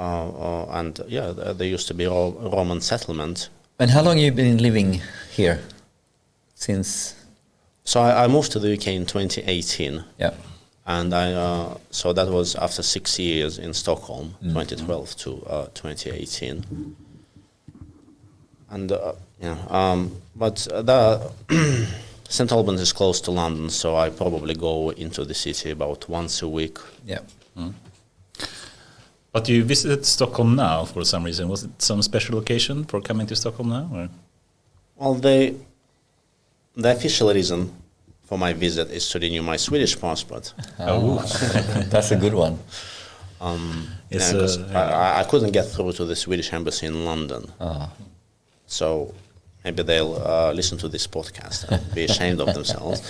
And yeah, there used to be a Roman settlement. And how long have you been living here? Since? So I moved to the UK in 2018. Yeah. And so that was after 6 years in Stockholm, 2012 to 2018. And but the St. Albans is close to London, so I probably go into the city about once a week. Yeah. But you visited Stockholm now for some reason. Was it some special occasion for coming to Stockholm now? Or? Well, the official reason for my visit is to renew my Swedish passport. That's a good one. I couldn't get through to the Swedish embassy in London. So maybe they'll listen to this podcast and be ashamed of themselves.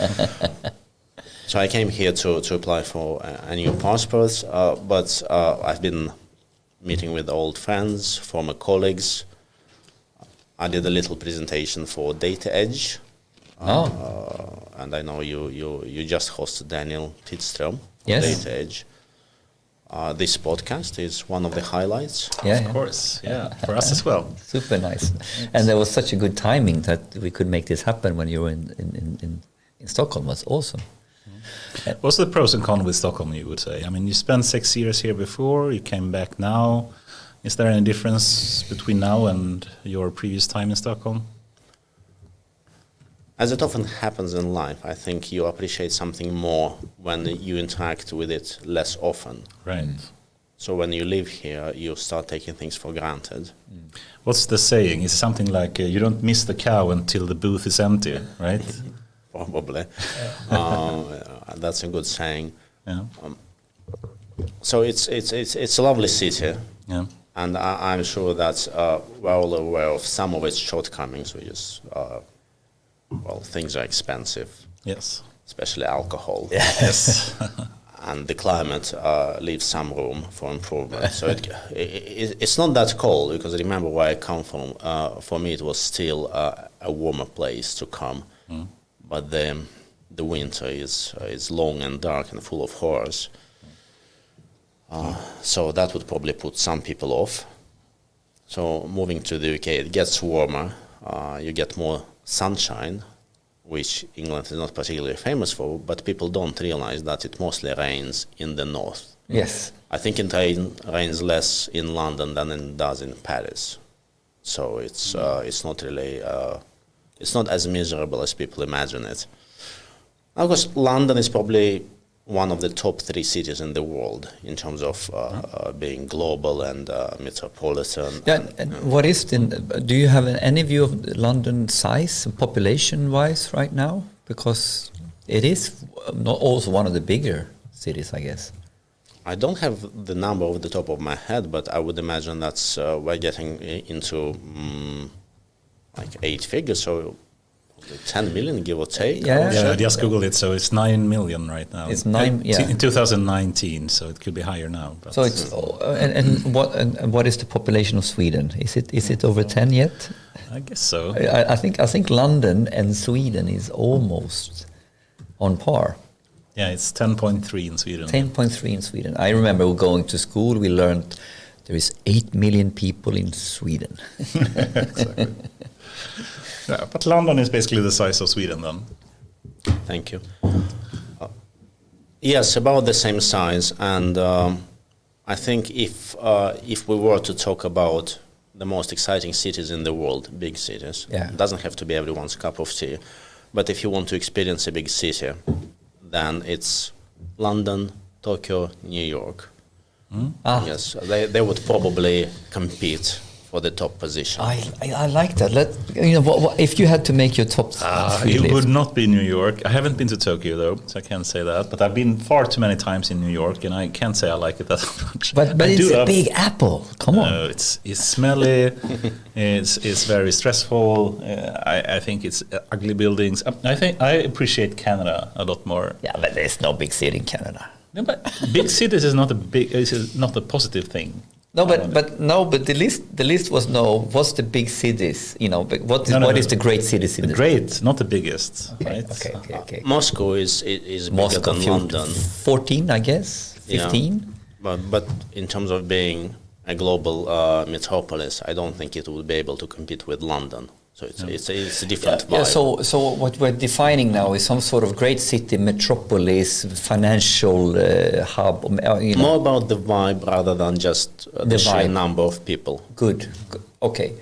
So I came here to apply for a new passport, but I've been meeting with old friends, former colleagues. I did a little presentation for Data Edge. And I know you just hosted Daniel Tidström on Data Edge. This podcast is one of the highlights. Yeah, of course. Yeah, for us as well. Super nice. And there was such a good timing that we could make this happen when you were in Stockholm. It was awesome. What's the pros and cons with Stockholm, you would say? I mean, you spent 6 years here before, you came back now. Is there any difference between now and your previous time in Stockholm? As it often happens in life, I think you appreciate something more when you interact with it less often. Right. So when you live here, you start taking things for granted. What's the saying? It's something like, you don't miss the cow until the booth is empty, right? Probably. That's a good saying. Yeah. So it's a lovely city. Yeah. And I'm sure that we're all aware of some of its shortcomings, which is, things are expensive. Yes. Especially alcohol. Yes. And the climate leaves some room for improvement. So it's not that cold, because remember where I come from. For me, it was still a warmer place to come. But the winter is long and dark and full of horrors. So that would probably put some people off. So moving to the UK, it gets warmer. You get more sunshine, which England is not particularly famous for, but people don't realize that it mostly rains in the north. Yes. I think it rains less in London than it does in Paris. So it's not really, it's not as miserable as people imagine it. Of course, London is probably one of the top 3 cities in the world in terms of being global and metropolitan. Yeah, and what is do you have any view of London size, population-wise, right now? Because it is not also one of the bigger cities, I guess. I don't have the number off the top of my head, but I would imagine that's we're getting into like 8 figures, so 10 million, give or take. Yeah, I just Googled it, so it's 9 million right now. It's 9, in 2019, so it could be higher now. But so it's and what is the population of Sweden? Is it over 10 yet? I guess so. I think London and Sweden is almost on par. Yeah, it's 10.3 in Sweden. 10.3 in Sweden. I remember going to school. We learned there is 8 million people in Sweden. Exactly. Yeah, but London is basically the size of Sweden then. Thank you. Yes, about the same size. And I think if we were to talk about the most exciting cities in the world, big cities, it doesn't have to be everyone's cup of tea. But if you want to experience a big city, then it's London, Tokyo, New York. Yes, they would probably compete for the top position. I like that. If you had to make your top 3 it list. would not be New York. I haven't been to Tokyo though, so I can't say that. But I've been far too many times in New York, and I can't say I like it that much. But it's a big apple. Come on. No, it's smelly. it's very stressful. I think it's ugly buildings. I think I appreciate Canada a lot more. Yeah, but there's no big city in Canada. No, but big cities is not a positive thing. No, but the list was what's the big cities? What is the great cities in the great, not the biggest. Okay, right? Okay. Moscow is bigger than London. 14, I guess. 15. Yeah. But in terms of being a global metropolis, I don't think it would be able to compete with London. So it's a different vibe. Yeah, so what we're defining now is some sort of great city, metropolis, financial hub. More about the vibe rather than just the sheer number of people. Good. Okay.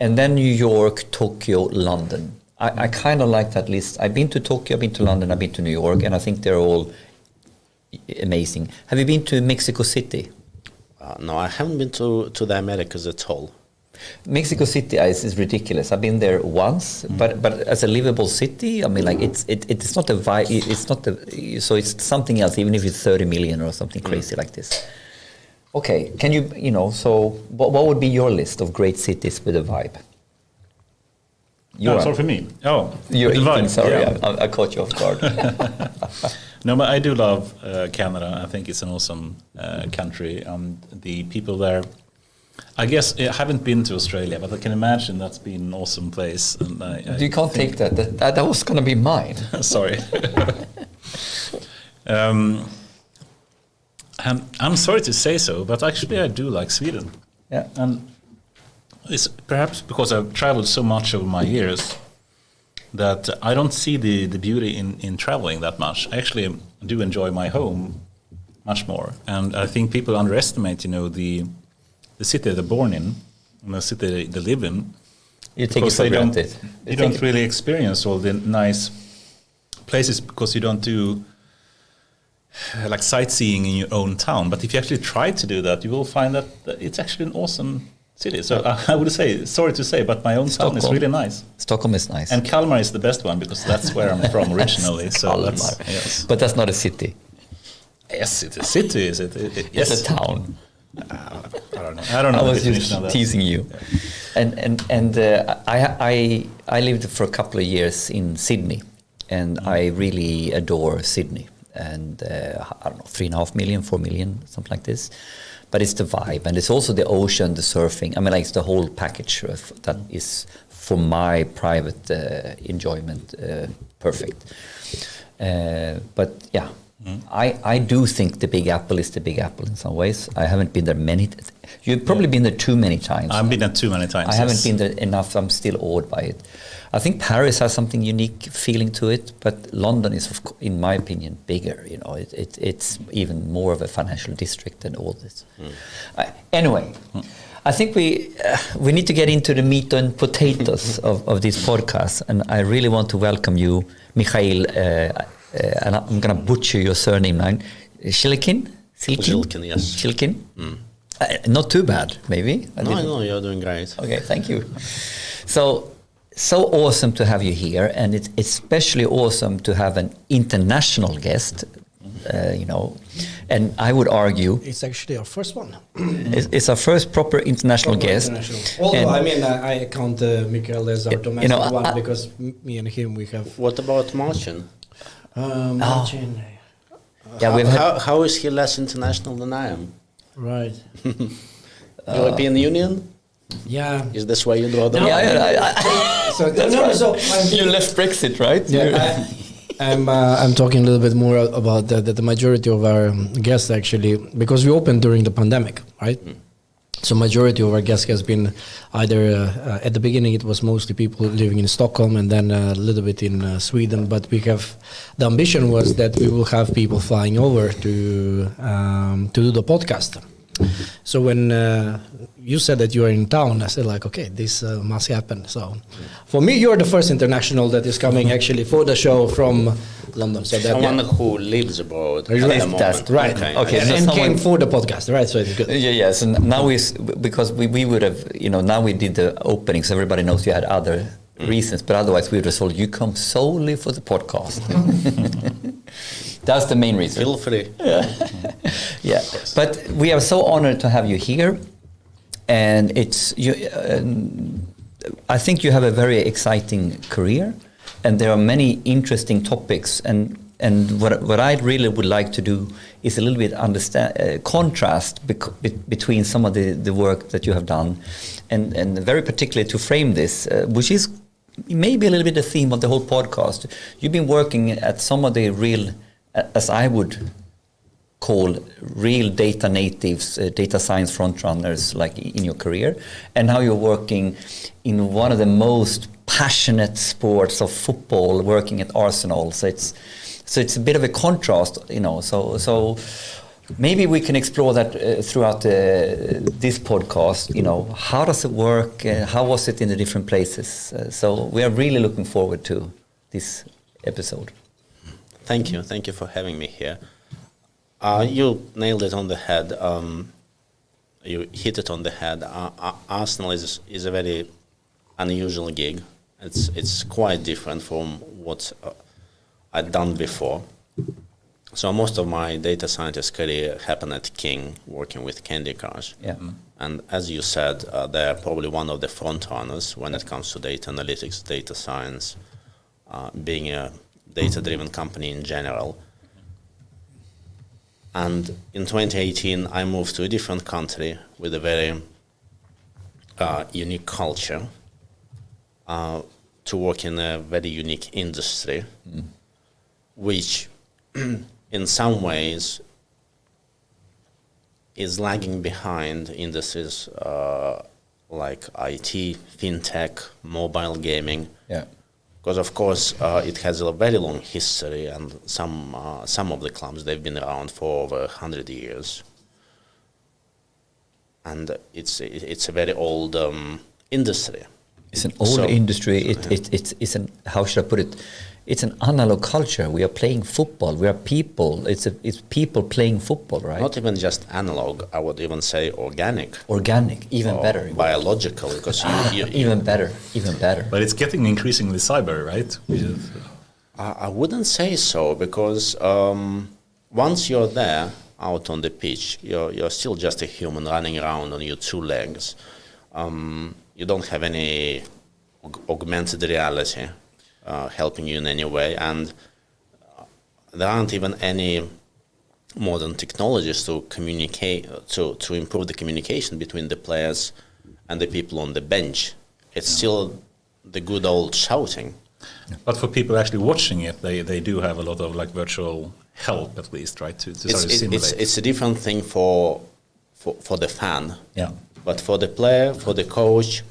And then New York, Tokyo, London. I kind of like that list. I've been to Tokyo, I've been to London, I've been to New York, and I think they're all amazing. Have you been to Mexico City? No, I haven't been to the Americas at all. Mexico City is ridiculous. I've been there once, but as a livable city, I mean, like it's not a vibe. It's not so it's something else. Even if it's 30 million or something crazy like this. Okay, can you so what would be your list of great cities with a vibe? Sorry for me. Oh, you're eating. Vibe. Sorry, Yeah. I caught you off guard. No, but I do love Canada. I think it's an awesome country, and the people there. I guess I haven't been to Australia, but I can imagine that's been an awesome place. And you can't take that. That was going to be mine. Sorry. And I'm sorry to say so, but actually I do like Sweden. Yeah. And it's perhaps because I've traveled so much over my years that I don't see the beauty in traveling that much. I actually do enjoy my home much more. And I think people underestimate, the city they're born in and the city they live in. You take it for granted. You don't really experience all the nice places because you don't do like sightseeing in your own town. But if you actually try to do that, you will find that it's actually an awesome city. So I would say, sorry to say, but my own town is really nice. Stockholm is nice. And Kalmar is the best one because that's where I'm from originally. So that's, yes. But that's not a city. Yes, it's a city, is it? Yes. It's a town. I don't know. I was just teasing you. Yeah. I lived for a couple of years in Sydney, and I really adore Sydney. And I don't know, 3.5 million, 4 million, something like this. But it's the vibe, and it's also the ocean, the surfing. I mean, like it's the whole package that is for my private enjoyment perfect. But yeah. I do think the Big Apple is the Big Apple in some ways. I haven't been there You've probably been there too many times. I've been there too many times. I haven't been there enough. I'm still awed by it. I think Paris has something unique feeling to it, but London is, in my opinion, bigger. It's even more of a financial district than all this. Anyway, I think we need to get into the meat and potatoes of this podcast, and I really want to welcome you, Mikhail. And I'm going to butcher your surname now. Zhilkin? Zhilkin, yes. Zhilkin? Not too bad, maybe. No, you're doing great. Okay, thank you. So awesome to have you here, and it's especially awesome to have an international guest, and I would argue... It's actually our first one. It's our first proper international guest. Although, I count Mikhail as our domestic one, because me and him, we have... What about Martin? Martin. Yeah, how is he less international than I am? Right. European Union? Yeah. Is this why you draw the line? So you left Brexit, right? Yeah, I'm talking a little bit more about the majority of our guests, actually, because we opened during the pandemic, right? So majority of our guests has been either at the beginning it was mostly people living in Stockholm, and then a little bit in Sweden. But the ambition was that we will have people flying over to do the podcast. So when you said that you are in town, I said like, okay, this must happen. So for me, you're the first international that is coming actually for the show from London. So that someone who lives abroad. That's right. Okay. And came for the podcast, right? So it's good. Yeah. So now because we would have, now we did the opening, so everybody knows you had other reasons, but otherwise we would have told you come solely for the podcast. That's the main reason. Feel free. Yeah. Yes. But we are so honored to have you here, and it's you. I think you have a very exciting career, and there are many interesting topics. And what I really would like to do is a little bit contrast between some of the work that you have done, and very particularly to frame this, which is maybe a little bit the theme of the whole podcast. You've been working at some of the real, as I would call real data natives, data science front runners, like in your career, and now you're working in one of the most passionate sports of football, working at Arsenal. So it's a bit of a contrast, So maybe we can explore that throughout this podcast. How does it work? How was it in the different places? So we are really looking forward to this episode. Thank you for having me here. You nailed it on the head. You hit it on the head. Arsenal is a very unusual gig. It's quite different from what I'd done before. So most of my data scientist career happened at King, working with Candy Crush. Yeah. And as you said, they're probably one of the front runners when it comes to data analytics, data science, being a data-driven company in general. And in 2018, I moved to a different country with a very unique culture to work in a very unique industry, which in some ways is lagging behind industries like IT, fintech, mobile gaming. Yeah. Because of course it has a very long history, and some of the clubs, they've been around for over 100 years, and it's a very old industry. It's an old industry. It's an, how should I put it? It's an analog culture. We are playing football. We are people. It's people playing football, right? Not even just analog. I would even say organic. Organic, even better. Biological, because you even better. But it's getting increasingly cyber, right? I wouldn't say so, because once you're there out on the pitch, you're still just a human running around on your two legs. You don't have any augmented reality helping you in any way, and there aren't even any modern technologies to communicate, to improve the communication between the players and the people on the bench. It's still the good old shouting. But for people actually watching it, they do have a lot of like virtual help, at least, right? To sort of simulate. It's a different thing for the fan. Yeah. But for the player, for the coach,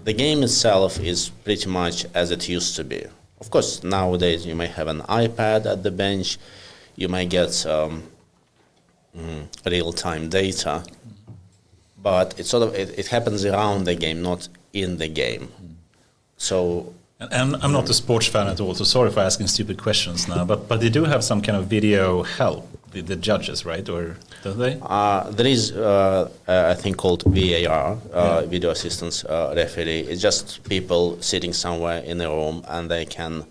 the game itself is pretty much as it used to be. Of course, nowadays you may have an iPad at the bench, you may get real-time data, but it happens around the game, not in the game. So. And I'm not a sports fan at all, so sorry for asking stupid questions now. But they do have some kind of video help, the judges, right? Or don't they? There is a thing called VAR, video assistance referee. It's just people sitting somewhere in a room, and they can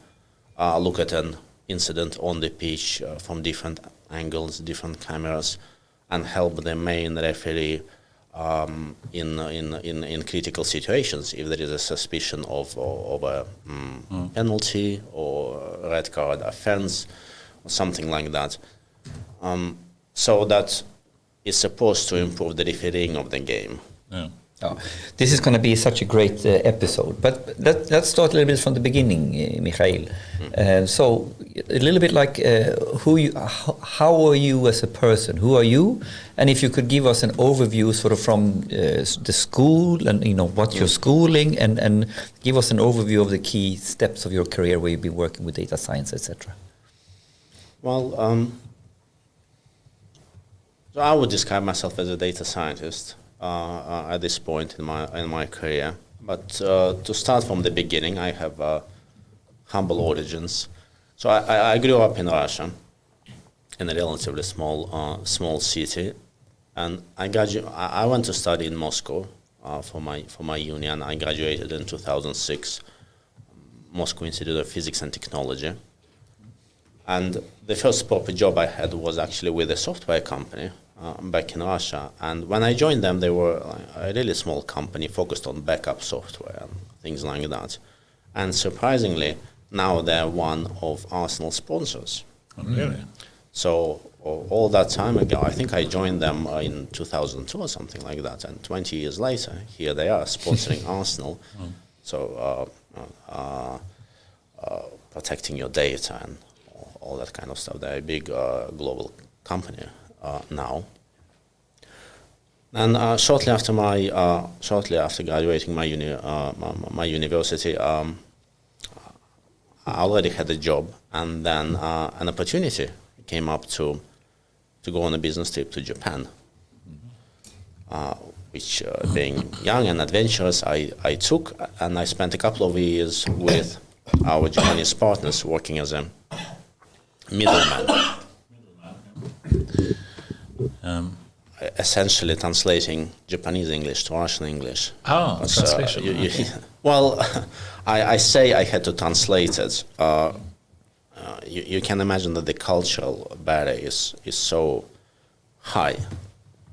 look at an incident on the pitch from different angles, different cameras, and help the main referee in critical situations if there is a suspicion of a penalty or red card offense or something like that. So that is supposed to improve the refereeing of the game. Yeah. Oh, this is going to be such a great episode. But let's start a little bit from the beginning, Mikhail. So a little bit like how are you as a person? Who are you? And if you could give us an overview, sort of from the school and what you're schooling, and give us an overview of the key steps of your career where you've been working with data science, etc. Well, so I would describe myself as a data scientist. At this point in my career, but to start from the beginning, I have humble origins. So I grew up in Russia, in a relatively small city, and I went to study in Moscow for my uni, and I graduated in 2006, Moscow Institute of Physics and Technology. And the first proper job I had was actually with a software company back in Russia. And when I joined them, they were a really small company focused on backup software and things like that. And surprisingly, now they're one of Arsenal's sponsors. Oh, really? So all that time ago, I think I joined them in 2002 or something like that. And 20 years later, here they are sponsoring Arsenal. So protecting your data and all that kind of stuff. They're a big global company now. And shortly after graduating my university, I already had a job, and then an opportunity came up to go on a business trip to Japan. Which, being young and adventurous, I took, and I spent a couple of years with our Japanese partners working as a middleman. Essentially translating Japanese English to Russian English. Translation. Well, I say I had to translate it. You can imagine that the cultural barrier is so high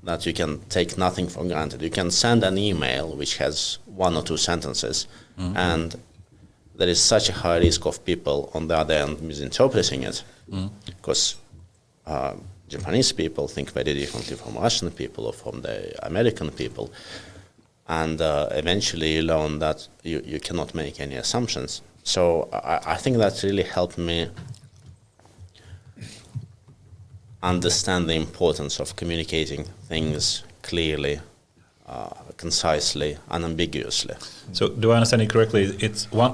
that you can take nothing for granted. You can send an email which has 1 or 2 sentences, and there is such a high risk of people on the other end misinterpreting it, because Japanese people think very differently from Russian people or from the American people, and eventually you learn that you cannot make any assumptions. So I think that really helped me understand the importance of communicating things clearly, concisely, unambiguously. So, do I understand you correctly?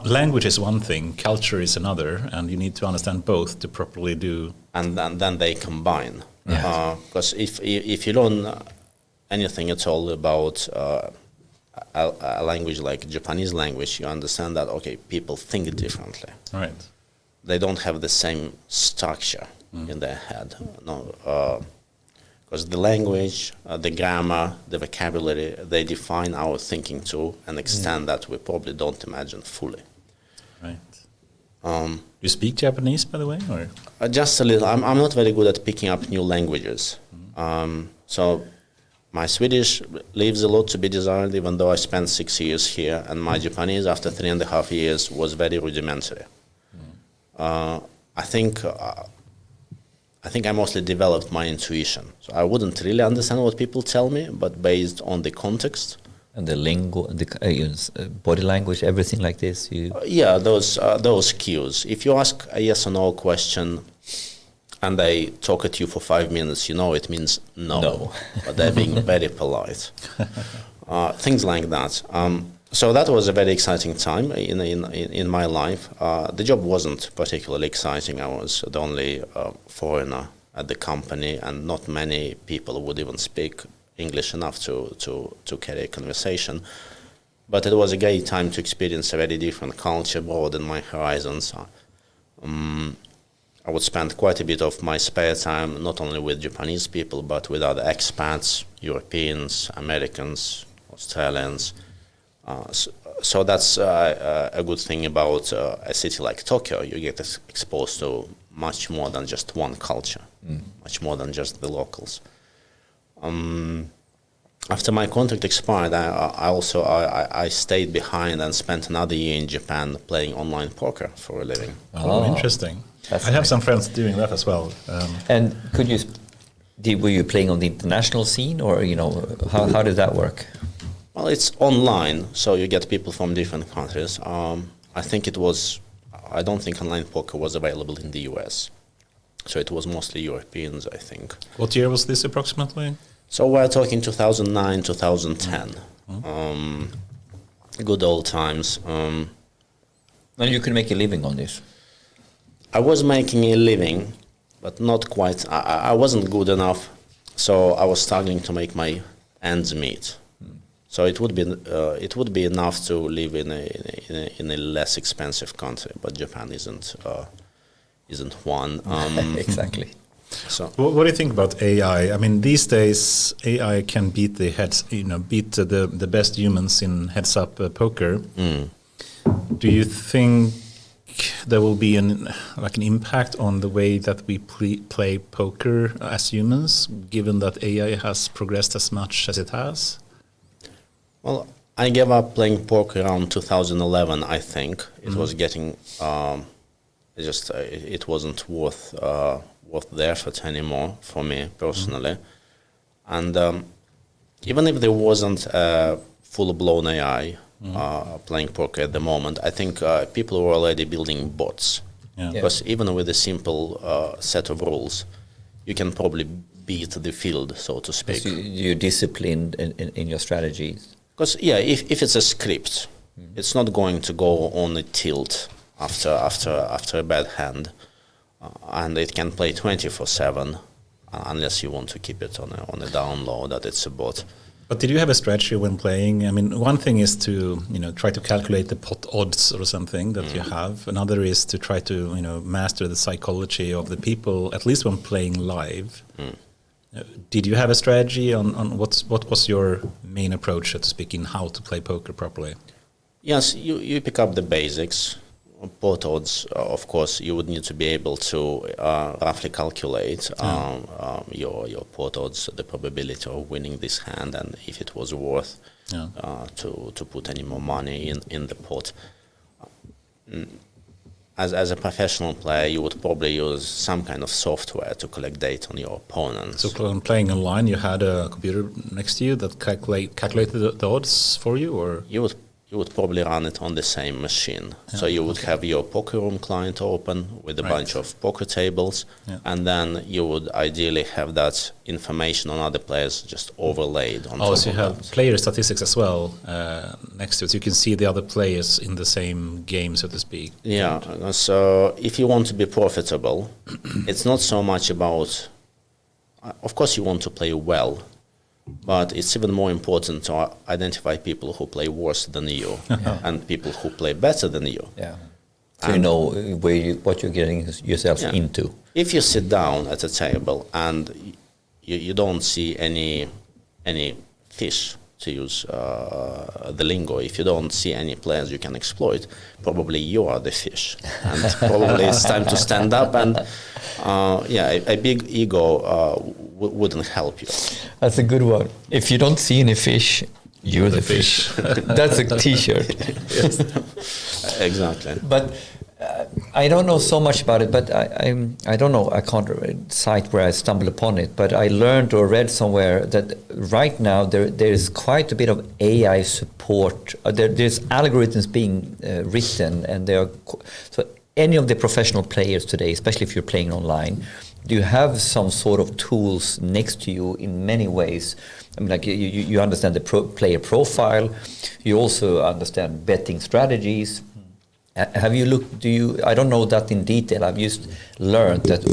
Language is one thing, culture is another, and you need to understand both to properly do. And then they combine. Because if you learn anything at all about a language like Japanese language, you understand that people think differently. Right. They don't have the same structure in their head. No, because the language, the grammar, the vocabulary, they define our thinking to an extent that we probably don't imagine fully. Right. You speak Japanese, by the way, or just a little. I'm not very good at picking up new languages. So my Swedish leaves a lot to be desired, even though I spent 6 years here, and my Japanese after 3.5 years was very rudimentary. I think I mostly developed my intuition. So I wouldn't really understand what people tell me, but based on the context. And the lingo, the body language, everything like this. Those cues. If you ask a yes or no question, and they talk at you for 5 minutes, it means no. But they're being very polite. Things like that. So that was a very exciting time in my life. The job wasn't particularly exciting. I was the only foreigner at the company, and not many people would even speak English enough to carry a conversation. But it was a great time to experience a very different culture, broaden my horizons. I would spend quite a bit of my spare time not only with Japanese people, but with other expats, Europeans, Americans, Australians. So that's a good thing about a city like Tokyo. You get exposed to much more than just one culture, much more than just the locals. After my contract expired, I stayed behind and spent another year in Japan playing online poker for a living. Oh, interesting. I have some friends doing that as well. And were you playing on the international scene, or how did that work? Well, it's online, so you get people from different countries. I don't think online poker was available in the US. So it was mostly Europeans, I think. What year was this approximately? So we're talking 2009, 2010. Good old times. And you could make a living on this? I was making a living, but not quite. I wasn't good enough, so I was struggling to make my ends meet. So it would be enough to live in a less expensive country, but Japan isn't one. Exactly. So, what do you think about AI? I mean, these days AI can beat the best humans in heads-up poker. Do you think there will be an impact on the way that we play poker as humans, given that AI has progressed as much as it has? Well, I gave up playing poker around 2011. I think it was getting it wasn't worth the effort anymore for me personally. And even if there wasn't a full-blown AI playing poker at the moment, I think people were already building bots Yeah. Because even with a simple set of rules, you can probably beat the field, so to speak. So you're disciplined in your strategies. Because if it's a script, it's not going to go on a tilt after a bad hand, and it can play 24/7 unless you want to keep it on a down low that it's a bot. But did you have a strategy when playing? I mean, one thing is to try to calculate the pot odds or something that you have. Another is to try to master the psychology of the people, at least when playing live. Did you have a strategy on what was your main approach, so to speak, in how to play poker properly? Yes, you pick up the basics. Pot odds, of course, you would need to be able to roughly calculate your pot odds, the probability of winning this hand, and if it was worth to put any more money in the pot. As a professional player, you would probably use some kind of software to collect data on your opponents. So when playing online, you had a computer next to you that calculated the odds for you, or you would probably run it on the same machine. So you would have your poker room client open with a bunch of poker tables, and then you would ideally have that information on other players just overlaid on top so you have player statistics as well next to it, so you can see the other players in the same game, so to speak. Yeah, so if you want to be profitable, it's not so much about, of course you want to play well, but it's even more important to identify people who play worse than you and people who play better than you. Yeah. So you know what you're getting yourself into. If you sit down at a table and you don't see any fish, to use the lingo, if you don't see any players you can exploit, probably you are the fish. And probably it's time to stand up and a big ego wouldn't help you. That's a good one. If you don't see any fish, you're the fish. That's a t-shirt. Yes. Exactly. But I don't know so much about it, but I don't know, I can't cite where I stumbled upon it, but I learned or read somewhere that right now there's quite a bit of AI support. There's algorithms being written, and so any of the professional players today, especially if you're playing online, do you have some sort of tools next to you in many ways? I mean, like you understand the player profile, you also understand betting strategies. Have you looked? I don't know that in detail. I've just learned that.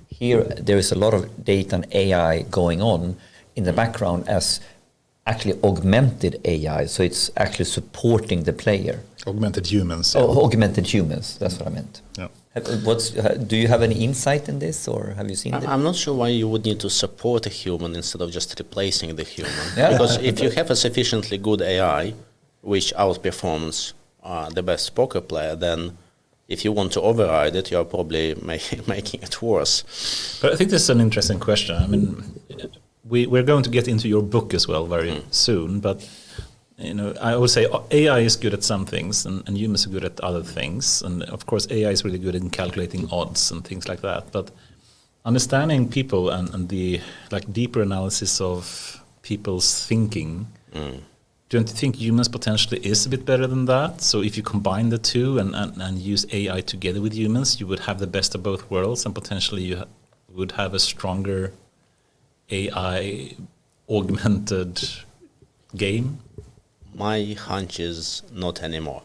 Here there is a lot of data and AI going on in the background as actually augmented AI. So it's actually supporting the player. Augmented humans. Oh, augmented humans. That's what I meant. Yeah. Do you have any insight in this, or have you seen it? I'm not sure why you would need to support a human instead of just replacing the human. Yeah. Because if you have a sufficiently good AI, which outperforms the best poker player, then if you want to override it, you're probably making it worse. But I think this is an interesting question. I mean, we're going to get into your book as well very soon, but I would say AI is good at some things and humans are good at other things, and of course AI is really good in calculating odds and things like that, but understanding people and the deeper analysis of people's thinking, don't you think humans potentially is a bit better than that? So if you combine the two and use AI together with humans, you would have the best of both worlds, and potentially you would have a stronger AI augmented game? My hunch is not anymore.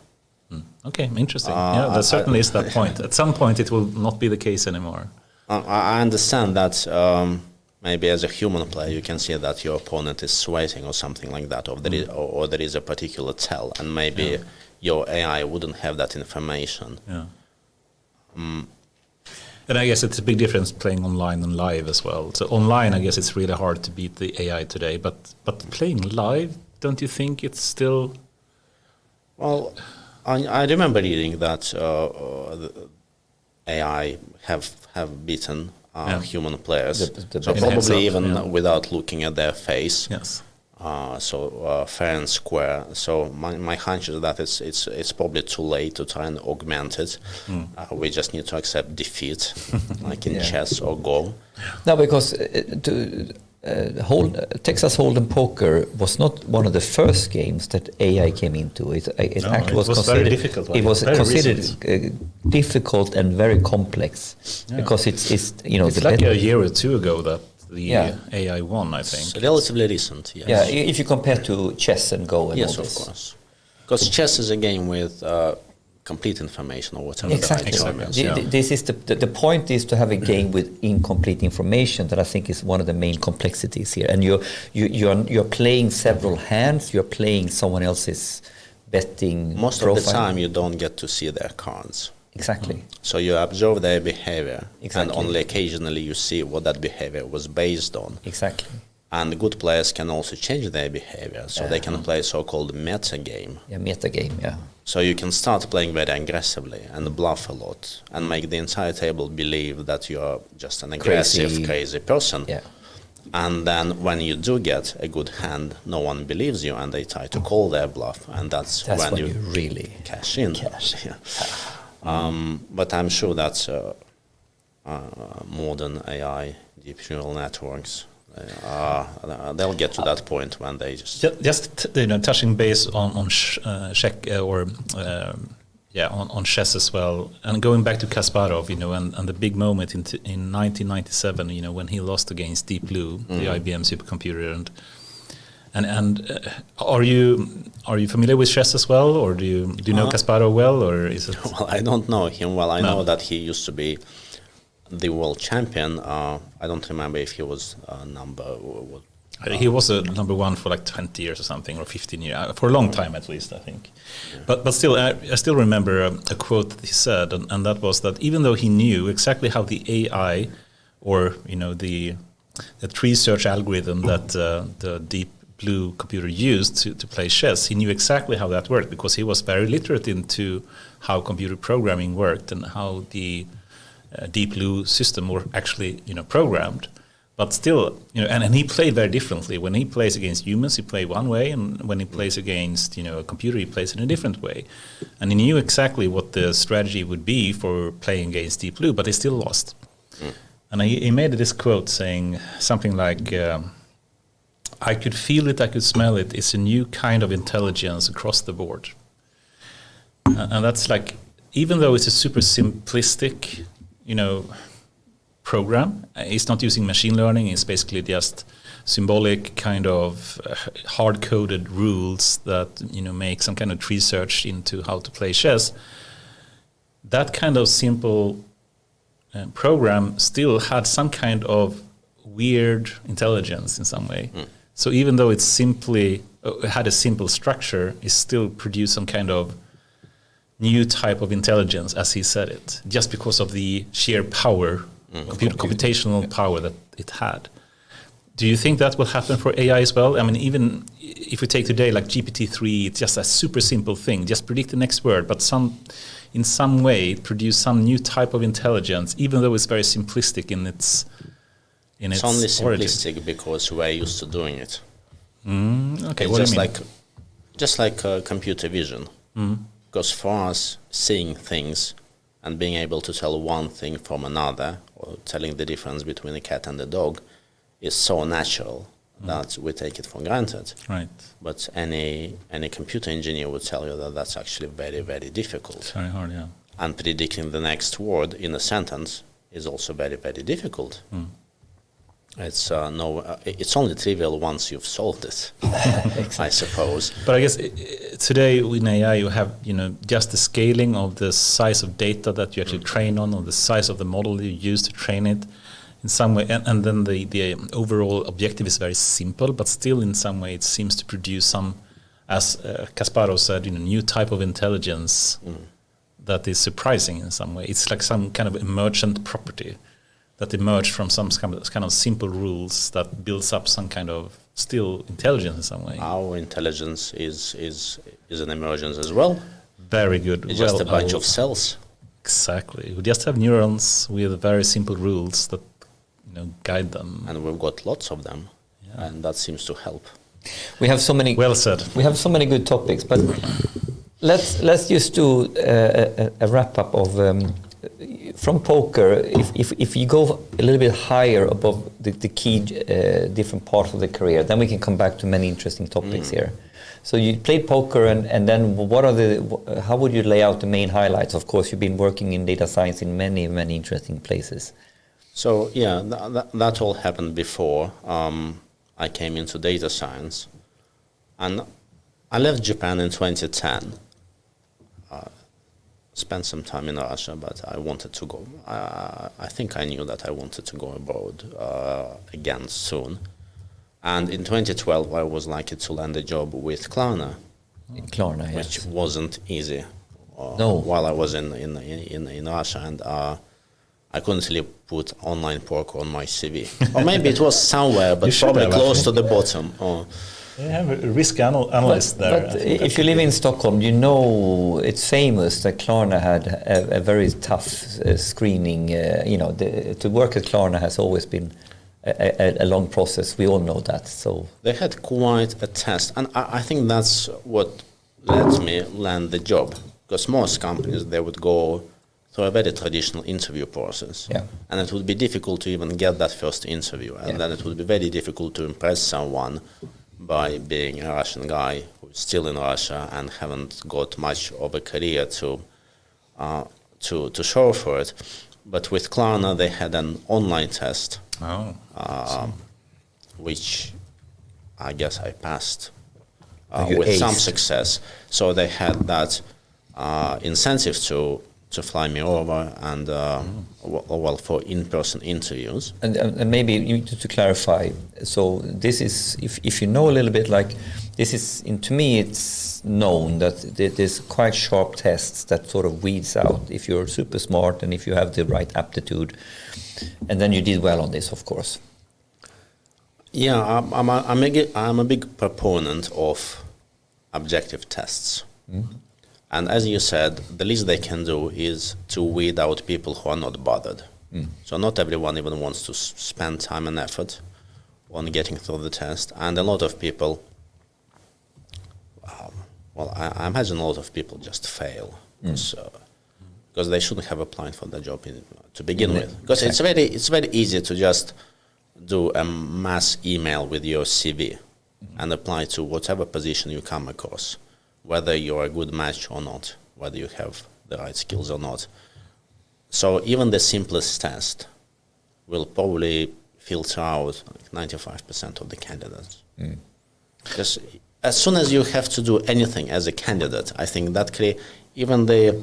Okay, interesting. That certainly is that point. At some point it will not be the case anymore. I understand that maybe as a human player you can see that your opponent is sweating or something like that, or there is a particular tell, and maybe your AI wouldn't have that information. Yeah. And I guess it's a big difference playing online and live as well. So online, I guess it's really hard to beat the AI today, but playing live, don't you think it's still? Well, I remember reading that the AI have beaten human players, so probably even without looking at their face. Yes. Fair and square. So my hunch is that it's probably too late to try and augment it. We just need to accept defeat, like in chess or Go. No, because Texas Hold'em poker was not one of the first games that AI came into. It actually was considered very difficult. It was very considered recent. difficult and very complex because it's It's like a year or two ago that the AI won, I think. It's relatively recent, yes. Yeah, if you compare to chess and Go and Yes, all of this. course. Because chess is a game with complete information or whatever. Exactly. This is the point is to have a game with incomplete information that I think is one of the main complexities here. And you're playing several hands. You're playing someone else's betting. Most profile. of the time, you don't get to see their cards. Exactly. So you observe their behavior, Exactly. and only occasionally you see what that behavior was based on. Exactly. And good players can also change their behavior, so they can play so-called meta game. Yeah, meta game. Yeah. So you can start playing very aggressively and bluff a lot and make the entire table believe that you are just an aggressive, crazy person. Yeah. And then when you do get a good hand, no one believes you and they try to call their bluff, and that's when you really cash in. Yeah. But I'm sure that modern AI, deep neural networks, they'll get to that point when they just touching base on chess as well, and going back to Kasparov, and the big moment in 1997, when he lost against Deep Blue, the IBM supercomputer, and are you familiar with chess as well, or do you know Kasparov well, or is it? Well, I don't know him well. I know that he used to be the world champion. I don't remember if he was he was a number one for like 20 years or something, or 15 years, for a long time at least, I think. Yeah. But still, I still remember a quote that he said, and that was that even though he knew exactly how the AI, or the tree search algorithm that the Deep Blue computer used to play chess, he knew exactly how that worked because he was very literate into how computer programming worked and how the Deep Blue system were actually programmed. But still, and he played very differently. When he plays against humans, he plays one way, and when he plays against a computer, he plays in a different way. And he knew exactly what the strategy would be for playing against Deep Blue, but he still lost. And he made this quote saying something like, "I could feel it, I could smell it. It's a new kind of intelligence across the board." And that's like, even though it's a super simplistic, program, it's not using machine learning. It's basically just symbolic kind of hard-coded rules that make some kind of tree search into how to play chess. That kind of simple program still had some kind of weird intelligence in some way. So even though it's simply had a simple structure, it still produced some kind of new type of intelligence, as he said it, just because of the sheer power, computational power that it had. Do you think that will happen for AI as well? I mean, even if we take today, like GPT-3, it's just a super simple thing, just predict the next word, but in some way it produced some new type of intelligence, even though it's very simplistic in its It's only simplistic because we're used to doing it. Okay, it's what just do you mean? Just like computer vision. Because for us, seeing things and being able to tell one thing from another, or telling the difference between a cat and a dog, is so natural that we take it for granted. Right. But any computer engineer would tell you that that's actually very, very difficult. It's very hard, yeah. And predicting the next word in a sentence is also very, very difficult. It's it's only trivial once you've solved it, I suppose. But I guess today in AI you have just the scaling of the size of data that you actually train on, or the size of the model you use to train it, in some way, and then the overall objective is very simple, but still in some way it seems to produce some, as Kasparov said, new type of intelligence that is surprising in some way. It's like some kind of emergent property that emerged from some kind of simple rules that builds up some kind of still intelligence in some way. Our intelligence is an emergence as well. Very good. It's just a bunch of cells. Exactly. We just have neurons with very simple rules that guide them. And we've got lots of them, and that seems to help. We have so many. Well said. We have so many good topics, but let's just do a wrap up of. from poker, if you go a little bit higher above the key different parts of the career, then we can come back to many interesting topics here. So you played poker, and then how would you lay out the main highlights? Of course, you've been working in data science in many interesting places. So yeah, that all happened before I came into data science, and I left Japan in 2010. Spent some time in Russia, but I wanted to go. I think I knew that I wanted to go abroad again soon. And in 2012, I was lucky to land a job with Klarna, Klarna, which wasn't easy. No. While I was in Russia, and I couldn't really put online poker on my CV, or maybe it was somewhere, but probably close to the bottom. They have a risk analyst there. But if you live in Stockholm, you know it's famous that Klarna had a very tough screening. To work at Klarna has always been a long process. We all know that. So they had quite a test, and I think that's what let me land the job. Because most companies, they would go through a very traditional interview process, and it would be difficult to even get that first interview, and then it would be very difficult to impress someone by being a Russian guy who's still in Russia and haven't got much of a career to show for it. But with Klarna, they had an online test, which I guess I passed with some success. So they had that incentive to fly me over and for in-person interviews. And maybe to clarify, so this is if you know a little bit, like this is to me it's known that there's quite sharp tests that sort of weeds out if you're super smart and if you have the right aptitude, and then you did well on this, of course. Yeah, I'm a big proponent of objective tests. And as you said, the least they can do is to weed out people who are not bothered. So not everyone even wants to spend time and effort on getting through the test. And a lot of people, I imagine a lot of people just fail. Because they shouldn't have applied for the job to begin with. Because it's very easy to just do a mass email with your CV and apply to whatever position you come across, whether you're a good match or not, whether you have the right skills or not. So even the simplest test will probably filter out like 95% of the candidates. Because as soon as you have to do anything as a candidate, I think that even the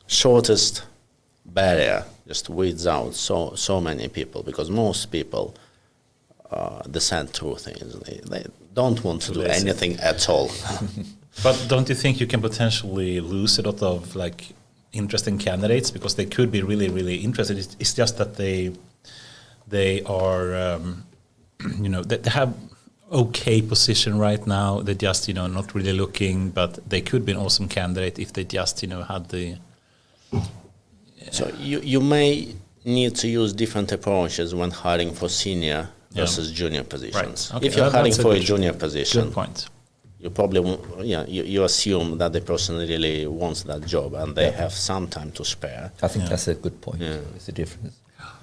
shortest barrier just weeds out so many people, because most people, the sad truth is they don't want to do anything at all. But don't you think you can potentially lose a lot of like interesting candidates because they could be really, really interested? It's just that they are, they have okay position right now. They're just, not really looking, but they could be an awesome candidate if they just, had the. So you may need to use different approaches when hiring for senior versus junior positions. Right. Okay. If you're hiring for a junior position, good point. You probably you assume that the person really wants that job and they have some time to spare. I think that's a good point. It's a difference.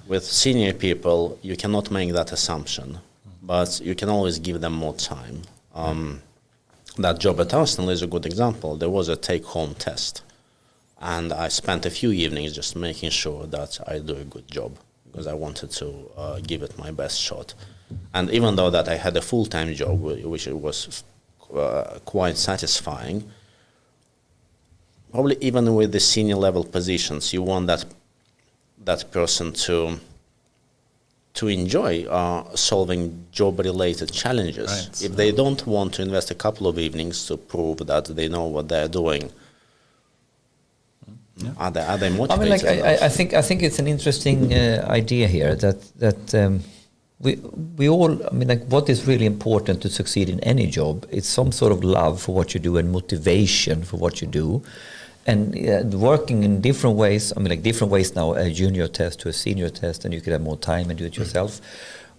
With senior people, you cannot make that assumption, but you can always give them more time. That job at Arsenal is a good example. There was a take-home test, and I spent a few evenings just making sure that I do a good job because I wanted to give it my best shot. And even though that I had a full-time job, which was quite satisfying, probably even with the senior level positions, you want that person to enjoy solving job-related challenges. Right. If they don't want to invest a couple of evenings to prove that they know what they're doing, are they motivated? I think it's an interesting idea here that we all, what is really important to succeed in any job? It's some sort of love for what you do and motivation for what you do. And working in different ways, different ways now, a junior test to a senior test, and you could have more time and do it yourself.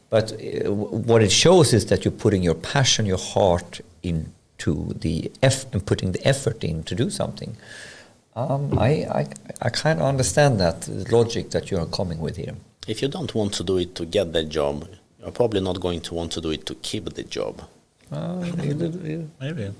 But what it shows is that you're putting your passion, your heart into and putting the effort in to do something. I kind of understand that the logic that you're coming with here. If you don't want to do it to get the job, you're probably not going to want to do it to keep the job. Maybe.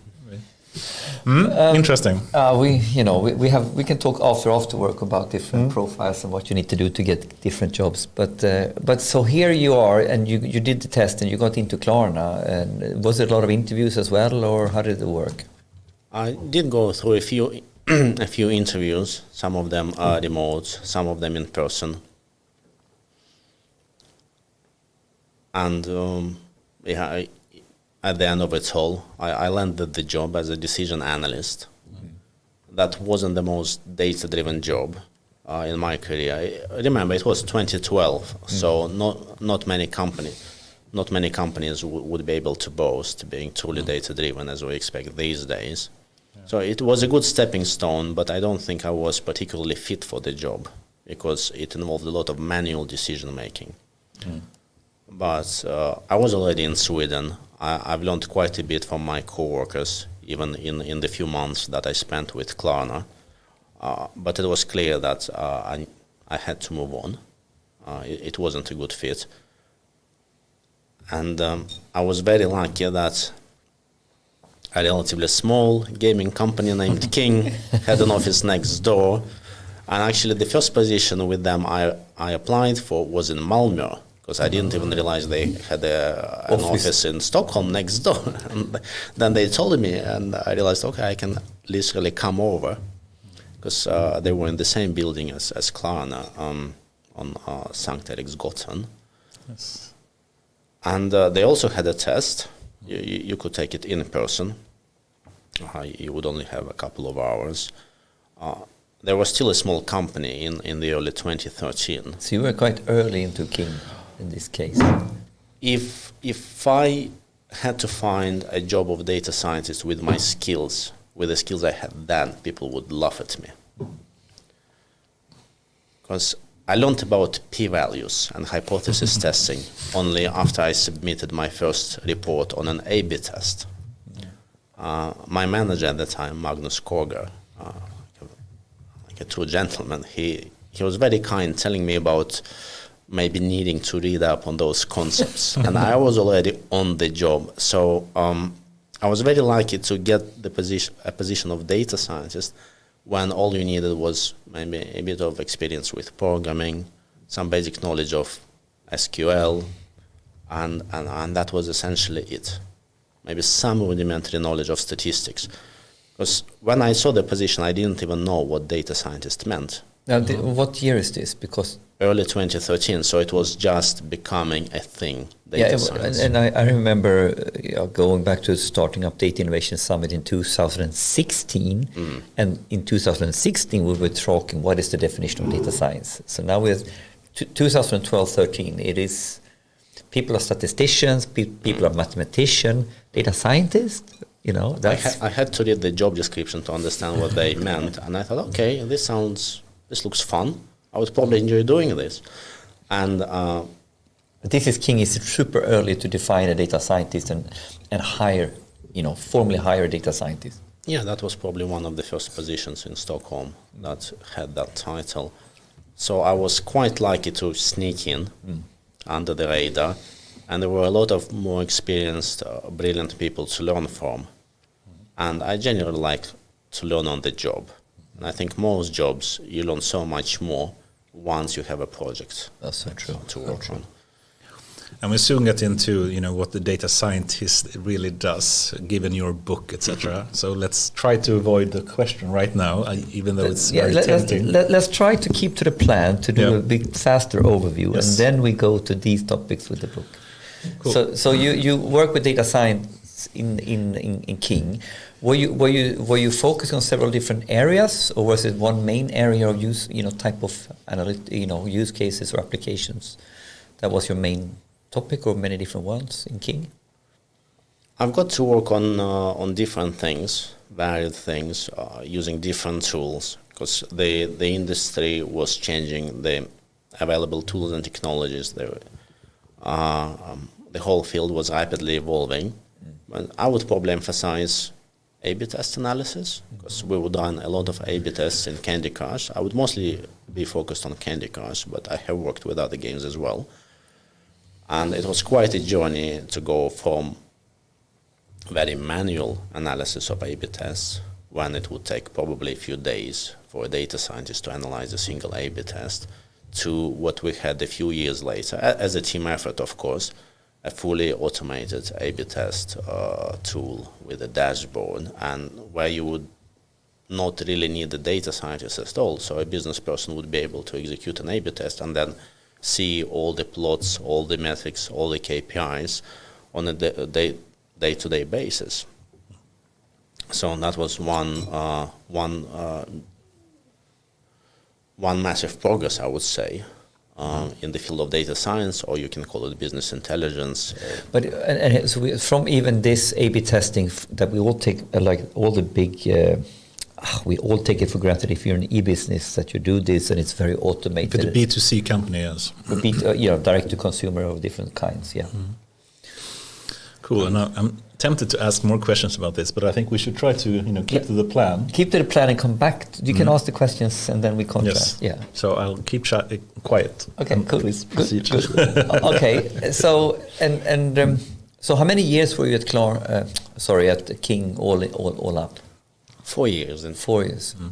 Interesting. We can talk after work about different profiles and what you need to do to get different jobs. But so here you are, and you did the test and you got into Klarna. And was there a lot of interviews as well, or how did it work? I did go through a few interviews. Some of them are remote, some of them in person. And at the end of it all, I landed the job as a decision analyst. That wasn't the most data-driven job in my career. I remember it was 2012, so not many companies would be able to boast being truly data-driven as we expect these days. Yeah. So it was a good stepping stone, but I don't think I was particularly fit for the job because it involved a lot of manual decision-making. But I was already in Sweden. I've learned quite a bit from my coworkers, even in the few months that I spent with Klarna. But it was clear that I had to move on. It wasn't a good fit. And I was very lucky that a relatively small gaming company named King had an office next door. And actually the first position with them I applied for was in Malmö, because I didn't even realize they had an office in Stockholm next door. And then they told me, and I realized, okay, I can literally come over, because they were in the same building as Klarna on Sankt Eriksgatan. Yes. And they also had a test. You could take it in person. You would only have a couple of hours. There was still a small company in the early 2013. So you were quite early into King in this case. If I had to find a job of data scientist with my skills, with the skills I had then, people would laugh at me. Because I learned about p-values and hypothesis testing only after I submitted my first report on an A/B test. My manager at the time, Magnus Korger, like a true gentleman, he was very kind, telling me about maybe needing to read up on those concepts. And I was already on the job. So I was very lucky to get a position of data scientist when all you needed was maybe a bit of experience with programming, some basic knowledge of SQL, and that was essentially it. Maybe some rudimentary knowledge of statistics. Because when I saw the position, I didn't even know what data scientist meant. Now, what year is this? Because early 2013, so it was just becoming a thing. Data science. And I remember going back to starting up Data Innovation Summit in 2016, and in 2016 we were talking what is the definition of data science. So now with 2012-13, it is people are statisticians, people are mathematicians, data scientists. I had to read the job description to understand what they meant, and I thought, okay, this looks fun. I would probably enjoy doing this. And this is King is super early to define a data scientist and hire, formally hire a data scientist. Yeah, that was probably one of the first positions in Stockholm that had that title. So I was quite lucky to sneak in under the radar. And there were a lot of more experienced, brilliant people to learn from. And I genuinely like to learn on the job. And I think most jobs, you learn so much more once you have a project. That's so true. To work on. And we soon get into what the data scientist really does, given your book, etc. So let's try to avoid the question right now, even though it's very tempting. Let's try to keep to the plan to do a bit faster overview, and then we go to these topics with the book. Cool. So you work with data science in King. Were you focusing on several different areas, or was it one main area of use, type of use cases or applications? That was your main topic, or many different ones in King? I've got to work on different things, varied things, using different tools, because the industry was changing, the available tools and technologies. The whole field was rapidly evolving. But I would probably emphasize A/B test analysis, because we would run a lot of A/B tests in Candy Crush. I would mostly be focused on Candy Crush, but I have worked with other games as well. And it was quite a journey to go from very manual analysis of A/B tests, when it would take probably a few days for a data scientist to analyze a single A/B test, to what we had a few years later, as a team effort, of course, a fully automated A/B test tool with a dashboard, and where you would not really need the data scientist at all. So a business person would be able to execute an A/B test and then see all the plots, all the metrics, all the KPIs on a day-to-day basis. So that was one massive progress, I would say, in the field of data science, or you can call it business intelligence. But so from even this A/B testing that we all take, like all the big, we all take it for granted if you're in e-business that you do this and it's very automated. But the B2C company is. Direct to consumer of different kinds, yeah. Mm-hmm. Cool, and I'm tempted to ask more questions about this, but I think we should try to keep to the plan. Keep to the plan and come back. You can ask the questions and then we contrast. Yes. Yeah. So I'll keep quiet. Okay, cool. Good. Okay, so so how many years were you at at King all up? 4 years. 4 years. Mm.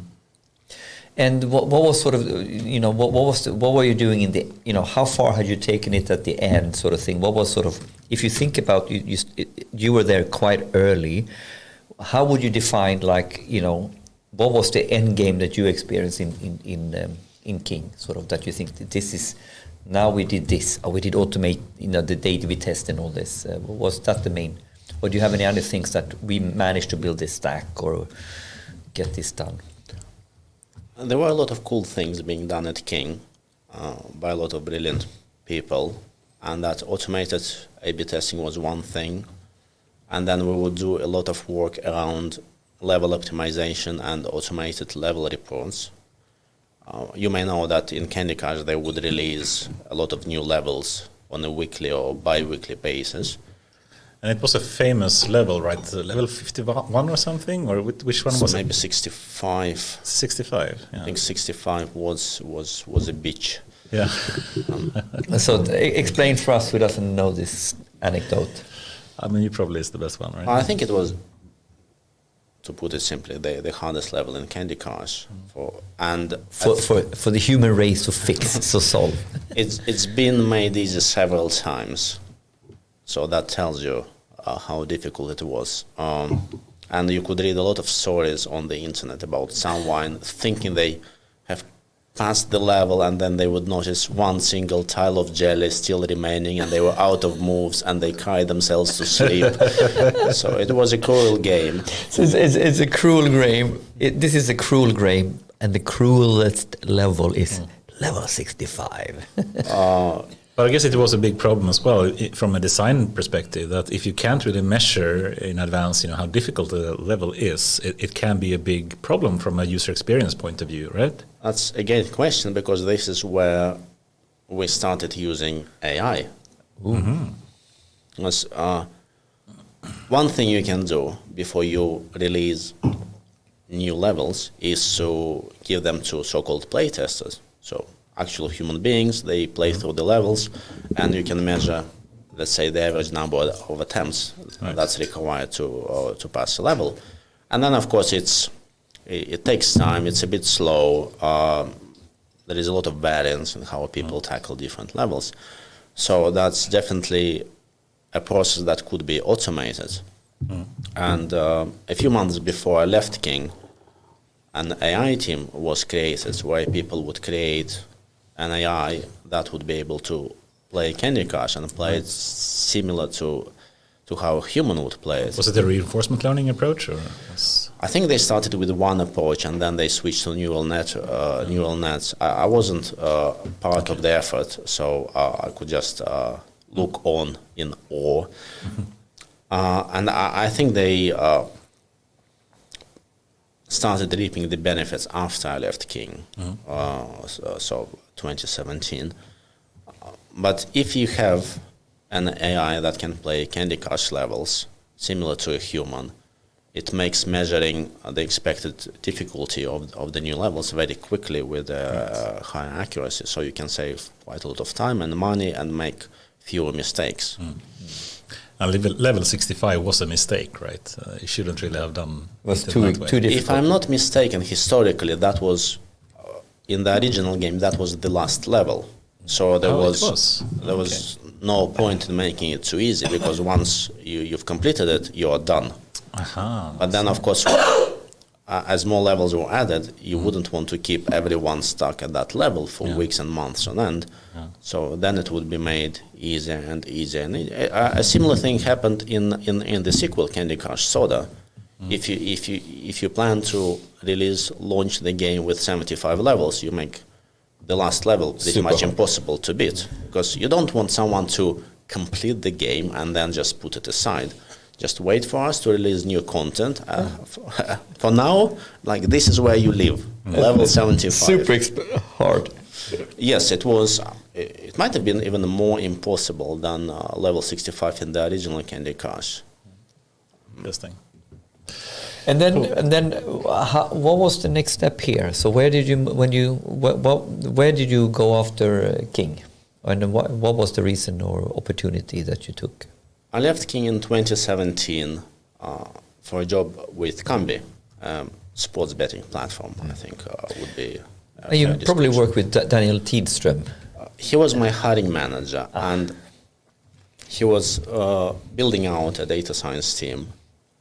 And what was sort of, what were you doing in the, how far had you taken it at the end, sort of thing? What was sort of, if you think about you were there quite early, how would you define, like, what was the end game that you experienced in King, sort of, that you think that this is, now we did this, or we did automate, the data we test and all this. Was that the main, or do you have any other things that we managed to build this stack or get this done? There were a lot of cool things being done at King by a lot of brilliant people, and that automated A/B testing was one thing. And then we would do a lot of work around level optimization and automated level reports. You may know that in Candy Crush they would release a lot of new levels on a weekly or bi-weekly basis. And it was a famous level, right? Level 51 or something? Or which one was it? Maybe 65. 65, yeah. I think 65 was a bitch. Yeah. So explain for us who doesn't know this anecdote. I mean, you probably is the best one, right? I think it was, to put it simply, the hardest level in Candy Crush. For the human race to fix, to solve. It's been made easy several times. So that tells you how difficult it was. And you could read a lot of stories on the internet about someone thinking they have passed the level, and then they would notice one single tile of jelly still remaining, and they were out of moves, and they cried themselves to sleep. So it was a cruel game. So it's a cruel game. This is a cruel game, and the cruelest level is level 65. But I guess it was a big problem as well from a design perspective, that if you can't really measure in advance, how difficult the level is, it can be a big problem from a user experience point of view, right? That's a great question, because this is where we started using AI. Mm-hmm. Because, one thing you can do before you release new levels is to give them to so-called play testers. So actual human beings, they play through the levels, and you can measure, let's say, the average number of attempts that's required to pass a level. And then, of course, it takes time, it's a bit slow, there is a lot of variance in how people tackle different levels. So that's definitely a process that could be automated. And a few months before I left King, an AI team was created where people would create an AI that would be able to play Candy Crush and play it similar to how a human would play it. Was it a reinforcement learning approach, or? I think they started with one approach and then they switched to neural nets. I wasn't part of the effort, so I could just look on in awe. And I think they started reaping the benefits after I left King, so 2017. But if you have an AI that can play Candy Crush levels similar to a human, it makes measuring the expected difficulty of the new levels very quickly with high accuracy. So you can save quite a lot of time and money and make fewer mistakes. And level 65 was a mistake, right? You shouldn't really have done It was it too that way. difficult. If I'm not mistaken, historically, that was in the original game. That was the last level. So there was no point in making it too easy, because once you've completed it, you are done. But then, of course, as more levels were added, you wouldn't want to keep everyone stuck at that level for weeks and months on end. So then it would be made easier and easier. And a similar thing happened in the sequel, Candy Crush Soda. If you plan to launch the game with 75 levels, you make the last level pretty much impossible to beat, because you don't want someone to complete the game and then just put it aside. Just wait for us to release new content. For now, like, this is where you live, level 75. Super hard. Yes, it was. It might have been even more impossible than level 65 in the original Candy Crush. Interesting. And then, what was the next step here? So where did you go after King, and what was the reason or opportunity that you took? I left King in 2017 for a job with Kambi, sports betting platform. I think would be. And you probably work with Daniel Tidström. He was my hiring manager, and he was building out a data science team.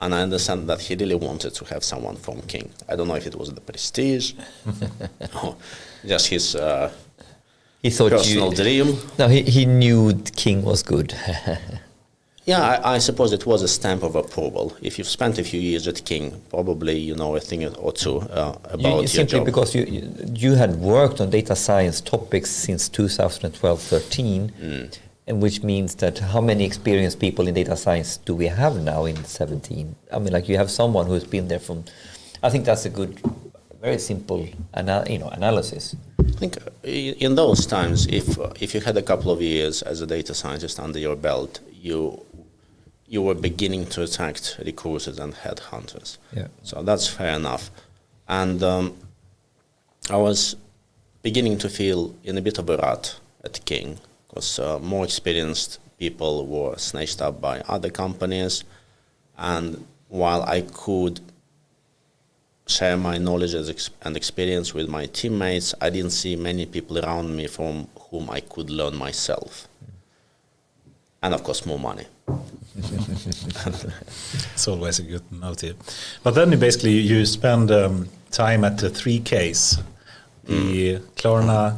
And I understand that he really wanted to have someone from King. I don't know if it was the prestige or just his personal dream. No, he knew King was good. Yeah, I suppose it was a stamp of approval. If you've spent a few years at King, probably you know a thing or two about your simply job. Because you had worked on data science topics since 2012-13, and which means that how many experienced people in data science do we have now in 17? I mean, like, you have someone who's been there from. I think that's a good, very simple, analysis. I think in those times, if you had a couple of years as a data scientist under your belt, you were beginning to attract recruiters and headhunters. Yeah. So that's fair enough. And I was beginning to feel in a bit of a rut at King, because more experienced people were snatched up by other companies. And while I could share my knowledge and experience with my teammates, I didn't see many people around me from whom I could learn myself. And of course, more money. It's always a good motive. But then you spend time at the 3Ks, the Klarna,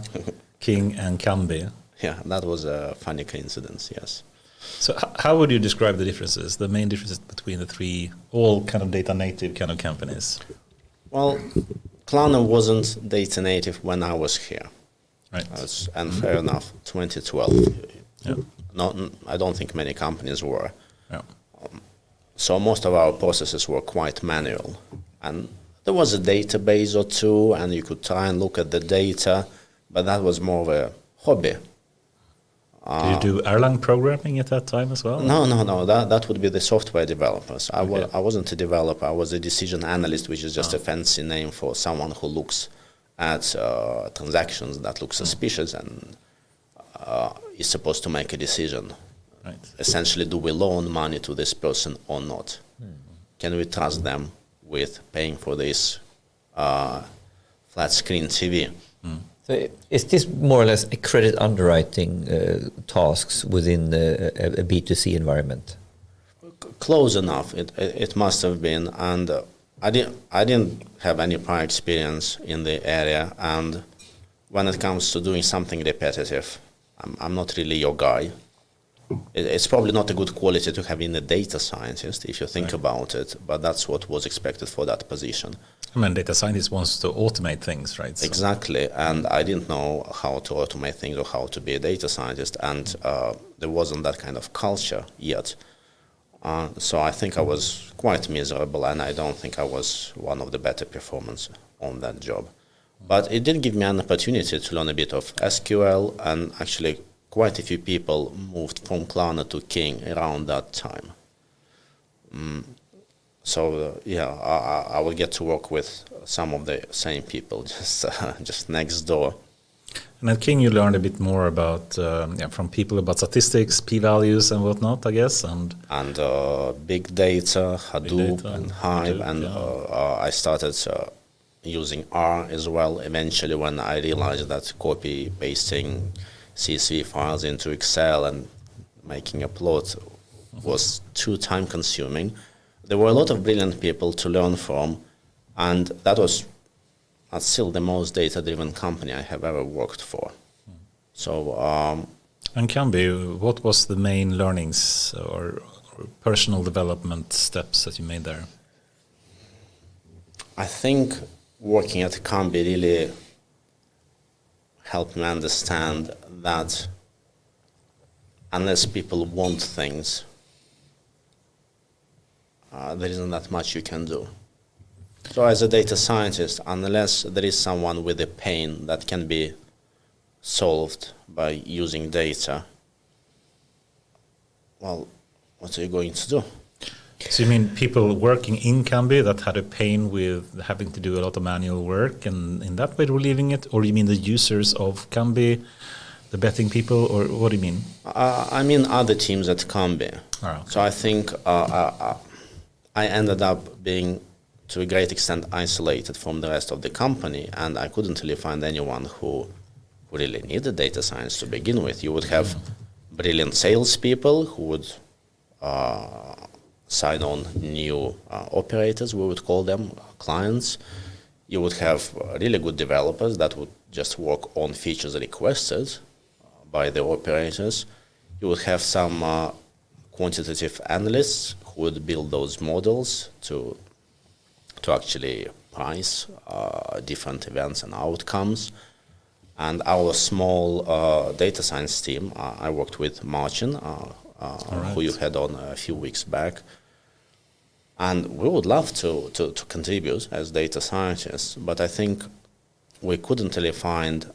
King, and Kambi. Yeah, that was a funny coincidence, yes. So how would you describe the differences, the main differences between the three, all kind of data native kind of companies? Well, Klarna wasn't data native when I was here. Right. And fair enough, 2012. Yeah. I don't think many companies were. Yeah. So most of our processes were quite manual. And there was a database or two, and you could try and look at the data, but that was more of a hobby. Did you do Erlang programming at that time as well? No. That would be the software developers. I wasn't a developer. I was a decision analyst, which is just a fancy name for someone who looks at transactions that look suspicious and is supposed to make a decision. Right. Essentially, do we loan money to this person or not? Can we trust them with paying for this flat screen TV? So is this more or less a credit underwriting tasks within a B2C environment? Close enough. It must have been, and I didn't have any prior experience in the area. And when it comes to doing something repetitive, I'm not really your guy. It's probably not a good quality to have in a data scientist if you think about it, but that's what was expected for that position. I mean, data scientist wants to automate things, right? So. Exactly, and I didn't know how to automate things or how to be a data scientist, and there wasn't that kind of culture yet. So I think I was quite miserable, and I don't think I was one of the better performers on that job. But it did give me an opportunity to learn a bit of SQL, and actually quite a few people moved from Klarna to King around that time. So I will get to work with some of the same people just next door. And at King, you learned a bit more about from people about statistics, p-values, and whatnot, I guess, and big data, Hadoop, data, and Hive, Hadoop, and I started using R as well. Eventually, when I realized that copy pasting CSV files into Excel and making a plot was too time consuming. There were a lot of brilliant people to learn from, and that was still the most data-driven company I have ever worked for. So, and Kambi, what was the main learnings or personal development steps that you made there? I think working at Kambi really helped me understand that unless people want things, there isn't that much you can do. So as a data scientist, unless there is someone with a pain that can be solved by using data, well, what are you going to do? So you mean people working in Kambi that had a pain with having to do a lot of manual work and in that way relieving it? Or you mean the users of Kambi, the betting people, or what do you mean? I mean other teams at Kambi. Oh, okay. So I think I ended up being, to a great extent, isolated from the rest of the company, and I couldn't really find anyone who really needed data science to begin with. You would have brilliant salespeople who would sign on new operators, we would call them, clients. You would have really good developers that would just work on features requested by the operators. You would have some quantitative analysts who would build those models to actually price different events and outcomes. And our small data science team, I worked with Marcin, who you had on a few weeks back. And we would love to contribute as data scientists, but I think we couldn't really find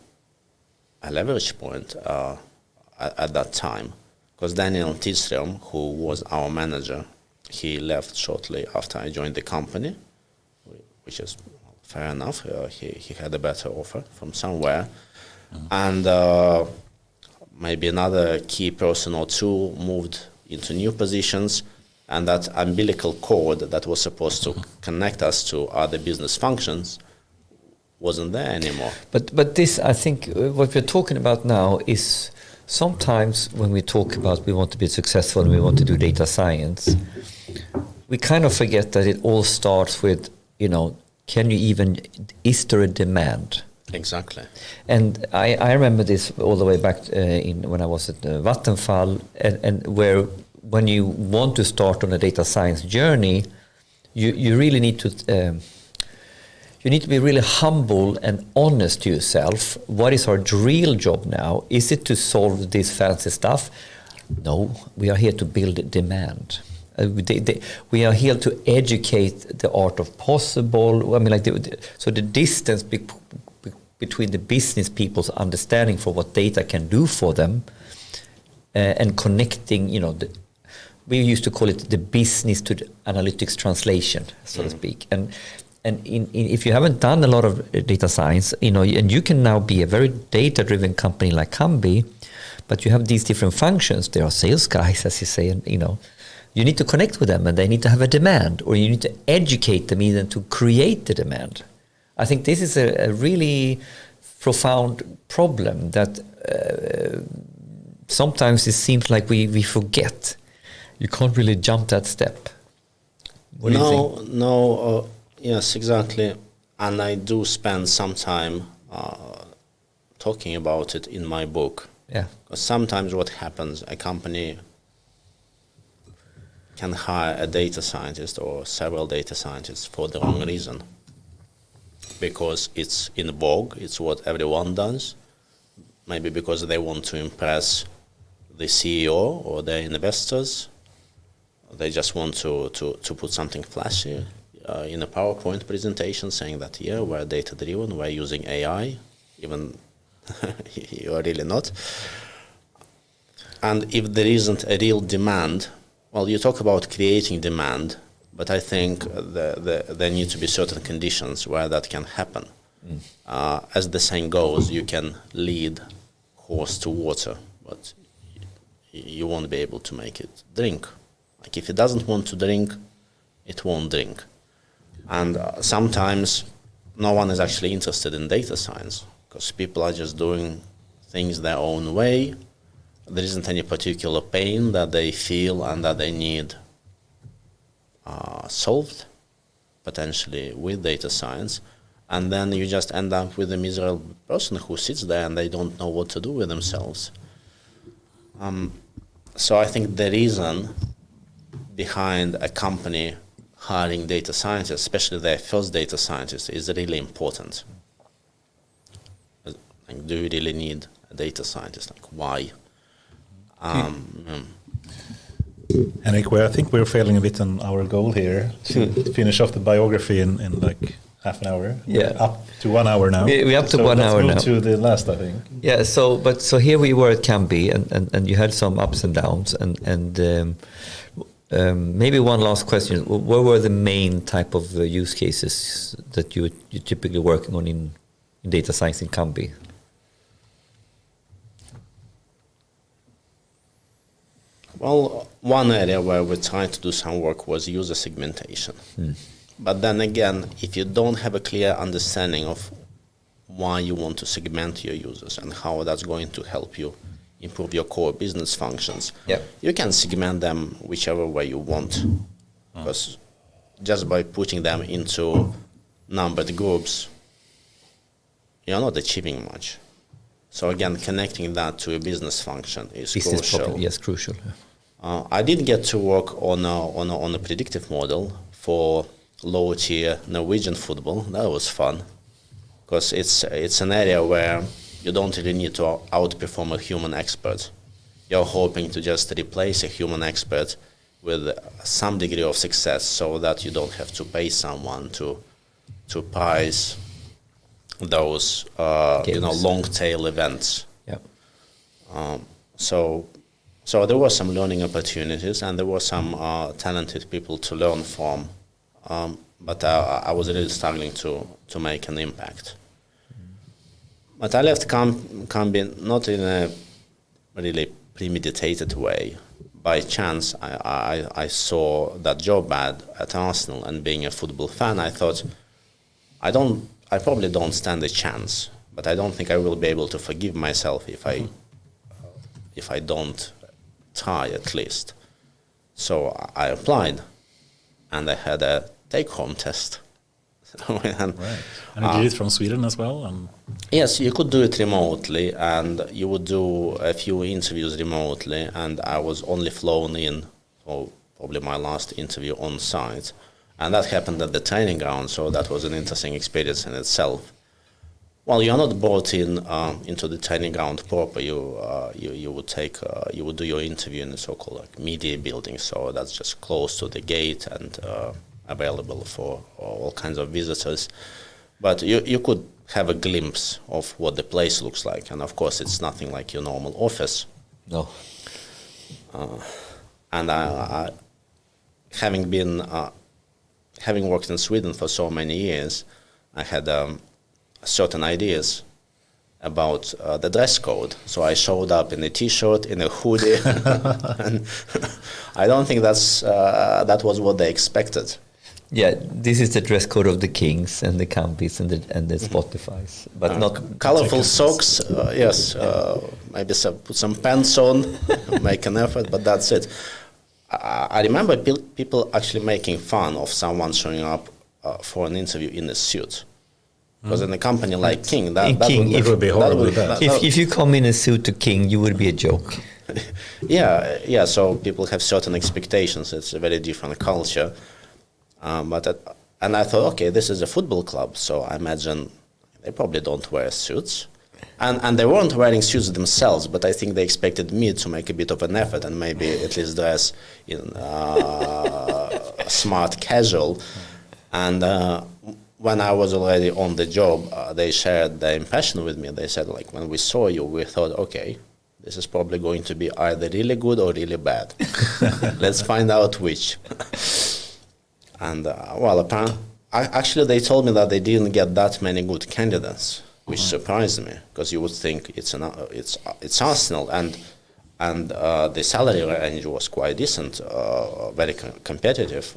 a leverage point at that time. Because Daniel Tidström, who was our manager, he left shortly after I joined the company, which is fair enough. He had a better offer from somewhere. And maybe another key person or two moved into new positions, and that umbilical cord that was supposed to connect us to other business functions wasn't there anymore. But this, I think, what we're talking about now is sometimes when we talk about we want to be successful and we want to do data science, we kind of forget that it all starts with, is there a demand? Exactly. And I remember this all the way back when I was at Vattenfall, and where when you want to start on a data science journey, you really need to be really humble and honest to yourself. What is our real job now? Is it to solve this fancy stuff? No, we are here to build demand. We are here to educate the art of possible. I mean, so the distance between the business people's understanding for what data can do for them and connecting, we used to call it the business to the analytics translation, so to speak. And if you haven't done a lot of data science, and you can now be a very data-driven company like Kambi, but you have these different functions. There are sales guys, as you say, and you need to connect with them, and they need to have a demand, or you need to educate them even to create the demand. I think this is a really profound problem that sometimes it seems like we forget. You can't really jump that step. What do you think? No, yes, exactly. And I do spend some time talking about it in my book. Yeah. Because sometimes what happens, a company can hire a data scientist or several data scientists for the wrong reason. Because it's in vogue, it's what everyone does. Maybe because they want to impress the CEO or their investors. They just want to put something flashy in a PowerPoint presentation saying that, we're data-driven, we're using AI, even you are really not. And if there isn't a real demand, well, you talk about creating demand, but I think there need to be certain conditions where that can happen. As the saying goes, you can lead horse to water, but you won't be able to make it drink. Like if it doesn't want to drink, it won't drink. And sometimes no one is actually interested in data science because people are just doing things their own way. There isn't any particular pain that they feel and that they need solved, potentially with data science. And then you just end up with a miserable person who sits there and they don't know what to do with themselves. So I think the reason behind a company hiring data scientists, especially their first data scientist, is really important. Like, do you really need a data scientist? Like, why? Henrik, I think we're failing a bit on our goal here to finish off the biography in like half an hour. Yeah. We're up to 1 hour now. We're up to 1 hour now. Let's move to the last, I think. Yeah. So here we were at Kambi, and you had some ups and downs, and maybe one last question: what were the main type of use cases that you're typically working on in data science in Kambi? Well, one area where we tried to do some work was user segmentation. But then again, if you don't have a clear understanding of why you want to segment your users and how that's going to help you improve your core business functions, you can segment them whichever way you want. Because just by putting them into numbered groups, you're not achieving much. So again, connecting that to a business function is crucial. Yes, crucial. I did get to work on a predictive model for low-tier Norwegian football. That was fun, because it's an area where you don't really need to outperform a human expert. You're hoping to just replace a human expert with some degree of success, so that you don't have to pay someone to prize those long tail events. So there were some learning opportunities, and there were some talented people to learn from, but I was really struggling to make an impact. But I left Kambi not in a really premeditated way. By chance, I saw that job ad at Arsenal, and being a football fan, I thought, I probably don't stand a chance, but I don't think I will be able to forgive myself if I don't try at least. So I applied, and I had a take-home test. And you did it from Sweden as well? Yes, you could do it remotely, and you would do a few interviews remotely, and I was only flown in for probably my last interview on site. And that happened at the training ground, so that was an interesting experience in itself. Well, you're not brought into the training ground proper. You would do your interview in the so-called media building, so that's just close to the gate and available for all kinds of visitors. But you could have a glimpse of what the place looks like, and of course it's nothing like your normal office. No. And I having worked in Sweden for so many years, I had certain ideas about the dress code. So I showed up in a T-shirt, in a hoodie, and I don't think that was what they expected. Yeah, this is the dress code of the Kings and the Kambis and the Spotifys, but not colorful socks. Yes, maybe put some pants on, make an effort, but that's it. I remember people actually making fun of someone showing up for an interview in a suit. Because in a company like King, that would be horribly bad. If you come in a suit to King, you would be a joke. Yeah. So people have certain expectations. It's a very different culture. And I thought, okay, this is a football club, so I imagine they probably don't wear suits. And they weren't wearing suits themselves, but I think they expected me to make a bit of an effort and maybe at least dress in smart casual. And when I was already on the job, they shared their impression with me. They said, like, when we saw you, we thought, okay, this is probably going to be either really good or really bad. Let's find out which. And actually, they told me that they didn't get that many good candidates, which surprised me, because you would think it's Arsenal, and the salary range was quite decent, very competitive.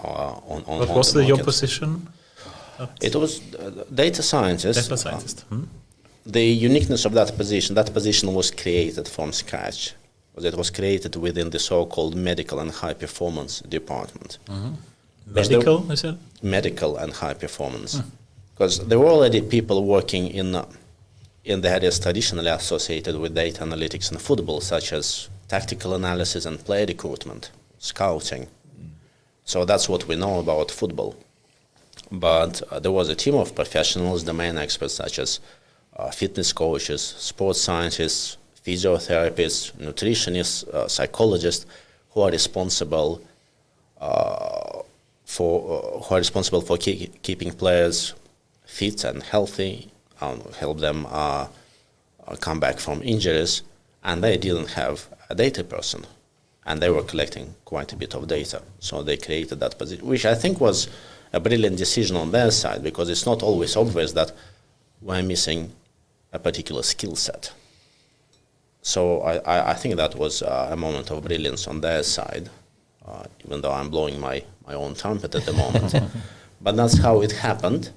What was your position? It was data scientist. Data scientist. The uniqueness of that position was created from scratch. It was created within the so-called medical and high performance department. Medical, you said? Medical and high performance. Because there were already people working in the areas traditionally associated with data analytics and football, such as tactical analysis and player recruitment, scouting. So that's what we know about football. But there was a team of professionals, domain experts such as fitness coaches, sports scientists, physiotherapists, nutritionists, psychologists, who are responsible for keeping players fit and healthy, help them come back from injuries, and they didn't have a data person, and they were collecting quite a bit of data. So they created that position, which I think was a brilliant decision on their side, because it's not always obvious that we're missing a particular skill set. So I think that was a moment of brilliance on their side, even though I'm blowing my own trumpet at the moment. But that's how it happened.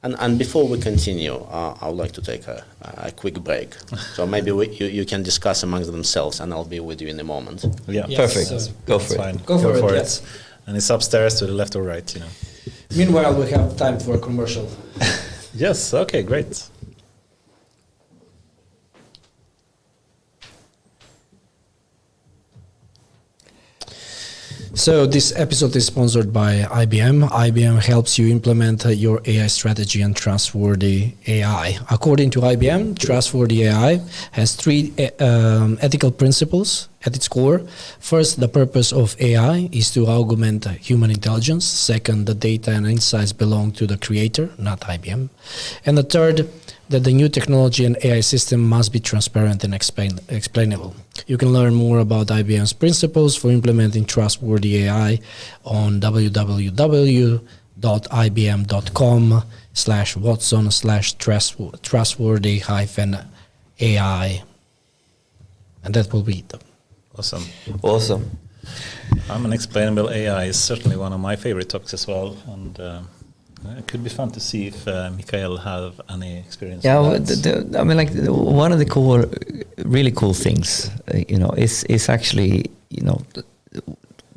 And before we continue, I would like to take a quick break. So maybe you can discuss amongst themselves, and I'll be with you in a moment. Yeah, Yes, perfect. go for it. Go for it. Yes. And it's upstairs to the left or right, you know. Meanwhile, we have time for a commercial. Yes, okay, great. So this episode is sponsored by IBM. IBM helps you implement your AI strategy and Trustworthy AI. According to IBM, Trustworthy AI has three ethical principles at its core. First, the purpose of AI is to augment human intelligence. Second, the data and insights belong to the creator, not IBM. And the third, that the new technology and AI system must be transparent and explainable. You can learn more about IBM's principles for implementing Trustworthy AI on www.ibm.com/watson/trustworthy-AI. And that will be it. Awesome. I'm an explainable AI is certainly one of my favorite topics as well, and it could be fun to see if Mikhail have any experience. Yeah, one of the really cool things, is actually,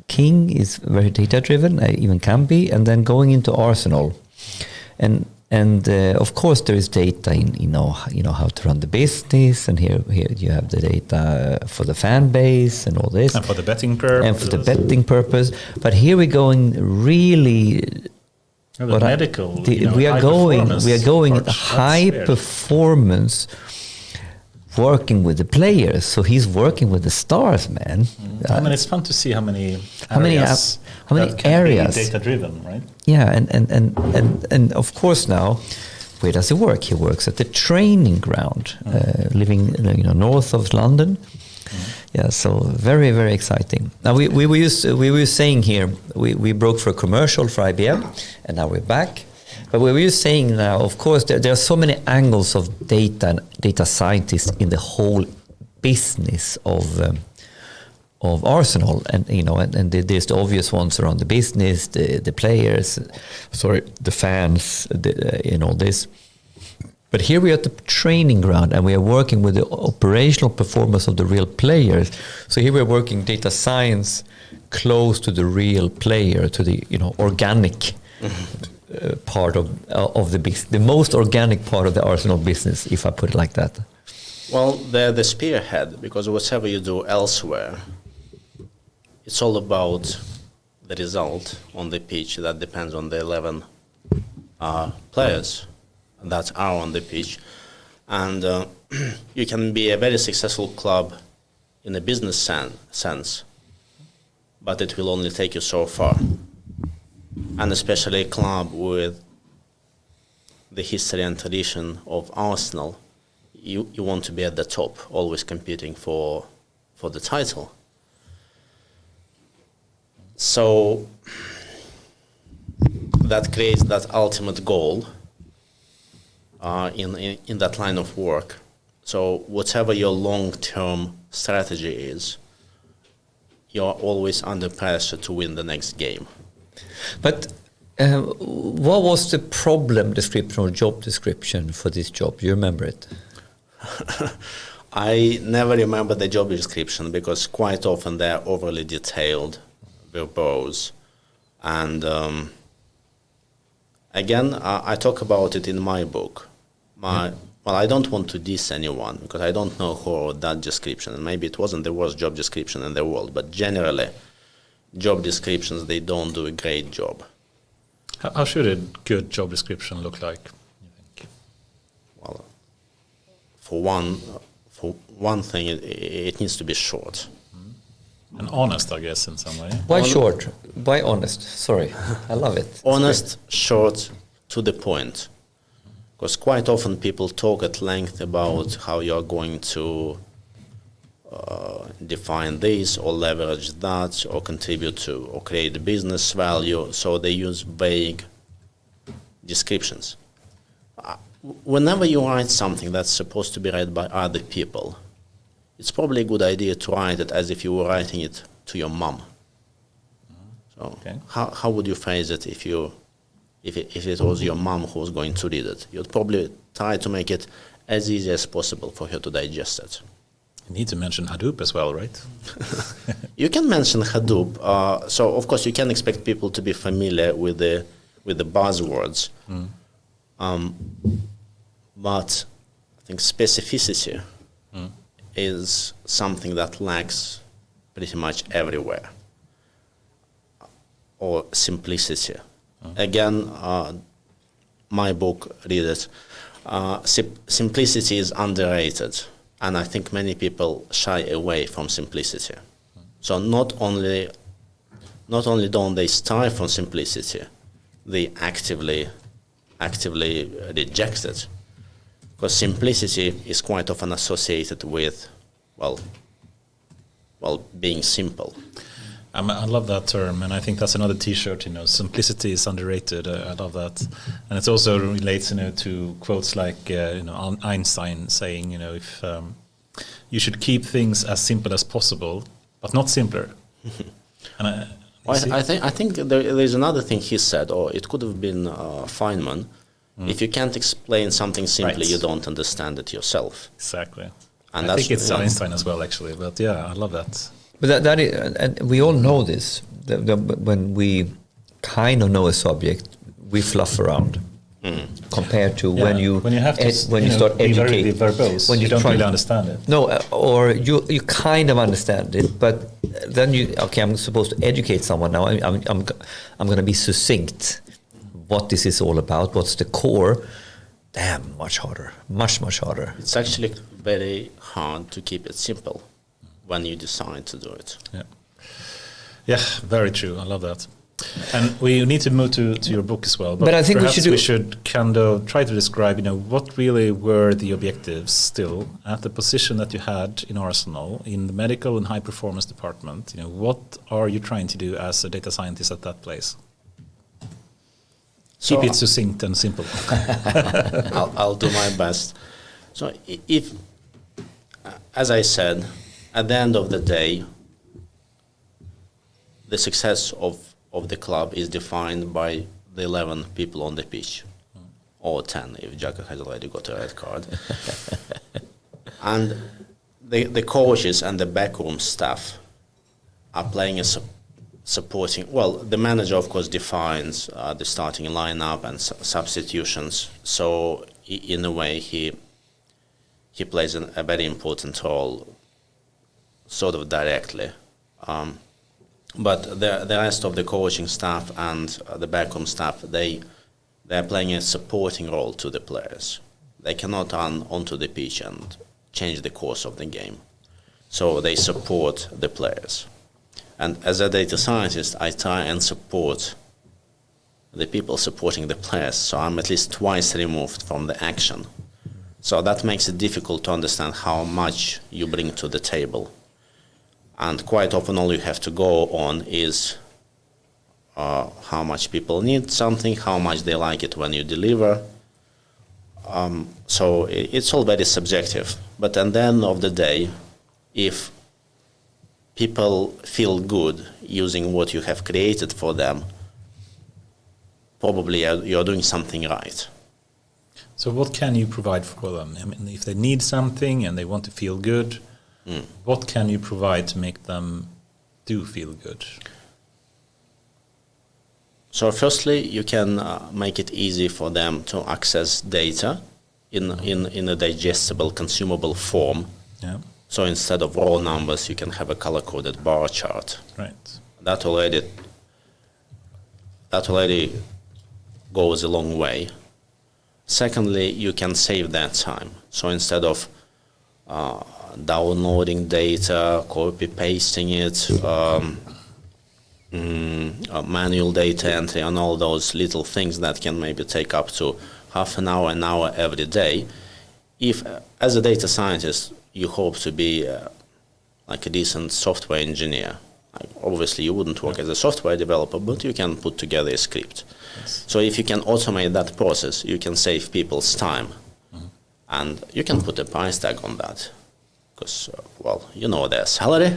King is very data driven, even Kambi, and then going into Arsenal, and of course there is data in how to run the business, and here you have the data for the fan base and all this, and for the betting purpose. But here we're going really. Medical. We are going at high performance, working with the players. So he's working with the stars, man. It's fun to see how many areas data driven, right? Yeah, and of course now, where does he work? He works at the training ground, living north of London. Yeah, so very, very exciting. Now we were saying here, we broke for a commercial for IBM, and now we're back. But we were saying now, of course, there are so many angles of data and data scientists in the whole business of Arsenal, and there's the obvious ones around the business, the players, the fans, all this. But here we are at the training ground, and we are working with the operational performance of the real players. So here we are working data science close to the real player, to the organic part of the business, the most organic part of the Arsenal business, if I put it like that. Well, they're the spearhead, because whatever you do elsewhere, it's all about the result on the pitch. That depends on the 11 players that are on the pitch, and you can be a very successful club in a business sense, but it will only take you so far. And especially a club with the history and tradition of Arsenal, you want to be at the top, always competing for the title. So that creates that ultimate goal in that line of work. So whatever your long-term strategy is, you're always under pressure to win the next game. But what was the problem description or job description for this job? You remember it? I never remember the job description because quite often they're overly detailed, verbose, and again, I talk about it in my book. Well, I don't want to diss anyone because I don't know who wrote that description, and maybe it wasn't the worst job description in the world, but generally, job descriptions, they don't do a great job. How should a good job description look like, you think? Well, for one thing, it needs to be short. And honest, I guess, in some way. Why short? Why honest? Sorry, I love it. Honest, short, to the point. Because quite often people talk at length about how you're going to define this or leverage that or contribute to or create business value. So they use vague descriptions. Whenever you write something that's supposed to be read by other people, it's probably a good idea to write it as if you were writing it to your mom. So Okay. how would you phrase it if it was your mom who was going to read it? You'd probably try to make it as easy as possible for her to digest it. You need to mention Hadoop as well, right? You can mention Hadoop. So of course you can expect people to be familiar with the buzzwords. But I think specificity is something that lacks pretty much everywhere. Or simplicity. Again, my book, read it. Simplicity is underrated, and I think many people shy away from simplicity. So not only don't they strive for simplicity, they actively reject it, because simplicity is quite often associated with, well, being simple. I love that term, and I think that's another T-shirt. Simplicity is underrated. I love that, and it also relates, to quotes like, Einstein saying, if you should keep things as simple as possible, but not simpler. And I think there's another thing he said, or it could have been Feynman. If you can't explain something simply, Right. you don't understand it yourself. Exactly. And I think it's Einstein as well, actually. But yeah, I love that. But that is, and we all know this. When we kind of know a subject, we fluff around compared to when you have to when you start be very educating. verbose, When you don't try- really understand it. No, or you kind of understand it, but then I'm supposed to educate someone now. I'm going to be succinct. What this is all about? What's the core? Damn, much harder, much harder. It's actually very hard to keep it simple when you decide to do it. Yeah, very true. I love that. And we need to move to your book as well. But I think we should kind of try to describe, what really were the objectives still at the position that you had in Arsenal, in the medical and high performance department. What are you trying to do as a data scientist at that place? Keep it succinct and simple. I'll do my best. So if, as I said, at the end of the day, the success of the club is defined by the 11 people on the pitch, or 10 if Jaka has already got a red card. And the coaches and the backroom staff are playing a supporting. Well, the manager, of course, defines the starting lineup and substitutions. So in a way, he plays a very important role, sort of directly. But the rest of the coaching staff and the backroom staff, they're playing a supporting role to the players. They cannot run onto the pitch and change the course of the game. So they support the players. And as a data scientist, I try and support the people supporting the players. So I'm at least twice removed from the action. So that makes it difficult to understand how much you bring to the table. And quite often all you have to go on is how much people need something, how much they like it when you deliver. So it's all very subjective. But at the end of the day, if people feel good using what you have created for them, probably you're doing something right. So what can you provide for them? I mean, if they need something and they want to feel good, what can you provide to make them do feel good? So firstly, you can make it easy for them to access data in a digestible, consumable form. Yeah. So instead of raw numbers, you can have a color-coded bar chart. Right. That already goes a long way. Secondly, you can save that time. So instead of downloading data, copy-pasting it, manual data entry, and all those little things that can maybe take up to half an hour every day, if as a data scientist you hope to be like a decent software engineer, obviously you wouldn't work as a software developer, but you can put together a script. Yes. So if you can automate that process, you can save people's time, and you can put a price tag on that, because their salary,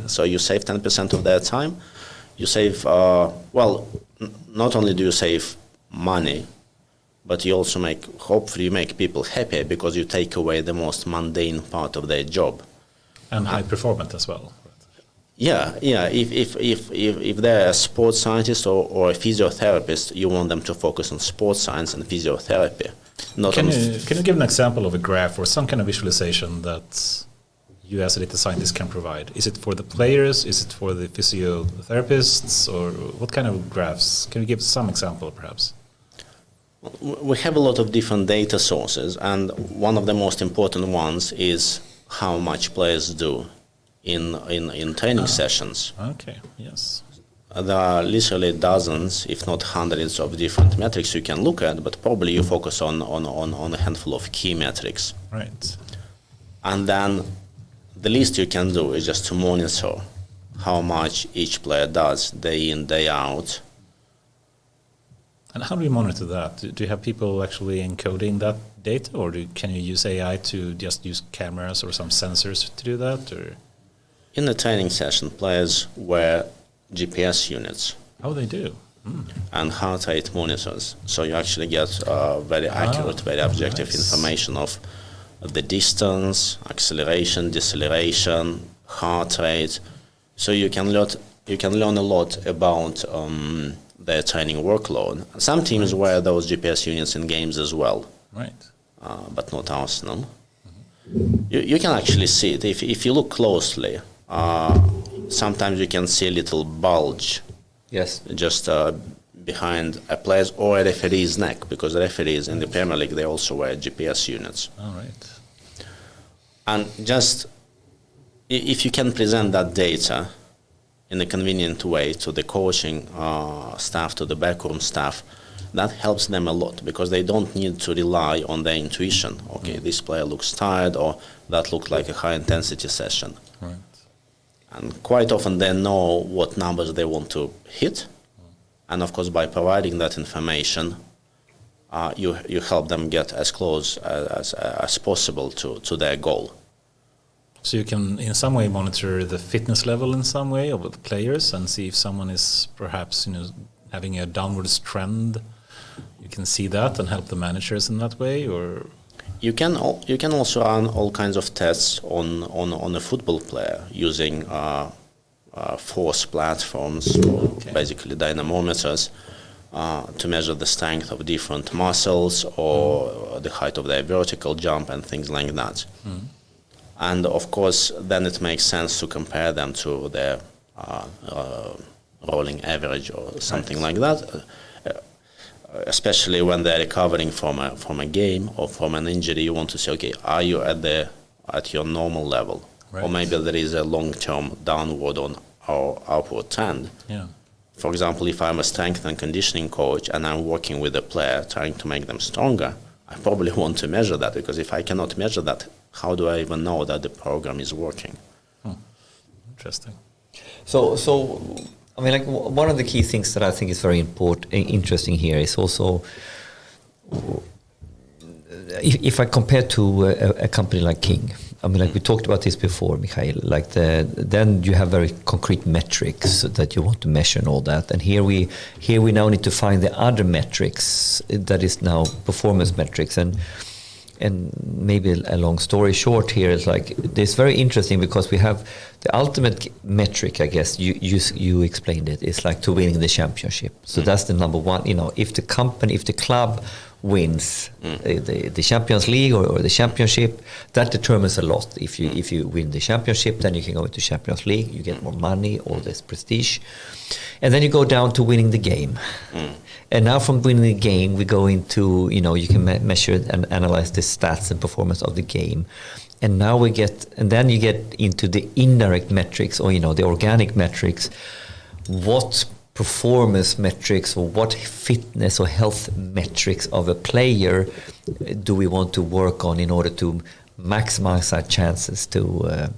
so you save 10% of their time. You save not only do you save money, but you also hopefully make people happier, because you take away the most mundane part of their job. And high performance as well. Yeah. If they're a sports scientist or a physiotherapist, you want them to focus on sports science and physiotherapy. Can you give an example of a graph or some kind of visualization that you as a data scientist can provide? Is it for the players? Is it for the physiotherapists? Or what kind of graphs? Can you give some example perhaps? We have a lot of different data sources, and one of the most important ones is how much players do in training sessions. Okay, yes. There are literally dozens, if not hundreds, of different metrics you can look at, but probably you focus on a handful of key metrics. Right. And then the least you can do is just to monitor how much each player does day in, day out. And how do you monitor that? Do you have people actually encoding that data, or can you use AI to just use cameras or some sensors to do that? Or in the training session, players wear GPS units. Oh, they do. And heart rate monitors. So you actually get very accurate, very objective information of the distance, acceleration, deceleration, heart rate. So you can learn a lot about their training workload. Some teams wear those GPS units in games as well. Right. But not Arsenal. You can actually see it if you look closely. Sometimes you can see a little bulge. Yes. Just behind a player's or a referee's neck, because the referees in the Premier League, they also wear GPS units. All right. And just if you can present that data in a convenient way to the coaching staff, to the backroom staff, that helps them a lot, because they don't need to rely on their intuition. Okay, this player looks tired, or that looked like a high-intensity session. Right. And quite often they know what numbers they want to hit. And of course, by providing that information, you help them get as close as possible to their goal. So you can, in some way, monitor the fitness level in some way of the players and see if someone is perhaps having a downwards trend. You can see that and help the managers in that way, or you can also run all kinds of tests on a football player using force platforms, or basically dynamometers, to measure the strength of different muscles or the height of their vertical jump and things like that. And of course, then it makes sense to compare them to their rolling average or something like that. Especially when they're recovering from a game or from an injury, you want to say, okay, are you at your normal level, right? Or maybe there is a long-term downward or upward trend. Yeah. For example, if I'm a strength and conditioning coach and I'm working with a player trying to make them stronger, I probably want to measure that, because if I cannot measure that, how do I even know that the program is working? Interesting. So I mean, like one of the key things that I think is very interesting here is also, if I compare to a company like King, I mean, like we talked about this before, Mikhail, like then you have very concrete metrics that you want to measure and all that. And here we now need to find the other metrics that is now performance metrics. And maybe a long story short here is like, it's very interesting because we have the ultimate metric, I guess, you explained it, is like to winning the championship. So that's the number one, if the club wins the Champions League or the championship, that determines a lot. If you win the championship, then you can go into Champions League, you get more money, all this prestige. And then you go down to winning the game. And now from winning the game, we go into, you can measure and analyze the stats and performance of the game. And now then you get into the indirect metrics or, the organic metrics. What performance metrics or what fitness or health metrics of a player do we want to work on in order to maximize our chances to...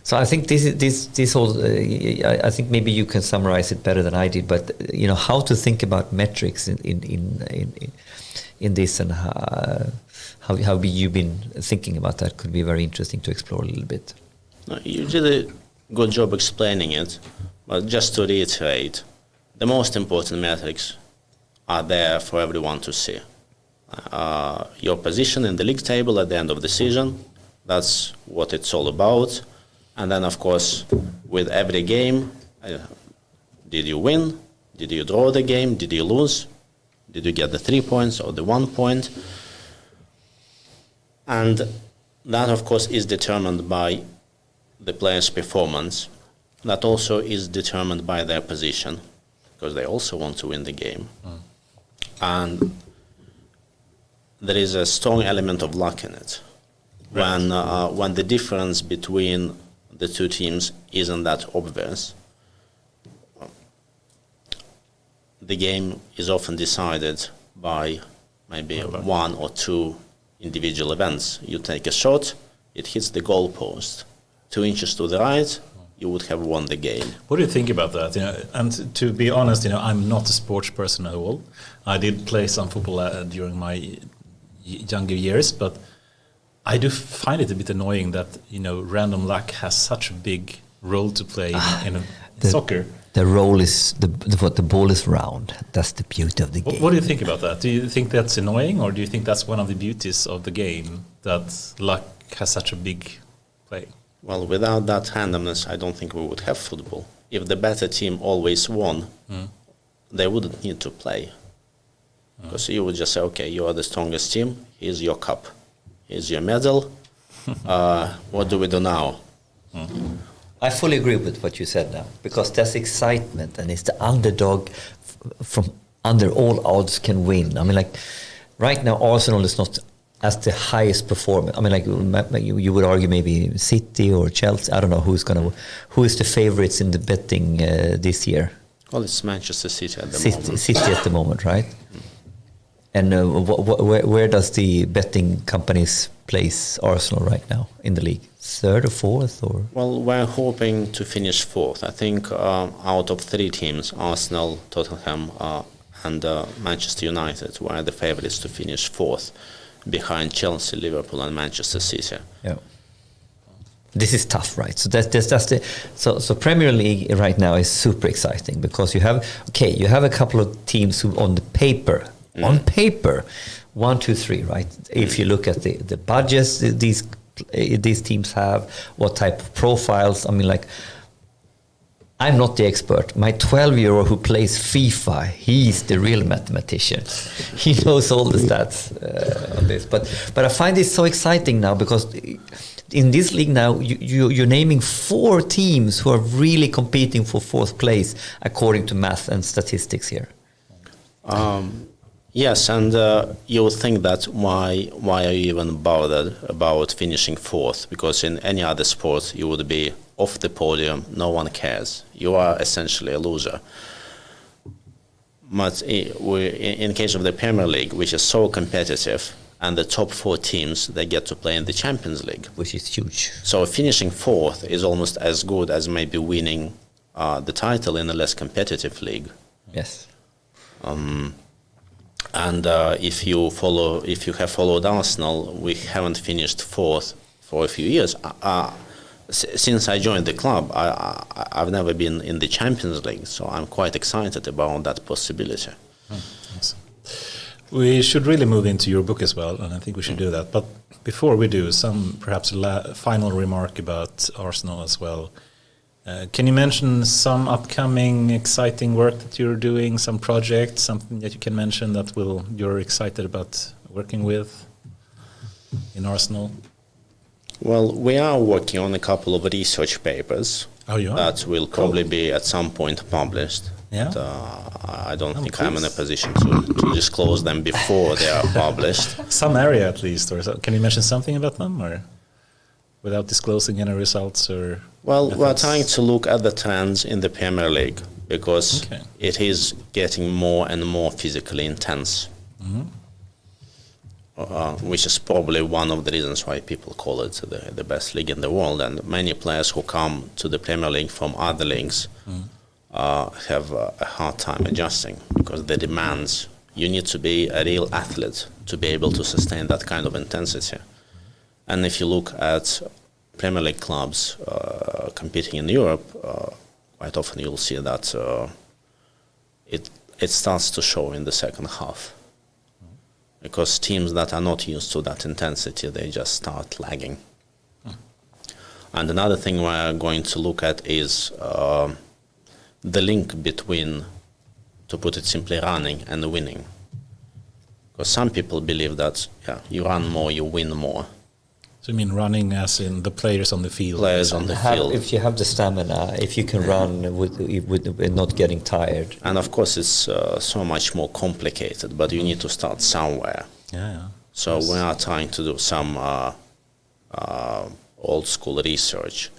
So I think this whole. I think maybe you can summarize it better than I did. But how to think about metrics in this and how have you been thinking about that could be very interesting to explore a little bit. No, you did a good job explaining it. But just to reiterate, the most important metrics are there for everyone to see. Your position in the league table at the end of the season. That's what it's all about. And then, of course, with every game, did you win? Did you draw the game? Did you lose? Did you get the 3 points or the 1 point? And that, of course, is determined by the player's performance. That also is determined by their position, because they also want to win the game. And there is a strong element of luck in it. When the difference between the two teams isn't that obvious, the game is often decided by maybe one or two individual events. You take a shot, it hits the goalpost. 2 inches to the right, you would have won the game. What do you think about that? And to be honest, I'm not a sports person at all. I did play some football during my younger years, but I do find it a bit annoying that random luck has such a big role to play in soccer. The role is the ball is round. That's the beauty of the game. What do you think about that? Do you think that's annoying, or do you think that's one of the beauties of the game, that luck has such a big play? Well, without that randomness, I don't think we would have football. If the better team always won, they wouldn't need to play. Because you would just say, okay, you are the strongest team, here's your cup. Here's your medal. What do we do now? I fully agree with what you said now, because that's excitement, and it's the underdog from under all odds can win. I mean, like right now, Arsenal is not as the highest performer. I mean, like you would argue maybe City or Chelsea. I don't know who is the favorites in the betting this year. Well, it's Manchester City at the moment. City at the moment, right? And where does the betting companies place Arsenal right now in the league? Third or fourth? Or? Well, we're hoping to finish fourth. I think out of 3 teams, Arsenal, Tottenham, and Manchester United were the favorites to finish fourth, behind Chelsea, Liverpool, and Manchester City. Yeah. This is tough, right? So so Premier League right now is super exciting because you have a couple of teams who on paper, 1, 2, 3, right? If you look at the budgets these teams have, what type of profiles. I mean, like, I'm not the expert. My 12-year-old who plays FIFA, he's the real mathematician. He knows all the stats on this. But I find this so exciting now because in this league now, you're naming 4 teams who are really competing for 4th place according to math and statistics here. Yes, and you would think that why are you even bothered about finishing 4th? Because in any other sport, you would be off the podium, no one cares. You are essentially a loser. But in case of the Premier League, which is so competitive, and the top 4 teams, they get to play in the Champions League. Which is huge. So finishing 4th is almost as good as maybe winning the title in a less competitive league. Yes. And if you have followed Arsenal, we haven't finished fourth for a few years. Since I joined the club, I've never been in the Champions League, so I'm quite excited about that possibility. Yes. We should really move into your book as well, and I think we should do that. But before we do, perhaps final remark about Arsenal as well. Can you mention some upcoming exciting work that you're doing, some projects, something that you can mention that you're excited about working with in Arsenal? Well, we are working on a couple of research papers that will probably be at some point published. Yeah. But, I don't think I'm in a position to disclose them before they are published. Some area at least, or can you mention something about them, or without disclosing any results or? Well, methods? we're trying to look at the trends in the Premier League because it is getting more and more physically intense, which is probably one of the reasons why people call it the best league in the world. And many players who come to the Premier League from other leagues have a hard time adjusting because the demands, you need to be a real athlete to be able to sustain that kind of intensity. And if you look at Premier League clubs competing in Europe, quite often you'll see that it starts to show in the second half. Because teams that are not used to that intensity, they just start lagging. And another thing we're going to look at is the link between, to put it simply, running and winning. Because some people believe that you run more, you win more. So you mean running as in the players on the field? Players on the field. If you have the stamina, if you can run with not getting tired. And of course it's so much more complicated, but you need to start somewhere. So we are trying to do some old school research.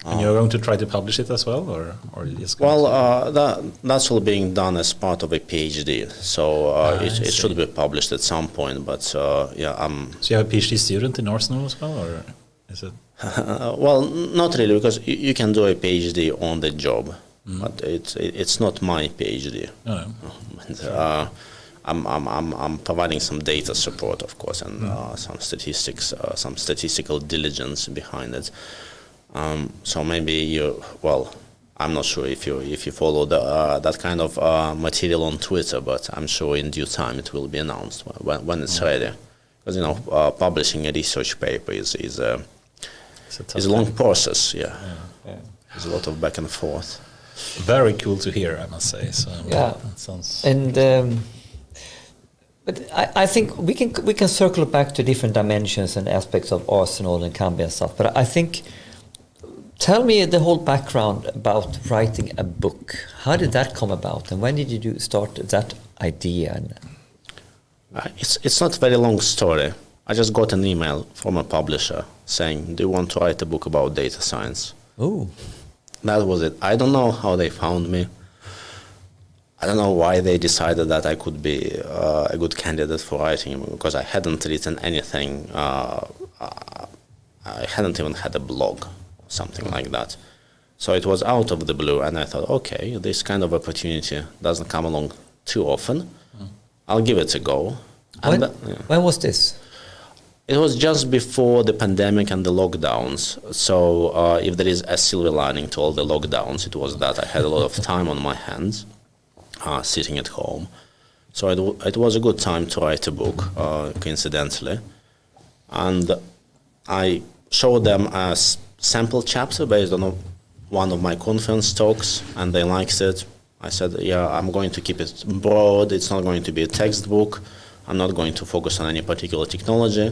And you're going to try to publish it as well, or just that's all being done as part of a PhD. So it should be published at some point. But So you have a PhD student in Arsenal as well, or is it? Well, not really, because you can do a PhD on the job, but it's not my PhD. I'm providing some data support, of course, and some statistics, some statistical diligence behind it. So maybe I'm not sure if you follow that kind of material on Twitter, but I'm sure in due time it will be announced when it's ready. Because publishing a research paper is a long process. There's a lot of back and forth. Very cool to hear, I must say. So that sounds. And but I think we can circle back to different dimensions and aspects of Arsenal and Kambi and stuff. But I think. Tell me the whole background about writing a book. How did that come about, and when did you start that idea? It's not a very long story. I just got an email from a publisher saying, "Do you want to write a book about data science?" Oh, that was it. I don't know how they found me. I don't know why they decided that I could be a good candidate for writing, because I hadn't written anything. I hadn't even had a blog. Something like that. So it was out of the blue, and I thought, okay, this kind of opportunity doesn't come along too often. I'll give it a go. When was this? It was just before the pandemic and the lockdowns. So if there is a silver lining to all the lockdowns, it was that I had a lot of time on my hands, sitting at home. So it was a good time to write a book, coincidentally. And I showed them a sample chapter based on one of my conference talks, and they liked it. I said, I'm going to keep it broad. It's not going to be a textbook. I'm not going to focus on any particular technology.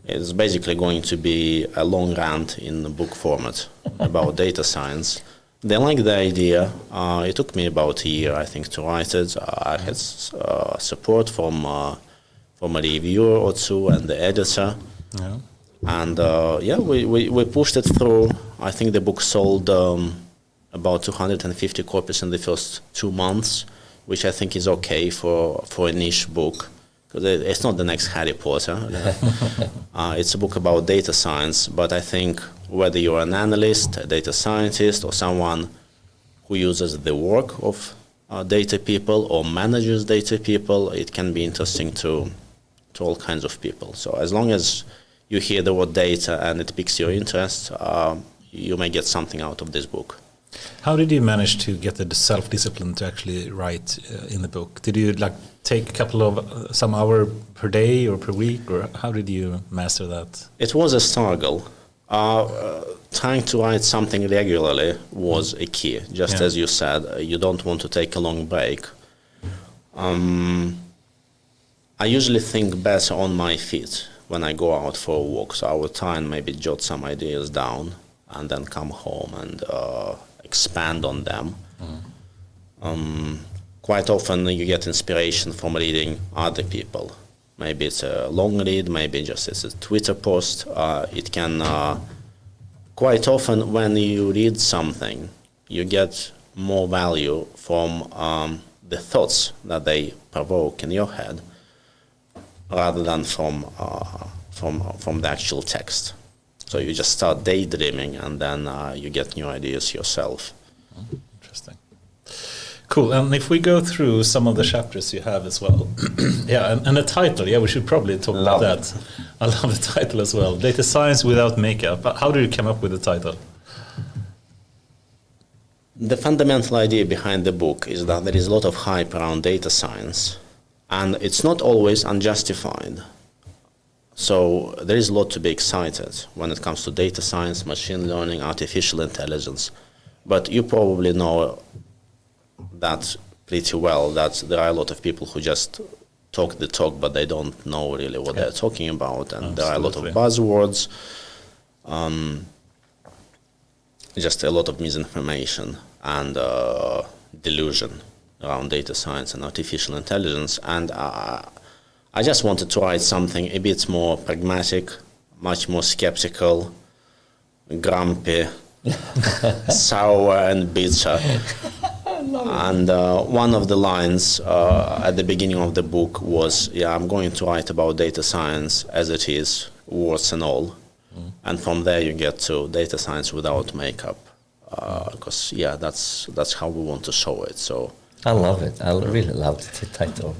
It's basically going to be a long rant in book format about data science. They liked the idea. It took me about a year, I think, to write it. I had support from a reviewer or two and the editor. Yeah. And we pushed it through. I think the book sold about 250 copies in the first 2 months, which I think is okay for a niche book, because it's not the next Harry Potter. It's a book about data science, but I think whether you're an analyst, a data scientist, or someone who uses the work of data people or manages data people, it can be interesting to all kinds of people. So as long as you hear the word data and it piques your interest, you may get something out of this book. How did you manage to get the self-discipline to actually write in the book? Did you take a couple of some hour per day or per week, or how did you master that? It was a struggle. Trying to write something regularly was a key. Just as you said, you don't want to take a long break. I usually think better on my feet when I go out for a walk. So I will try and maybe jot some ideas down and then come home and expand on them. Quite often you get inspiration from reading other people. Maybe it's a long read, maybe just it's a Twitter post. It can, quite often when you read something, you get more value from the thoughts that they provoke in your head rather than from the actual text. So you just start daydreaming and then you get new ideas yourself. Interesting. Cool. And if we go through some of the chapters you have as well, and the title, we should probably talk about that. I love the title as well. Data Science Without Makeup. How did you come up with the title? The fundamental idea behind the book is that there is a lot of hype around data science, and it's not always unjustified. So there is a lot to be excited when it comes to data science, machine learning, artificial intelligence. But you probably know that pretty well, that there are a lot of people who just talk the talk, but they don't know really what they're talking about. And there are a lot of buzzwords, just a lot of misinformation and delusion around data science and artificial intelligence. And I just wanted to write something a bit more pragmatic, much more skeptical, grumpy, sour and bitter. And one of the lines at the beginning of the book was, I'm going to write about data science as it is, warts and all. And from there you get to data science without makeup. Because, that's how we want to show it. So I love it. I really love the title.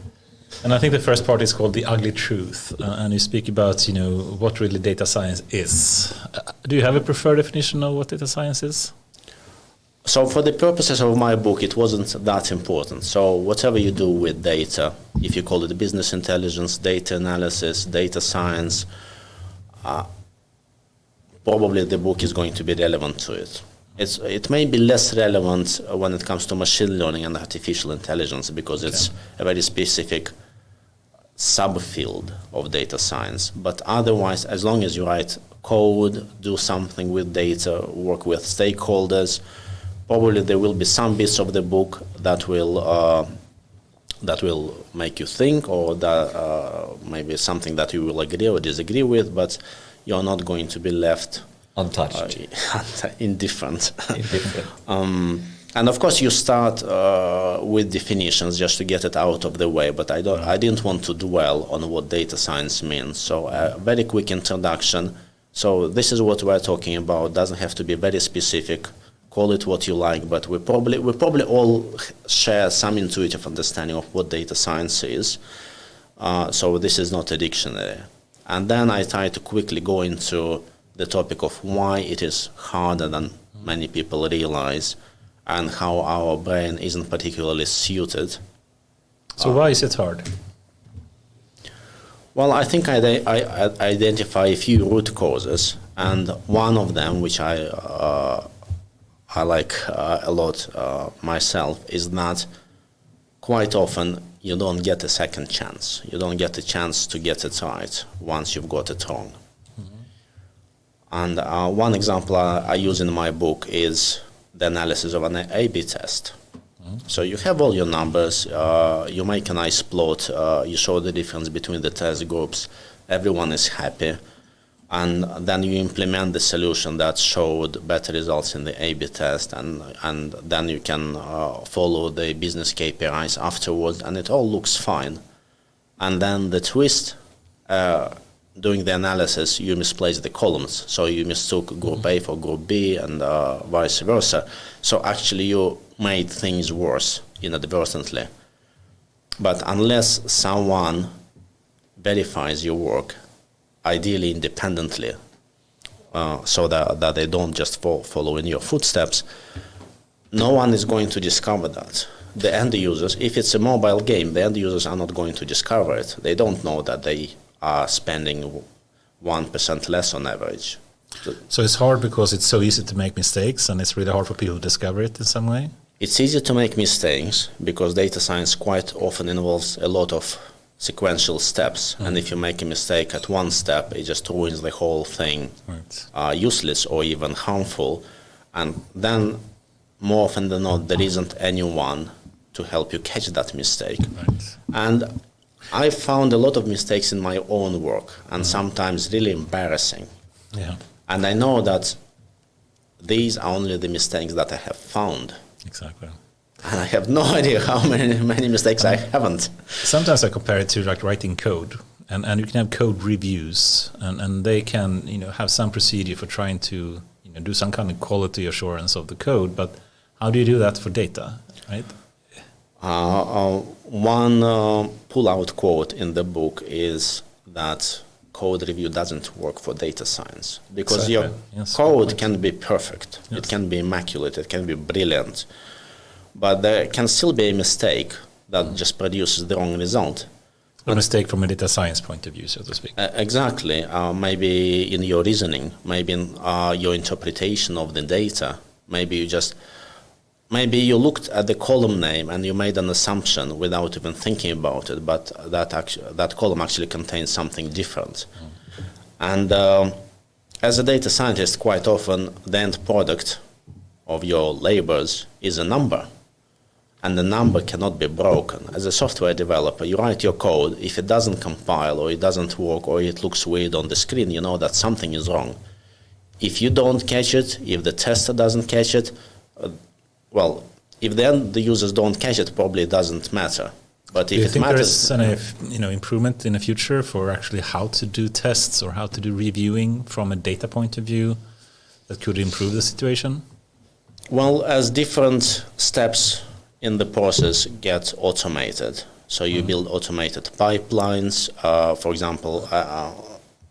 And I think the first part is called The Ugly Truth. And you speak about, what really data science is. Do you have a preferred definition of what data science is? So for the purposes of my book, it wasn't that important. So whatever you do with data, if you call it business intelligence, data analysis, data science, probably the book is going to be relevant to it. It may be less relevant when it comes to machine learning and artificial intelligence because it's a very specific subfield of data science. But otherwise, as long as you write code, do something with data, work with stakeholders, probably there will be some bits of the book that will make you think, or that maybe something that you will agree or disagree with, but you're not going to be left untouched, indifferent. And of course, you start with definitions just to get it out of the way. But I didn't want to dwell on what data science means. So a very quick introduction. So this is what we're talking about. Doesn't have to be very specific. Call it what you like. But we probably all share some intuitive understanding of what data science is. So this is not a dictionary. And then I try to quickly go into the topic of why it is harder than many people realize, and how our brain isn't particularly suited. So why is it hard? Well, I think I identify a few root causes, and one of them, which I like a lot myself, is that quite often you don't get a second chance. You don't get a chance to get it right once you've got it wrong. And one example I use in my book is the analysis of an A/B test. So you have all your numbers, you make a nice plot, you show the difference between the test groups, everyone is happy, and then you implement the solution that showed better results in the A/B test, and then you can follow the business KPIs afterwards, and it all looks fine. And then the twist doing the analysis, you misplaced the columns. So you mistook group A for group B and vice versa. So actually you made things worse inadvertently. But unless someone verifies your work, ideally independently, so that they don't just follow in your footsteps, no one is going to discover that. The end users, if it's a mobile game, the end users are not going to discover it. They don't know that they are spending 1% less on average. So it's hard because it's so easy to make mistakes, and it's really hard for people to discover it in some way? It's easy to make mistakes because data science quite often involves a lot of sequential steps. And if you make a mistake at one step, it just ruins the whole thing, useless or even harmful. And then more often than not, there isn't anyone to help you catch that mistake. Right. And I found a lot of mistakes in my own work, and sometimes really embarrassing. Yeah. And I know that these are only the mistakes that I have found. Exactly. And I have no idea how many mistakes I haven't. Sometimes I compare it to like writing code, and you can have code reviews, and they can have some procedure for trying to do some kind of quality assurance of the code. But how do you do that for data, right? One pull-out quote in the book is that code review doesn't work for data science because your code can be perfect, it can be immaculate, it can be brilliant, but there can still be a mistake that just produces the wrong result. A mistake from a data science point of view, so to speak. Exactly. Maybe in your reasoning, maybe in your interpretation of the data, maybe you looked at the column name and you made an assumption without even thinking about it, but that column actually contains something different. And as a data scientist, quite often the end product of your labors is a number. And the number cannot be broken. As a software developer, you write your code. If it doesn't compile or it doesn't work or it looks weird on the screen, you know that something is wrong. If you don't catch it, if the tester doesn't catch it, if the users don't catch it, probably it doesn't matter. But if it matters, do you think there is any improvement in the future for actually how to do tests or how to do reviewing from a data point of view that could improve the situation? Well, as different steps in the process get automated. So you build automated pipelines. For example,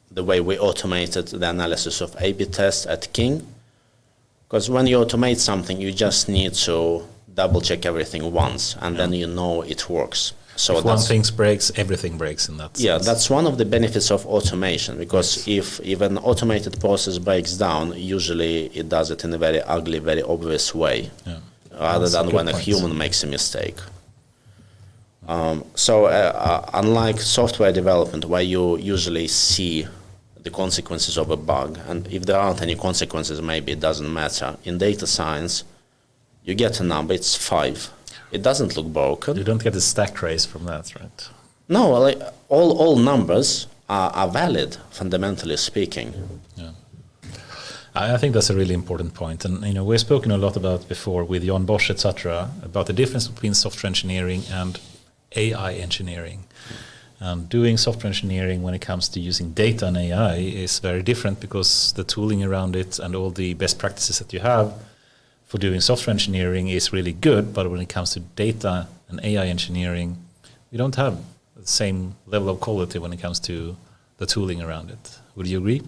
the way we automated the analysis of A/B tests at King. Because when you automate something, you just need to double check everything once, and then you know it works. So if one thing breaks, everything breaks in that sense. Yeah, that's one of the benefits of automation, because if an automated process breaks down, usually it does it in a very ugly, very obvious way. Yeah. Rather than when a human makes a mistake. Unlike software development, where you usually see the consequences of a bug, and if there aren't any consequences, maybe it doesn't matter. In data science, you get a number, it's 5. It doesn't look broken. You don't get a stack trace from that, right? No, all numbers are valid, fundamentally speaking. Yeah. I think that's a really important point, and we've spoken a lot about before with Jan Bosch, etc., about the difference between software engineering and AI engineering. Doing software engineering when it comes to using data and AI is very different because the tooling around it and all the best practices that you have for doing software engineering is really good, but when it comes to data and AI engineering, we don't have the same level of quality when it comes to the tooling around it. Would you agree?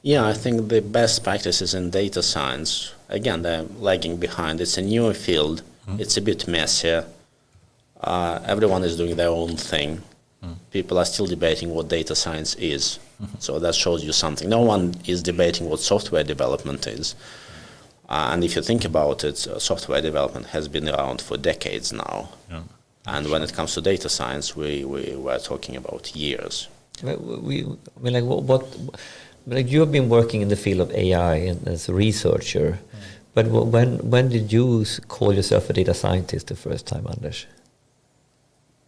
Yeah, I think the best practices in data science, again, they're lagging behind. It's a newer field. It's a bit messier. Everyone is doing their own thing. People are still debating what data science is. So that shows you something. No one is debating what software development is. And if you think about it, software development has been around for decades now. Yeah. And when it comes to data science, we were talking about years. You have been working in the field of AI as a researcher, but when did you call yourself a data scientist the first time, Anders?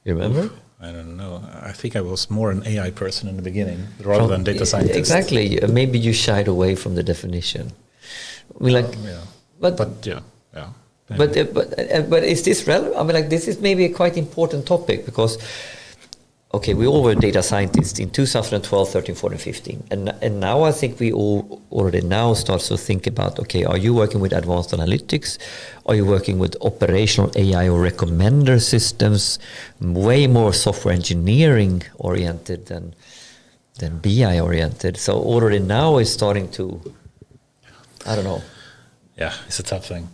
You remember? I don't know. I think I was more an AI person in the beginning rather than data scientist. Exactly. Maybe you shied away from the definition. But is this relevant? This is maybe a quite important topic because okay, we all were data scientists in 2012, 13, 14, 15. And now I think we all already now start to think about, okay, are you working with advanced analytics? Are you working with operational AI or recommender systems? Way more software engineering oriented than BI oriented. So already now is starting to, I don't know. Yeah, it's a tough thing.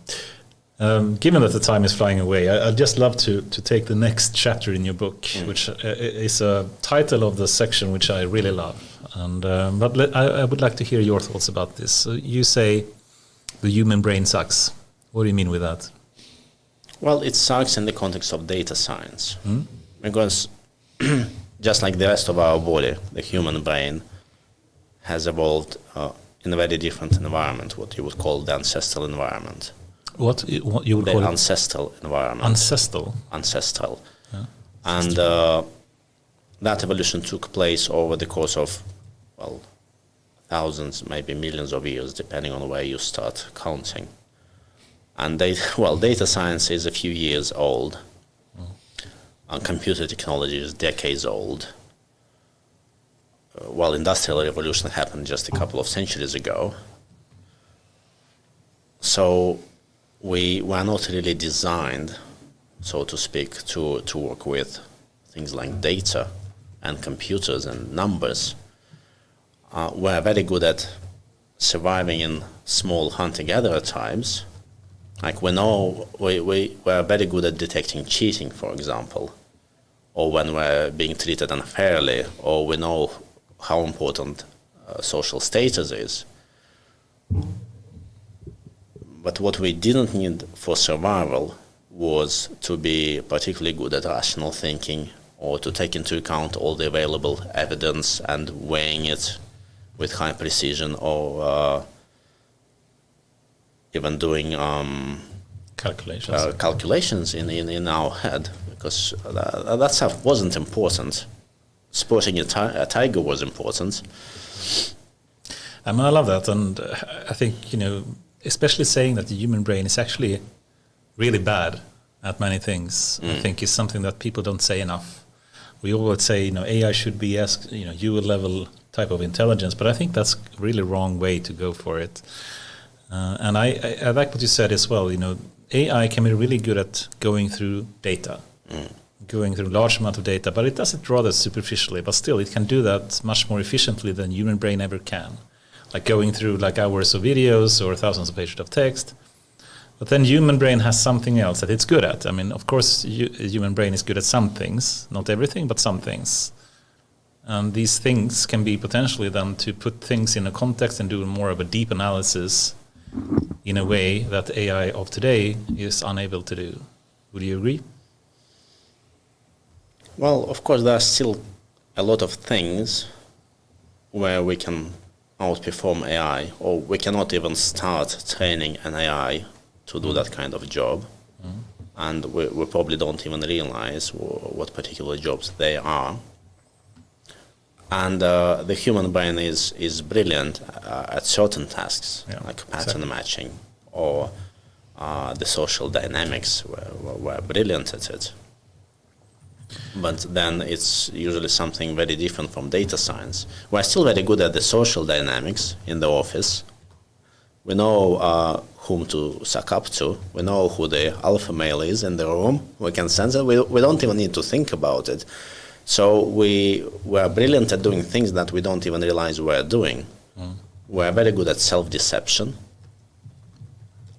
Given that the time is flying away, I'd just love to take the next chapter in your book, which is a title of the section which I really love. And but I would like to hear your thoughts about this. So you say the human brain sucks. What do you mean with that? Well, it sucks in the context of data science, because just like the rest of our body, the human brain has evolved in a very different environment, what you would call the ancestral environment. What you would The call it? ancestral environment. Ancestral. Yeah. And that evolution took place over the course of, well, thousands, maybe millions of years, depending on where you start counting. And data science is a few years old. And computer technology is decades old. While industrial revolution happened just a couple of centuries ago. So we were not really designed, so to speak, to work with things like data and computers and numbers. We're very good at surviving in small hunter-gatherer tribes. Like we know, we're very good at detecting cheating, for example, or when we're being treated unfairly, or we know how important social status is. But what we didn't need for survival was to be particularly good at rational thinking or to take into account all the available evidence and weighing it with high precision, or even doing calculations in our head, because that stuff wasn't important. Spotting a tiger was important. I love that, and I think, especially saying that the human brain is actually really bad at many things, I think is something that people don't say enough. We always say, AI should be as, human level type of intelligence, but I think that's a really wrong way to go for it. And I like what you said as well, AI can be really good at going through data, going through large amount of data, but it does it rather superficially, but still it can do that much more efficiently than human brain ever can. Like going through like hours of videos or thousands of pages of text. But then human brain has something else that it's good at. Of course, human brain is good at some things, not everything, but some things. And these things can be potentially then to put things in a context and do more of a deep analysis in a way that AI of today is unable to do. Would you agree? Well, of course, there are still a lot of things where we can outperform AI, or we cannot even start training an AI to do that kind of job. And we probably don't even realize what particular jobs they are. And the human brain is brilliant at certain tasks, like pattern matching, or the social dynamics. We're brilliant at it. But then it's usually something very different from data science. We're still very good at the social dynamics in the office. We know whom to suck up to. We know who the alpha male is in the room. We can sense it. We don't even need to think about it. So we're brilliant at doing things that we don't even realize we're doing. We're very good at self-deception.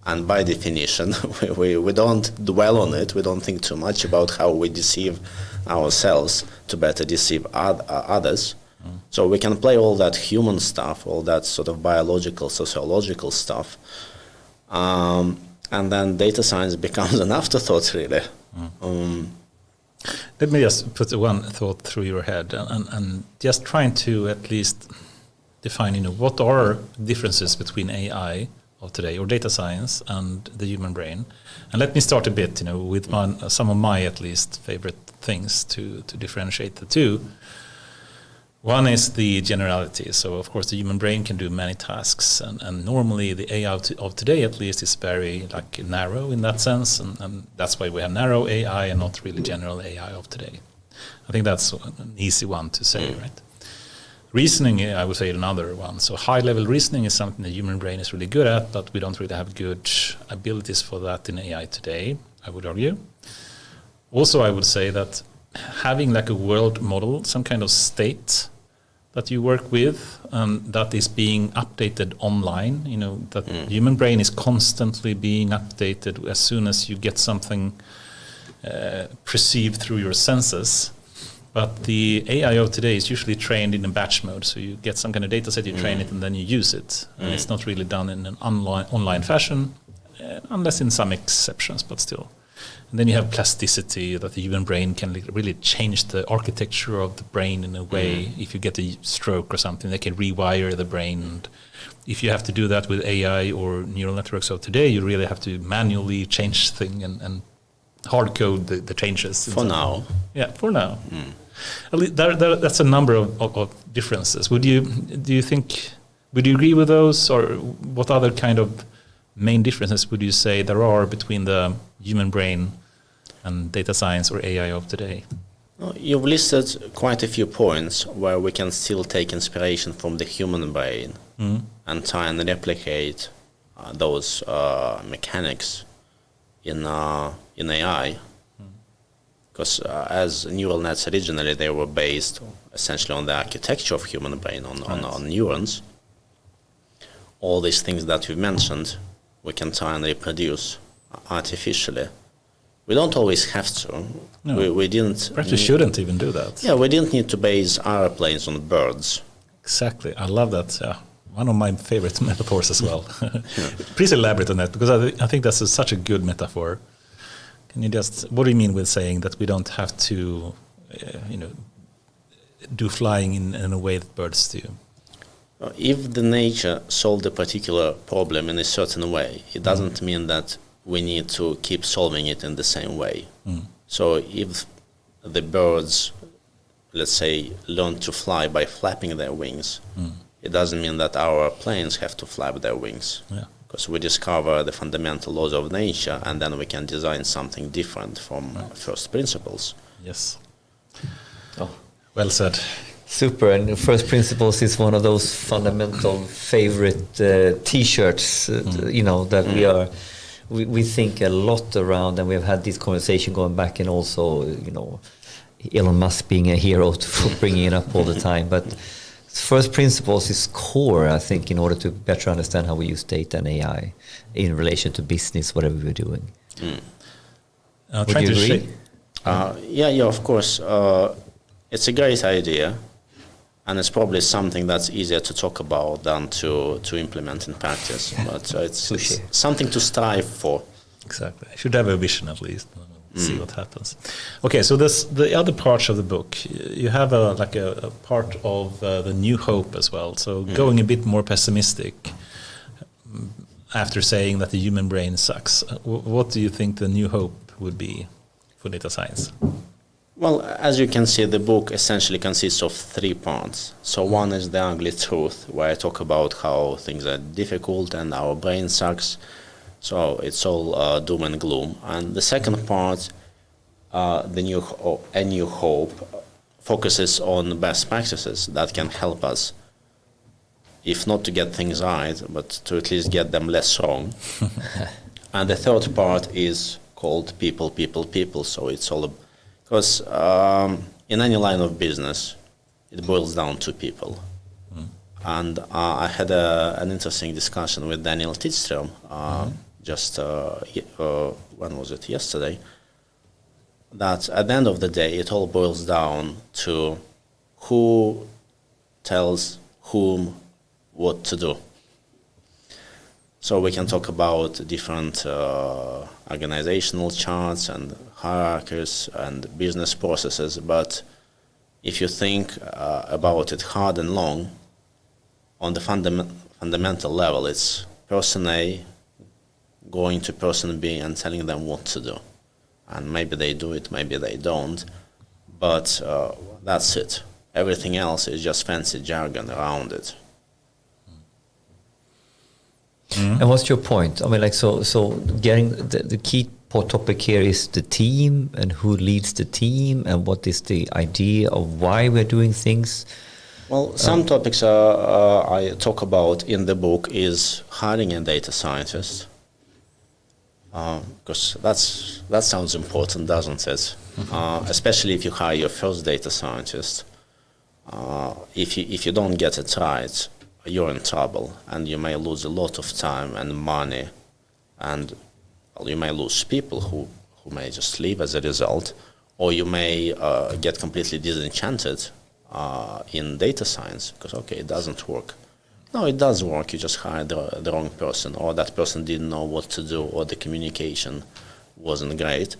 And by definition, we don't dwell on it. We don't think too much about how we deceive ourselves to better deceive others. So we can play all that human stuff, all that sort of biological, sociological stuff. And then data science becomes an afterthought, really. Let me just put one thought through your head and just trying to at least define, what are differences between AI of today, or data science, and the human brain. And let me start a bit, with some of my at least favorite things to differentiate the two. One is the generality. So of course the human brain can do many tasks, and normally the AI of today at least is very narrow in that sense, and that's why we have narrow AI and not really general AI of today. I think that's an easy one to say, right? Reasoning, I would say another one. So high-level reasoning is something the human brain is really good at, but we don't really have good abilities for that in AI today, I would argue. Also, I would say that having like a world model, some kind of state that you work with, that is being updated online, that human brain is constantly being updated as soon as you get something perceived through your senses. But the AI of today is usually trained in a batch mode. So you get some kind of data set, you train it, and then you use it. And it's not really done in an online fashion, unless in some exceptions, but still. And then you have plasticity, that the human brain can really change the architecture of the brain in a way. If you get a stroke or something, they can rewire the brain. And if you have to do that with AI or neural networks of today, you really have to manually change things and hard code the changes. For now. Yeah, for now. At least that's a number of differences. Would you agree with those, or what other kind of main differences would you say there are between the human brain and data science or AI of today? You've listed quite a few points where we can still take inspiration from the human brain and try and replicate those mechanics in AI. Because as neural nets originally, they were based essentially on the architecture of human brain, on neurons. All these things that we've mentioned, we can try and reproduce artificially. We don't always have to. No. We didn't. Perhaps we shouldn't even do that. Yeah, we didn't need to base airplanes on birds. Exactly. I love that. Yeah. One of my favorite metaphors as well. Please elaborate on that, because I think that's such a good metaphor. Can you what do you mean with saying that we don't have to, do flying in a way that birds do? If the nature solved a particular problem in a certain way, it doesn't mean that we need to keep solving it in the same way. So if the birds, let's say, learn to fly by flapping their wings, it doesn't mean that our planes have to flap their wings. Yeah. Because we discover the fundamental laws of nature, and then we can design something different from first principles. Yes. Oh. Well said. Super. And first principles is one of those fundamental favorite T-shirts, that we think a lot around, and we've had this conversation going back, and also, Elon Musk being a hero for bringing it up all the time. But first principles is core, I think, in order to better understand how we use data and AI in relation to business, whatever we're doing. Would you agree? Yeah, of course. It's a great idea, and it's probably something that's easier to talk about than to implement in practice. But it's something to strive for. Exactly. I should have a vision at least. See what happens. Okay, so the other parts of the book, you have a part of the new hope as well. So going a bit more pessimistic after saying that the human brain sucks. What do you think the new hope would be for data science? Well, as you can see, the book essentially consists of 3 parts. So one is the ugly truth, where I talk about how things are difficult and our brain sucks. So it's all doom and gloom. And the second part, A New Hope, focuses on best practices that can help us, if not to get things right, but to at least get them less wrong. And the third part is called People. So it's all because in any line of business, it boils down to people. And I had an interesting discussion with Daniel Tidström when was it? Yesterday. That at the end of the day, it all boils down to who tells whom what to do. So we can talk about different organizational charts and hierarchies and business processes, but if you think about it hard and long, on the fundamental level, it's person A going to person B and telling them what to do. And maybe they do it, maybe they don't, but that's it. Everything else is just fancy jargon around it. And what's your point? I mean, so getting the key topic here is the team and who leads the team and what is the idea of why we're doing things. Well, some topics I talk about in the book is hiring a data scientist, because that sounds important, doesn't it? Especially if you hire your first data scientist. If you don't get it right, you're in trouble, and you may lose a lot of time and money, and you may lose people who may just leave as a result, or you may get completely disenchanted in data science because, okay, it doesn't work. No, it does work. You just hired the wrong person, or that person didn't know what to do, or the communication wasn't great.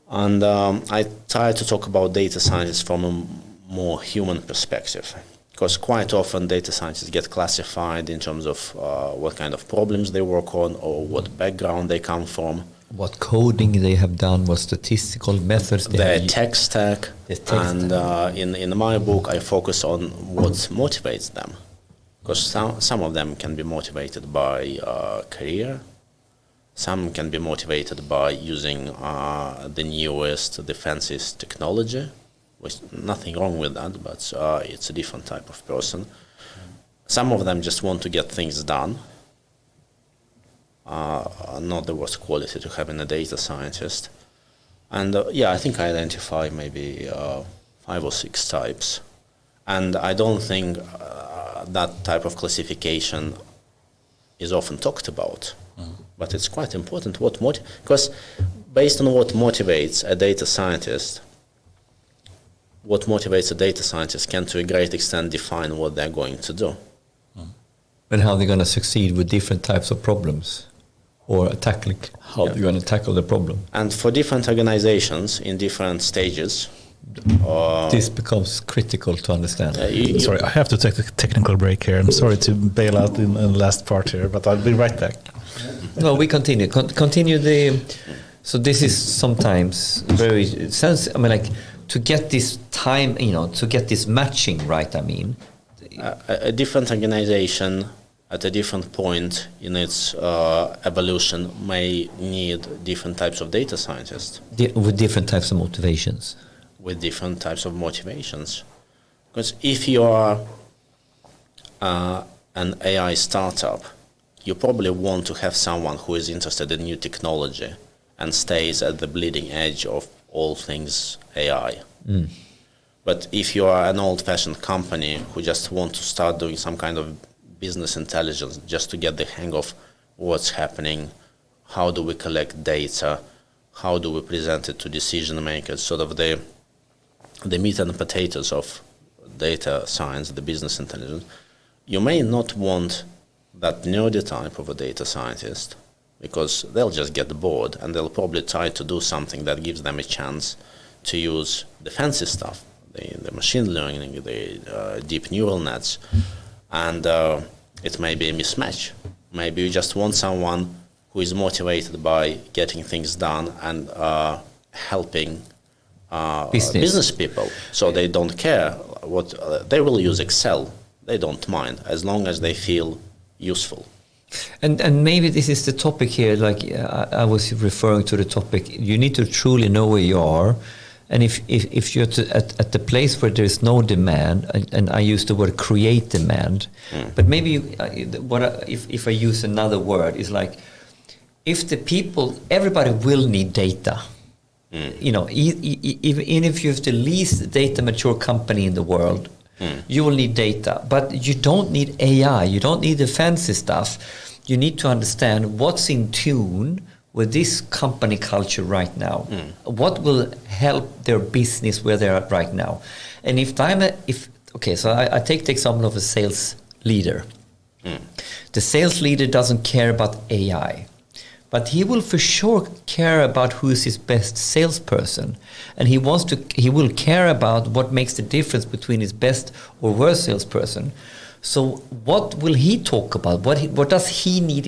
And I try to talk about data science from a more human perspective, because quite often data scientists get classified in terms of what kind of problems they work on or what background they come from. What coding they have done, what statistical methods they their have tech stack. And in my book, I focus on what motivates them, because some of them can be motivated by career, some can be motivated by using the newest, the fanciest technology, which nothing wrong with that, but it's a different type of person. Some of them just want to get things done. Not the worst quality to have in a data scientist. And I think I identify maybe 5 or 6 types. And I don't think that type of classification is often talked about. But it's quite important because based on what motivates a data scientist, can to a great extent define what they're going to do. And how they're going to succeed with different types of problems, or how they're going to tackle the problem. And for different organizations in different stages, this becomes critical to understand. Sorry, I have to take a technical break here. I'm sorry to bail out in the last part here, but I'll be right back. No, we continue. Continue the. So this is sometimes very to get this time, to get this matching right. I mean, a different organization at a different point in its evolution may need different types of data scientists. With different types of motivations. Because if you are an AI startup, you probably want to have someone who is interested in new technology and stays at the bleeding edge of all things AI. But if you are an old-fashioned company who just want to start doing some kind of business intelligence just to get the hang of what's happening, how do we collect data, how do we present it to decision makers, sort of the meat and potatoes of data science, the business intelligence, you may not want that nerdy type of a data scientist, because they'll just get bored and they'll probably try to do something that gives them a chance to use the fancy stuff, the machine learning, the deep neural nets, and it may be a mismatch. Maybe you just want someone who is motivated by getting things done and helping business people, so they don't care what they will use Excel. They don't mind as long as they feel useful. And maybe this is the topic here. Like I was referring to the topic. You need to truly know where you are, and if you're at the place where there is no demand, and I use the word create demand, but maybe if I use another word, is like if the people, everybody will need data. Even if you have the least data mature company in the world, you will need data, but you don't need AI. You don't need the fancy stuff. You need to understand what's in tune with this company culture right now. What will help their business where they are right now? And so I take the example of a sales leader. The sales leader doesn't care about AI, but he will for sure care about who is his best salesperson, and he will care about what makes the difference between his best or worst salesperson. So what will he talk about? What does he need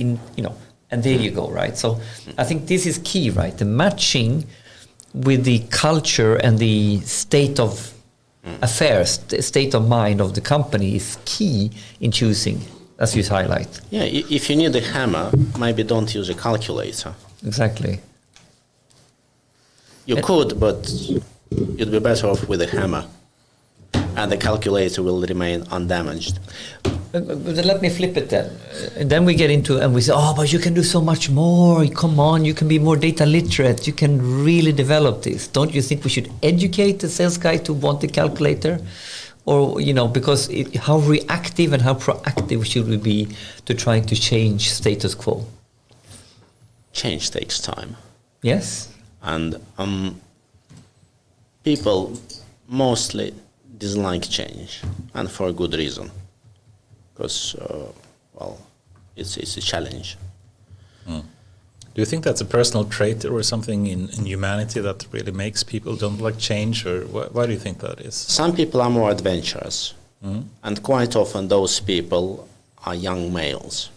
and there you go, right? So I think this is key, right? The matching with the culture and the state of affairs, the state of mind of the company is key in choosing, as you highlight. Yeah, if you need a hammer, maybe don't use a calculator. Exactly. You could, but you'd be better off with a hammer, and the calculator will remain undamaged. But let me flip it then. And then we get into, and we say, oh, but you can do so much more. Come on, you can be more data literate. You can really develop this. Don't you think we should educate the sales guy to want the calculator? Or, because how reactive and how proactive should we be to trying to change status quo? Change takes time. Yes. And people mostly dislike change, and for a good reason. Because, it's a challenge. Do you think that's a personal trait or something in humanity that really makes people don't like change, or why do you think that is? Some people are more adventurous, and quite often those people are young males.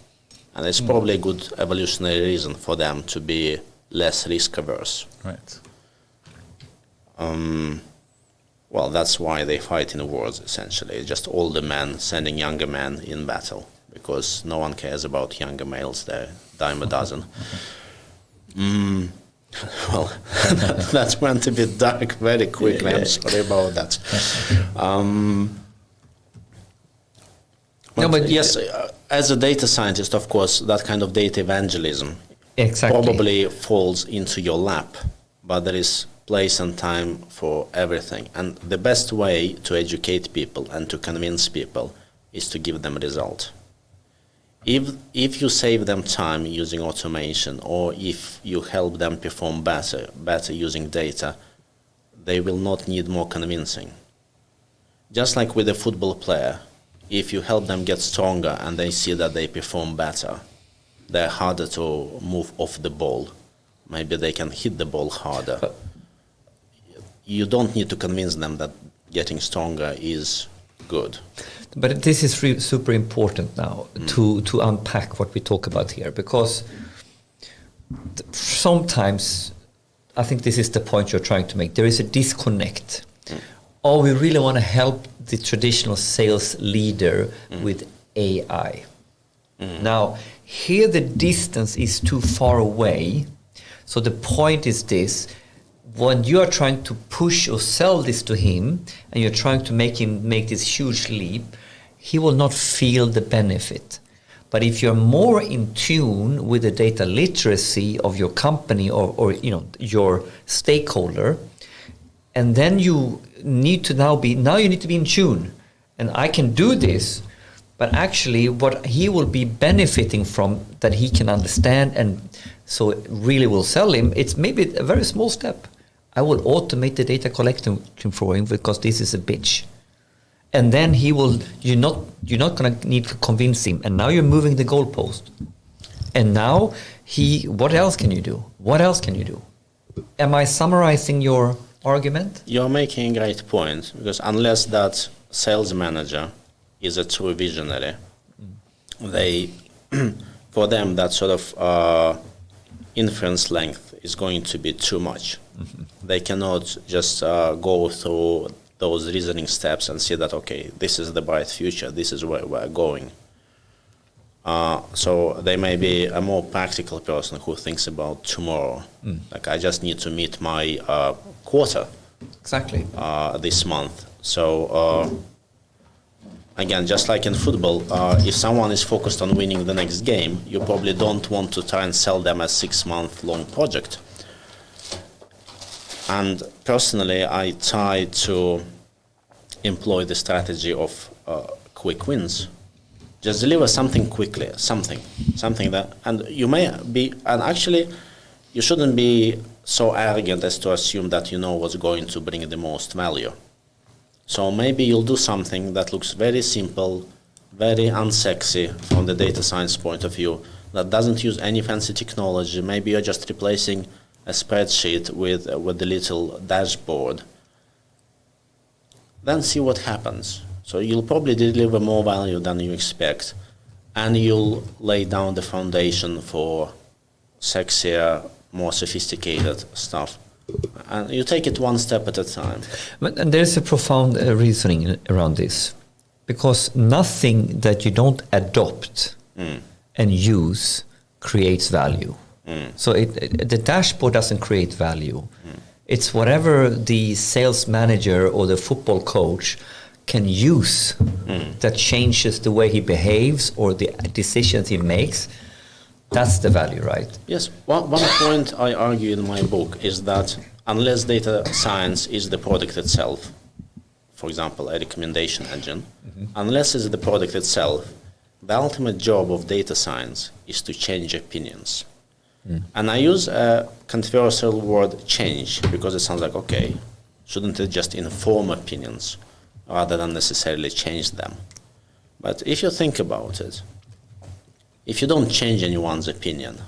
And it's probably a good evolutionary reason for them to be less risk averse. Right. Well, that's why they fight in wars, essentially. Just older men sending younger men in battle, because no one cares about younger males. They're dime a dozen. Well, that went a bit dark very quickly. I'm sorry about that. But yes, as a data scientist, of course, that kind of data evangelism probably falls into your lap. But there is place and time for everything. And the best way to educate people and to convince people is to give them a result. If you save them time using automation, or if you help them perform better using data, they will not need more convincing. Just like with a football player, if you help them get stronger and they see that they perform better, they're harder to move off the ball. Maybe they can hit the ball harder. You don't need to convince them that getting stronger is good. But this is super important now to unpack what we talk about here, because sometimes, I think this is the point you're trying to make, there is a disconnect. Or we really want to help the traditional sales leader with AI. Now, here the distance is too far away. So the point is this: when you are trying to push or sell this to him, and you're trying to make him make this huge leap, he will not feel the benefit. But if you're more in tune with the data literacy of your company or your stakeholder, and then you need to now you need to be in tune. And I can do this, but actually what he will be benefiting from that he can understand, and so it really will sell him, it's maybe a very small step. I will automate the data collection for him because this is a bitch. And then you're not going to need to convince him. And now you're moving the goalpost. And now what else can you do? What else can you do? Am I summarizing your argument? You're making a great point, because unless that sales manager is a true visionary, for them that sort of inference length is going to be too much. They cannot just go through those reasoning steps and see that, okay, this is the bright future, this is where we're going. So they may be a more practical person who thinks about tomorrow. Like, I just need to meet my quota Exactly. This month. So again, just like in football, if someone is focused on winning the next game, you probably don't want to try and sell them a 6-month-long project. And personally, I try to employ the strategy of quick wins. Just deliver something quickly, something that, and you may be, and actually, you shouldn't be so arrogant as to assume that you know what's going to bring the most value. So maybe you'll do something that looks very simple, very unsexy from the data science point of view, that doesn't use any fancy technology. Maybe you're just replacing a spreadsheet with the little dashboard. Then see what happens. So you'll probably deliver more value than you expect, and you'll lay down the foundation for sexier, more sophisticated stuff. And you take it one step at a time. And there's a profound reasoning around this, because nothing that you don't adopt and use creates value. So the dashboard doesn't create value. It's whatever the sales manager or the football coach can use that changes the way he behaves or the decisions he makes. That's the value, right? Yes. One point I argue in my book is that unless data science is the product itself, for example, a recommendation engine, unless it's the product itself, the ultimate job of data science is to change opinions. And I use a controversial word change because it sounds like, okay, shouldn't it just inform opinions rather than necessarily change them? But if you think about it, if you don't change anyone's opinion,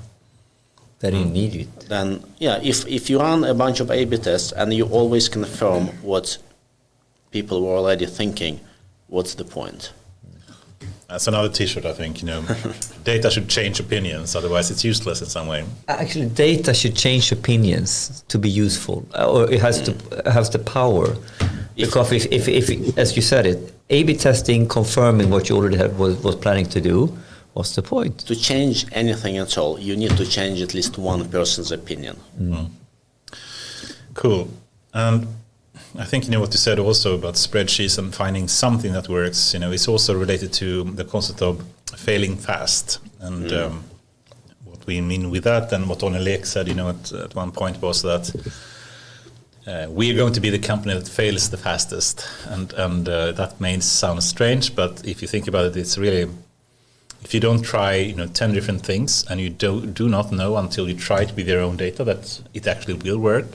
That you need it. then, yeah, if you run a bunch of A/B tests and you always confirm what people were already thinking, what's the point? That's another T-shirt, I think. Data should change opinions, otherwise it's useless in some way. Actually, data should change opinions to be useful, or it has the power. Because if as you said it, A/B testing confirming what you already was planning to do, what's the point? To change anything at all, you need to change at least one person's opinion. Cool. And I think what you said also about spreadsheets and finding something that works, is also related to the concept of failing fast. And what we mean with that, and what Onne Lek said, at one point was that we are going to be the company that fails the fastest. And that may sound strange, but if you think about it, it's really, if you don't try 10 different things and you do not know until you try it with your own data that it actually will work,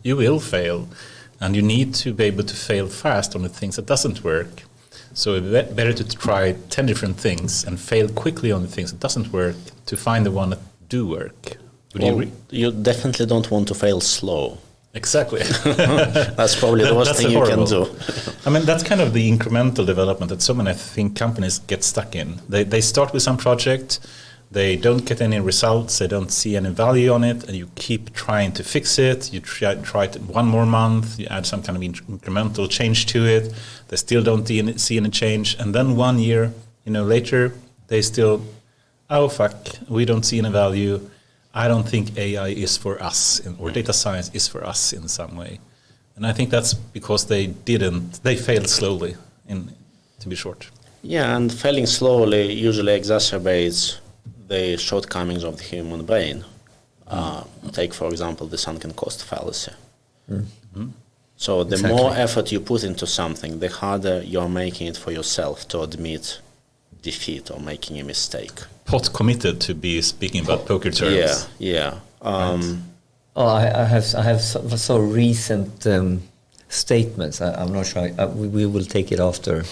you will fail. And you need to be able to fail fast on the things that doesn't work. So it's better to try 10 different things and fail quickly on the things that doesn't work to find the one that do work. Would you agree? You definitely don't want to fail slow. Exactly. That's probably the worst thing you can do. I mean, that's kind of the incremental development that so many, I think, companies get stuck in. They start with some project, they don't get any results, they don't see any value on it, and you keep trying to fix it. You try it 1 more month, you add some kind of incremental change to it, they still don't see any change, and then 1 year later, they still, oh fuck, we don't see any value. I don't think AI is for us, or data science is for us in some way. And I think that's because they failed slowly, to be short. Yeah, and failing slowly usually exacerbates the shortcomings of the human brain. Take, for example, the sunken cost fallacy. So the more effort you put into something, the harder you're making it for yourself to admit defeat or making a mistake. Pot committed to be speaking about poker terms. Yeah. I have so recent statements. I'm not sure. We will take it after.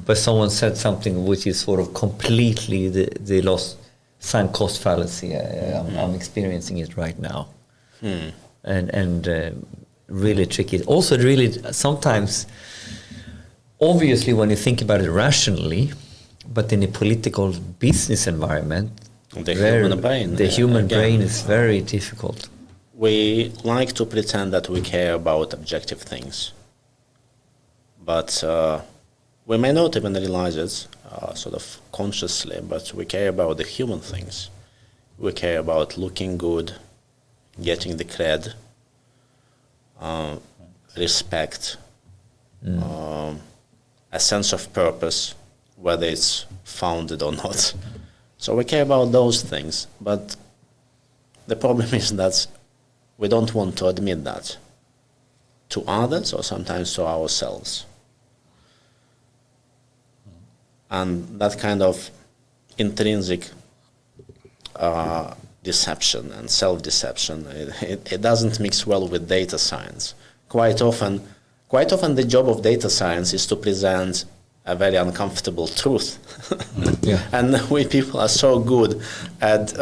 But someone said something which is sort of completely the lost sunk cost fallacy. I'm experiencing it right now, and really tricky. Also, really sometimes, obviously, when you think about it rationally, but in a political business environment, the human brain is very difficult. We like to pretend that we care about objective things, but we may not even realize it sort of consciously, but we care about the human things. We care about looking good, getting the cred, respect, a sense of purpose, whether it's founded or not. So we care about those things, but the problem is that we don't want to admit that to others or sometimes to ourselves. And that kind of intrinsic deception and self-deception, it doesn't mix well with data science. Quite often the job of data science is to present a very uncomfortable truth. Yeah. And we people are so good at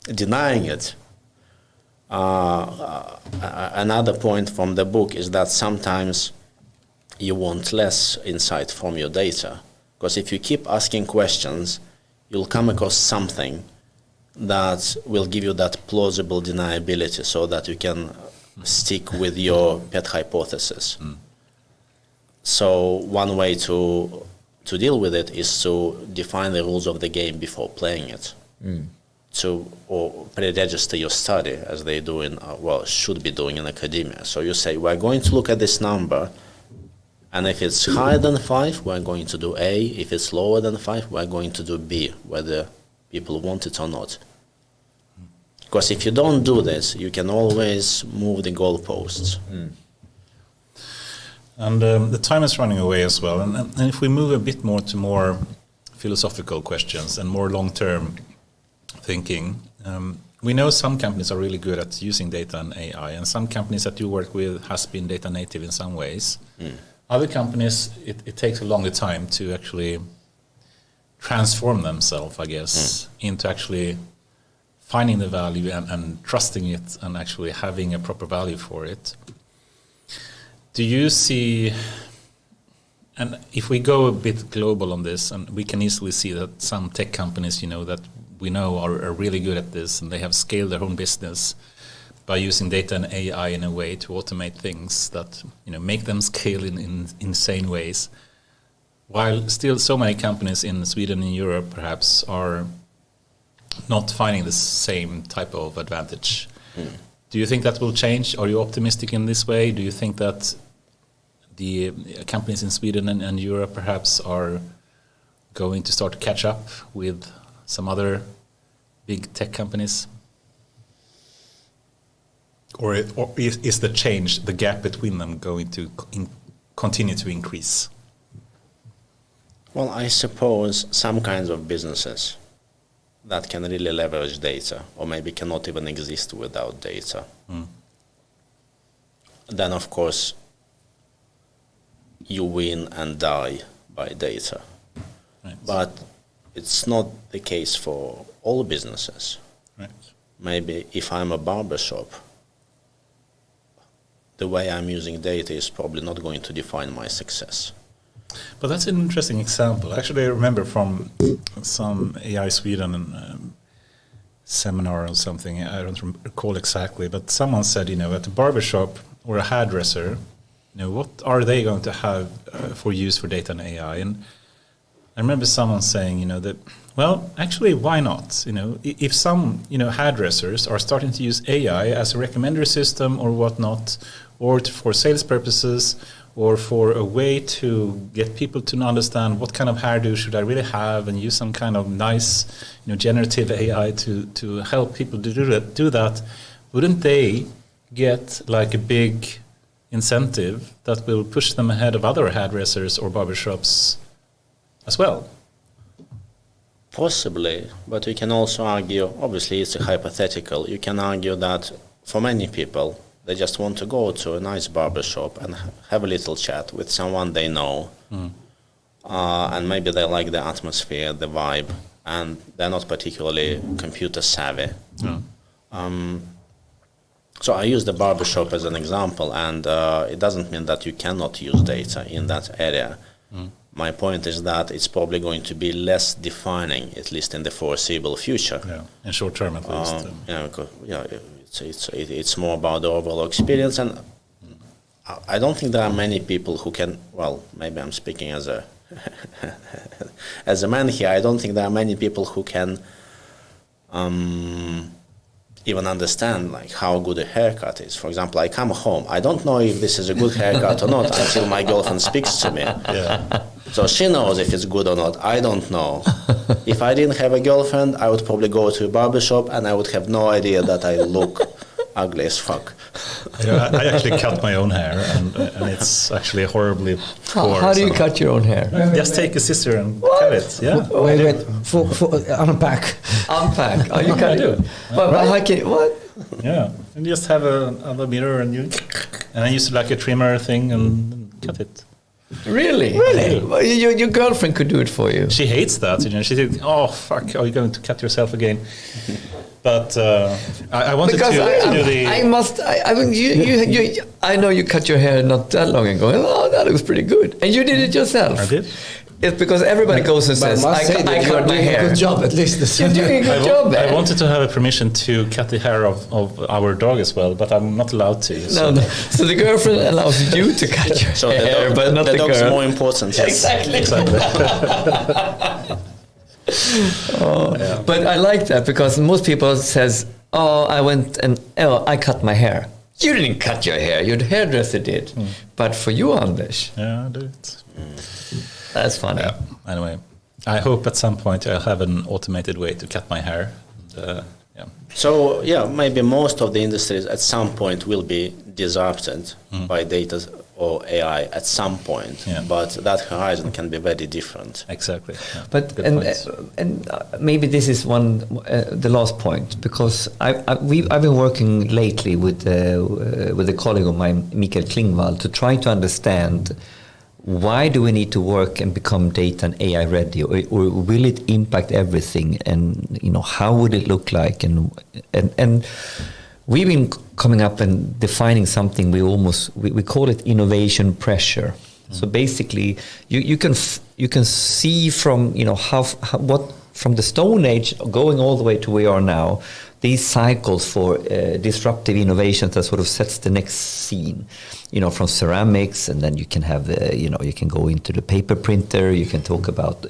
denying it. Another point from the book is that sometimes you want less insight from your data. Because if you keep asking questions, you'll come across something that will give you that plausible deniability so that you can stick with your pet hypothesis. So one way to deal with it is to define the rules of the game before playing it. to or pre-register your study as they do in, should be doing in academia. So you say, we're going to look at this number, and if it's higher than 5, we're going to do A. If it's lower than 5, we're going to do B, whether people want it or not. Because if you don't do this, you can always move the goalposts. And the time is running away as well. And if we move a bit more to more philosophical questions and more long-term thinking, we know some companies are really good at using data and AI, and some companies that you work with has been data native in some ways. Other companies, it takes a longer time to actually transform themselves, I guess, into actually finding the value and trusting it and actually having a proper value for it. Do you see, and if we go a bit global on this, and we can easily see that some tech companies, that we know are really good at this, and they have scaled their own business by using data and AI in a way to automate things that make them scale in insane ways, while still so many companies in Sweden and Europe perhaps are not finding the same type of advantage. Do you think that will change? Are you optimistic in this way? Do you think that the companies in Sweden and Europe perhaps are going to start to catch up with some other big tech companies? Or is the change, the gap between them, going to continue to increase? Well, I suppose some kinds of businesses that can really leverage data, or maybe cannot even exist without data. Then, of course, you win and die by data. Right. But it's not the case for all businesses. Right. Maybe if I'm a barbershop, the way I'm using data is probably not going to define my success. But that's an interesting example. Actually, I remember from some AI Sweden seminar or something, I don't recall exactly, but someone said, at a barbershop or a hairdresser, what are they going to have for use for data and AI? And I remember someone saying, that, well, actually, why not? If some, hairdressers are starting to use AI as a recommender system or whatnot, or for sales purposes, or for a way to get people to understand what kind of hairdo should I really have, and use some kind of nice, generative AI to help people to do that, wouldn't they get like a big incentive that will push them ahead of other hairdressers or barbershops as well? Possibly, but you can also argue, obviously it's a hypothetical, you can argue that for many people, they just want to go to a nice barbershop and have a little chat with someone they know. And maybe they like the atmosphere, the vibe, and they're not particularly computer savvy. So I use the barbershop as an example, and it doesn't mean that you cannot use data in that area. My point is that it's probably going to be less defining, at least in the foreseeable future. Yeah, in short term at least. It's more about the overall experience, and I don't think there are many people who can. Well, maybe I'm speaking as a as a man here. I don't think there are many people who can even understand like how good a haircut is. For example, I come home, I don't know if this is a good haircut or not until my girlfriend speaks to me. Yeah. So she knows if it's good or not. I don't know. If I didn't have a girlfriend, I would probably go to a barbershop and I would have no idea that I look ugly as fuck. I actually cut my own hair, and it's actually horribly poor. How do you cut your own hair? Just take a scissor and cut it. Yeah. Wait. Unpack. Unpack. Oh, you cut it. But how can what? Yeah, and just have a mirror and I use like a trimmer thing and cut it. Really? Well, your girlfriend could do it for you. She hates that. She said, "Oh fuck, are you going to cut yourself again?" But I wanted because to do the. I mean, I know you cut your hair not that long ago. Oh, that looks pretty good, and you did it yourself. I did. It's because everybody goes and says, "I cut my hair." Good job, at least. You're doing a good job. I wanted to have a permission to cut the hair of our dog as well, but I'm not allowed to. So. No. So the girlfriend allows you to cut your So hair, but not the the dog's girl. more important. Yes. Exactly. But I like that because most people says, I went and I cut my hair. You didn't cut your hair, your hairdresser did. But for you, Anders. Yeah, I do it. That's funny. Yeah. Anyway, I hope at some point I'll have an automated way to cut my hair. So maybe most of the industries at some point will be disrupted by data or AI at some point, but that horizon can be very different. Exactly. Yeah. But and maybe this is the last point, because I've been working lately with a colleague of mine, Mikhail Zhilkin, to try to understand why do we need to work and become data and AI ready, or will it impact everything, and how would it look like, and we've been coming up and defining something we call it innovation pressure. So basically, you can see from what from the Stone Age going all the way to where we are now, these cycles for disruptive innovations that sort of sets the next scene. From ceramics, and then you can have you can go into the paper printer. You can talk about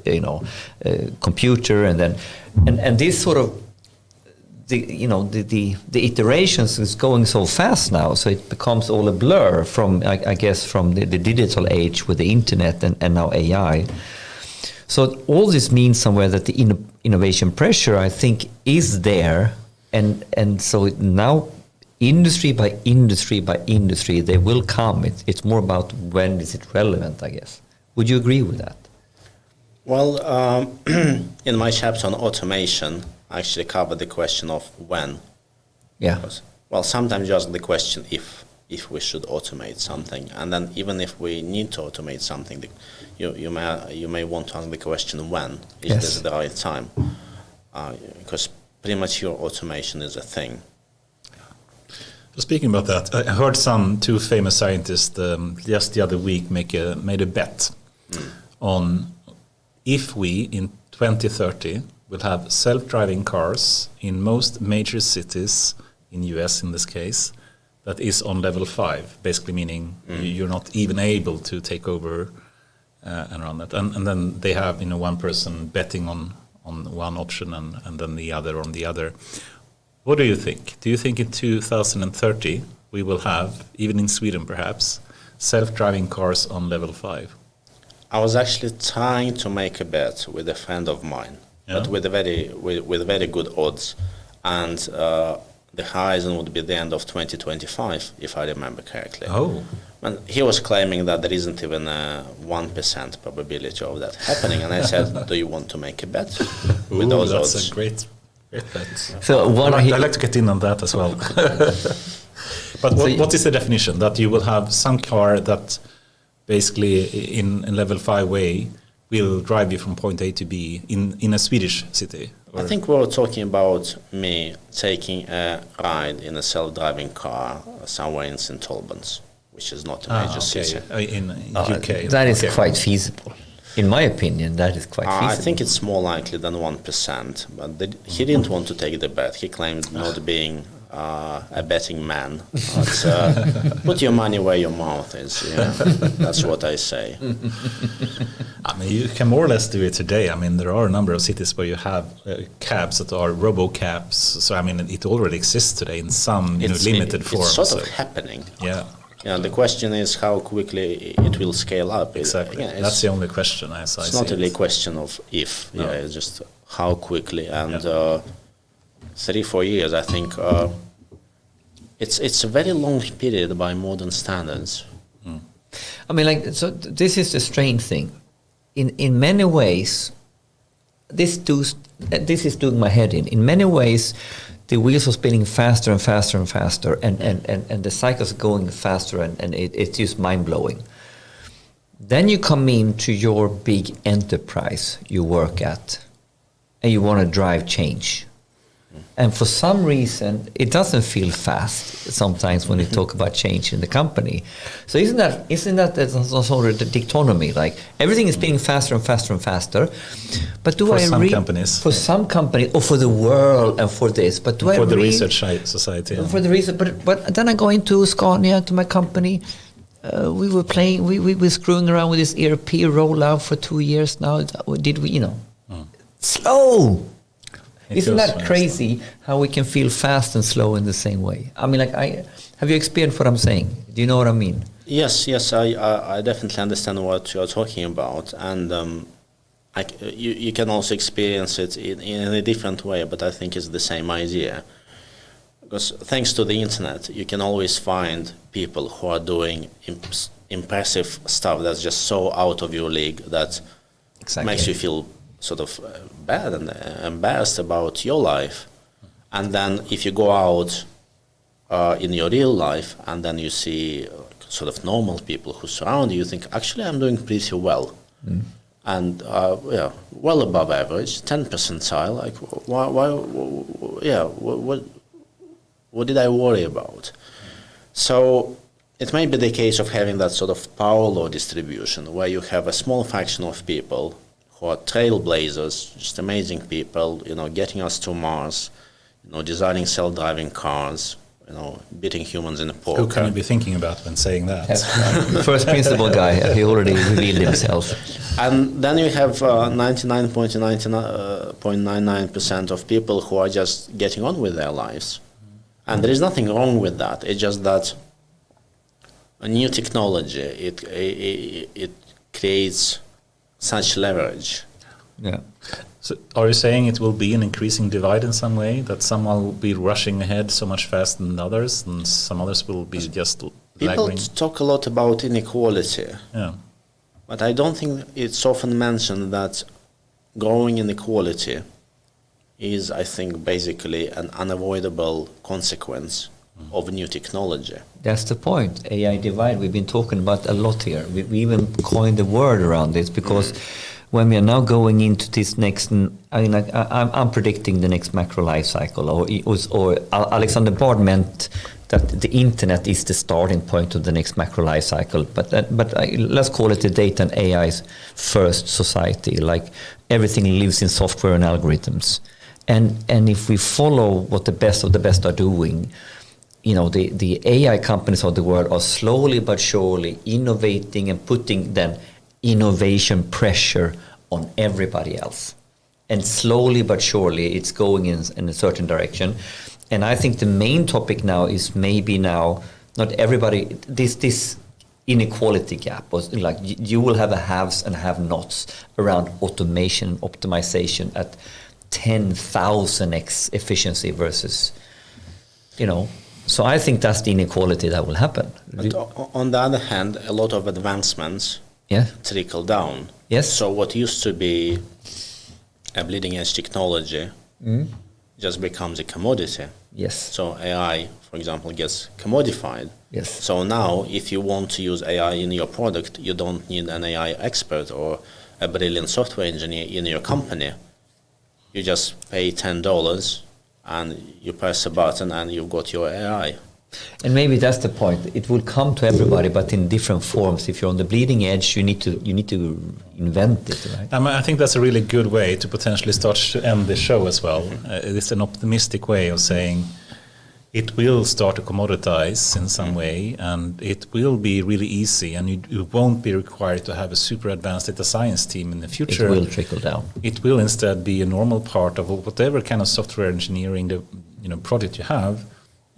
computer, and then and this sort of the iterations is going so fast now, so it becomes all a blur from I guess from the digital age with the internet and now AI. So all this means somewhere that the innovation pressure, I think, is there, and so now industry by industry by industry they will come. It's more about when is it relevant, I guess. Would you agree with that? Well, in my chapter on automation, I actually covered the question of when. Yeah. Well, sometimes you ask the question if we should automate something, and then even if we need to automate something, you may want to ask the question when is this the right time, because premature automation is a thing. So speaking about that, I heard two famous scientists just the other week made a bet on if we in 2030 will have self-driving cars in most major cities in US in this case that is on level 5, basically meaning you're not even able to take over and run that. And then they have one person betting on one option and then the other on the other. What do you think? Do you think in 2030 we will have, even in Sweden perhaps, self-driving cars on level 5? I was actually trying to make a bet with a friend of mine, but with very good odds, and the horizon would be the end of 2025, if I remember correctly. Oh. And he was claiming that there isn't even a 1% probability of that happening, and I said, do you want to make a bet with those odds? That's a great bet. So I'd like to get in on that as well. But what is the definition? That you will have some car that basically in level 5 way will drive you from point A to B in a Swedish city? Or? I think we were talking about me taking a ride in a self-driving car somewhere in St. Albans, which is not a major city. In UK. That is quite feasible. In my opinion, that is quite feasible. I think it's more likely than 1%, but he didn't want to take the bet. He claimed not being a betting man. But, put your money where your mouth is. That's what I say. I mean, you can more or less do it today. I mean, there are a number of cities where you have cabs that are robo-cabs. So, I mean, it already exists today in some limited form. It's sort of happening. Yeah. The question is how quickly it will scale up. Exactly. That's the only question. It's not really a question of if. No. It's just how quickly. And 3-4 years, I think, it's a very long period by modern standards. I mean, so this is the strange thing. In many ways, this is doing my head in. In many ways, the wheels are spinning faster and faster and faster, and the cycles are going faster, and it's just mind-blowing. Then you come into your big enterprise you work at, and you want to drive change. And for some reason, it doesn't feel fast sometimes when you talk about change in the company. So isn't that sort of the dichotomy? Like everything is spinning faster and faster and faster. But for some companies, or for the world, and for this. But for the research society, for the research. But then I go into Scania, to my company. We were screwing around with this ERP rollout for 2 years now. Did we? slow. It Isn't goes that fast. crazy how we can feel fast and slow in the same way? I mean, have you experienced what I'm saying? Do you know what I mean? Yes, I definitely understand what you're talking about, and you can also experience it in a different way, but I think it's the same idea. Because thanks to the internet, you can always find people who are doing impressive stuff that's just so out of your league that makes you feel sort of bad and embarrassed about your life. And then if you go out in your real life and then you see sort of normal people who surround you, you think, actually, I'm doing pretty well. And well above average, 10 percentile. Like, what did I worry about? So it may be the case of having that sort of power law distribution where you have a small fraction of people who are trailblazers, just amazing people, getting us to Mars, designing self-driving cars, beating humans in a poker. Who can you be thinking about when saying that? The first principle guy, he already revealed himself. And then you have 99.99% of people who are just getting on with their lives. And there is nothing wrong with that. It's just that a new technology, it creates such leverage. Yeah. So are you saying it will be an increasing divide in some way, that some will be rushing ahead so much faster than others, and some others will be just People lagging? talk a lot about inequality, Yeah. but I don't think it's often mentioned that growing inequality is, I think, basically an unavoidable consequence of new technology. That's the point. AI divide, we've been talking about a lot here. We even coined the word around this because when we are now going into this next, I'm predicting the next macro life cycle, or Alexander Bard meant that the internet is the starting point of the next macro life cycle. But let's call it the data and AI's first society. Like everything lives in software and algorithms. And if we follow what the best of the best are doing, the AI companies of the world are slowly but surely innovating and putting then innovation pressure on everybody else. And slowly but surely it's going in a certain direction. And I think the main topic now is maybe now not everybody, this inequality gap, was like you will have a haves and have-nots around automation and optimization at 10,000x efficiency versus, So I think that's the inequality that will happen. But on the other hand, a lot of advancements trickle down. Yes. So what used to be a bleeding edge technology just becomes a commodity. Yes. So AI, for example, gets commodified. Yes. So now if you want to use AI in your product, you don't need an AI expert or a brilliant software engineer in your company. You just pay $10 and you press a button and you've got your AI. And maybe that's the point. It will come to everybody, but in different forms. If you're on the bleeding edge, you need to invent it, right? I think that's a really good way to potentially start to end the show as well. It's an optimistic way of saying it will start to commoditize in some way, and it will be really easy, and you won't be required to have a super advanced data science team in the future. It will trickle down. It will instead be a normal part of whatever kind of software engineering project you have.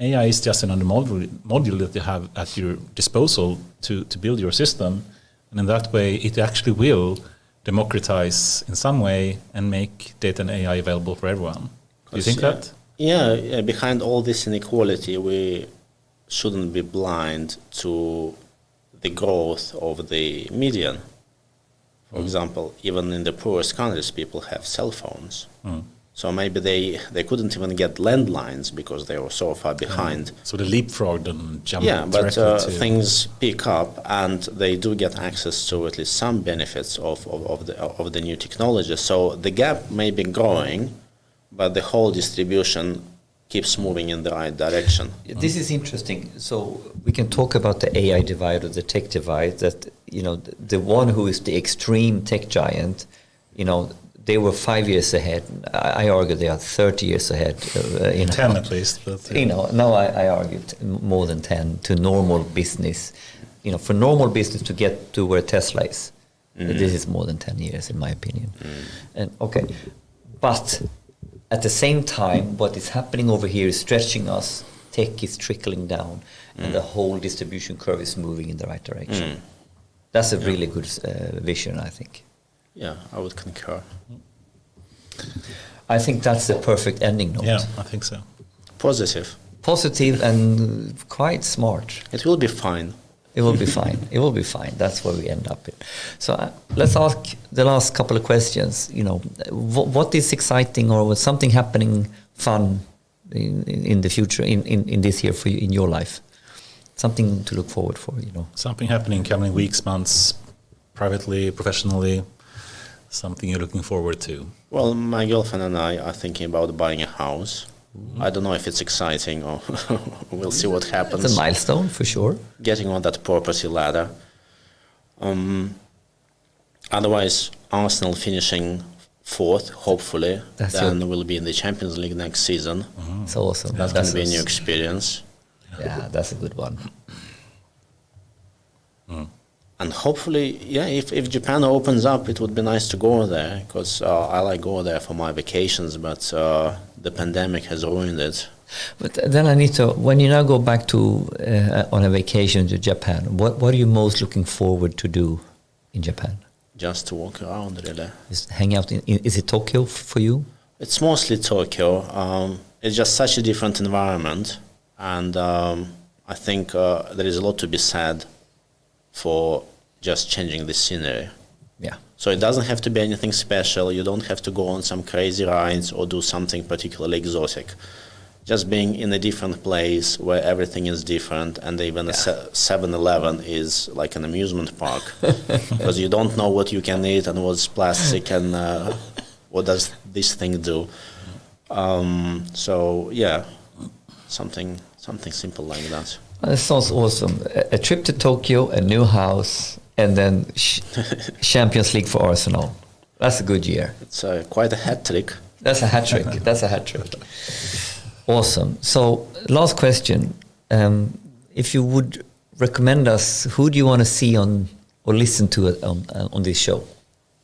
AI is just another module that you have at your disposal to build your system. And in that way, it actually will democratize in some way and make data and AI available for everyone. Do you think that? Yeah, behind all this inequality, we shouldn't be blind to the growth of the median. For example, even in the poorest countries, people have cell phones. So maybe they couldn't even get landlines because they were so far behind. So they leapfrogged and jumped. Yeah, but directly to things pick up, and they do get access to at least some benefits of the new technology. So the gap may be growing, but the whole distribution keeps moving in the right direction. This is interesting. So we can talk about the AI divide or the tech divide. That the one who is the extreme tech giant, they were 5 years ahead. I argue they are 30 years ahead. 10 at least. But, now I argue more than 10 to normal business. For normal business to get to where Tesla is, this is more than 10 years in my opinion. And okay, But at the same time, what is happening over here is stretching us. Tech is trickling down, and the whole distribution curve is moving in the right direction. That's a really good vision, I think. Yeah, I would concur. I think that's the perfect ending note. Yeah, I think so. Positive. Positive and quite smart. It will be fine. It will be fine. It will be fine. That's where we end up in. So let's ask the last couple of questions. You know, what is exciting or was something happening fun in the future, in this year for you, in your life? Something to look forward for, you know. Something happening in coming weeks, months, privately, professionally, something you're looking forward to. Well, my girlfriend and I are thinking about buying a house. I don't know if it's exciting or we'll see what happens. It's a milestone for sure. Getting on that property ladder. Otherwise, Arsenal finishing fourth, hopefully. Then we'll be in the Champions League next season. It's awesome. That's going to be a new experience. Yeah, that's a good one. And hopefully, yeah, if Japan opens up, it would be nice to go there, because I like go there for my vacations, but the pandemic has ruined it. But then I need to, when you now go back to on a vacation to Japan, what are you most looking forward to do in Japan? Just to walk around, really. Just hang out is it Tokyo for you? It's mostly Tokyo. It's just such a different environment, and I think there is a lot to be said for just changing the scenery. Yeah. So it doesn't have to be anything special. You don't have to go on some crazy rides or do something particularly exotic. Just being in a different place where everything is different, and even a 7-Eleven is like an amusement park, because you don't know what you can eat and what's plastic and what does this thing do. So yeah, something simple like that. That sounds awesome. A trip to Tokyo, a new house, and then Champions League for Arsenal. That's a good year. It's quite a hat trick. That's a hat trick. That's a hat trick. Awesome. So, last question. If you would recommend us, who do you want to see on or listen to on this show?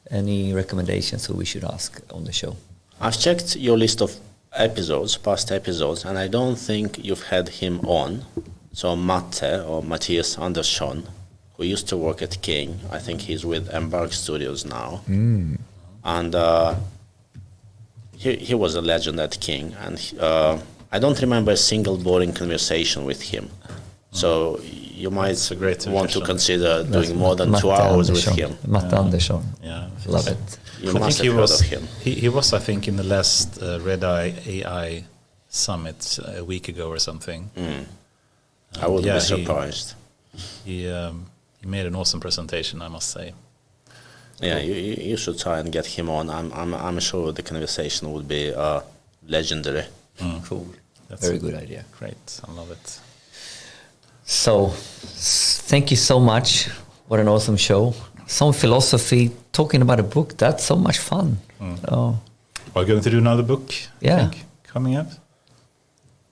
Any recommendations who we should ask on the show? I've checked your list of episodes, past episodes, and I don't think you've had him on. So Matte, or Matthias Andersson, who used to work at King, I think he's with Embark Studios now. And he was a legend at King, and I don't remember a single boring conversation with him. So you might want to consider doing more than 2 hours with him. Matte Andersson. Yeah, Love it. You must have heard of him. He was, I think, in the last Red Eye AI Summit a week ago or something. I wouldn't be surprised. He made an awesome presentation, I must say. Yeah, you should try and get him on. I'm sure the conversation would be legendary. Cool. That's Very good idea. Great, I love it. So, thank you so much. What an awesome show. Some philosophy, talking about a book, that's so much fun. Oh. We're going to do another book, Yeah. I think, coming up.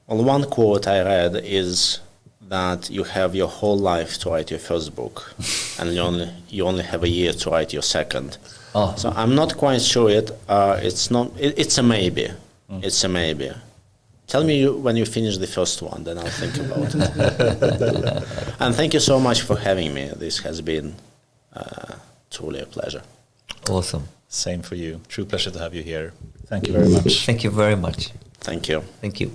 Well, one quote I read is that you have your whole life to write your first book, and you only have a year to write your second. Oh. So I'm not quite sure yet. It's a maybe. It's a maybe. Tell me when you finish the first one, then I'll think about it. And thank you so much for having me. This has been truly a pleasure. Awesome. Same for you. True pleasure to have you here. Thank you very much. Thank you very much. Thank you. Thank you.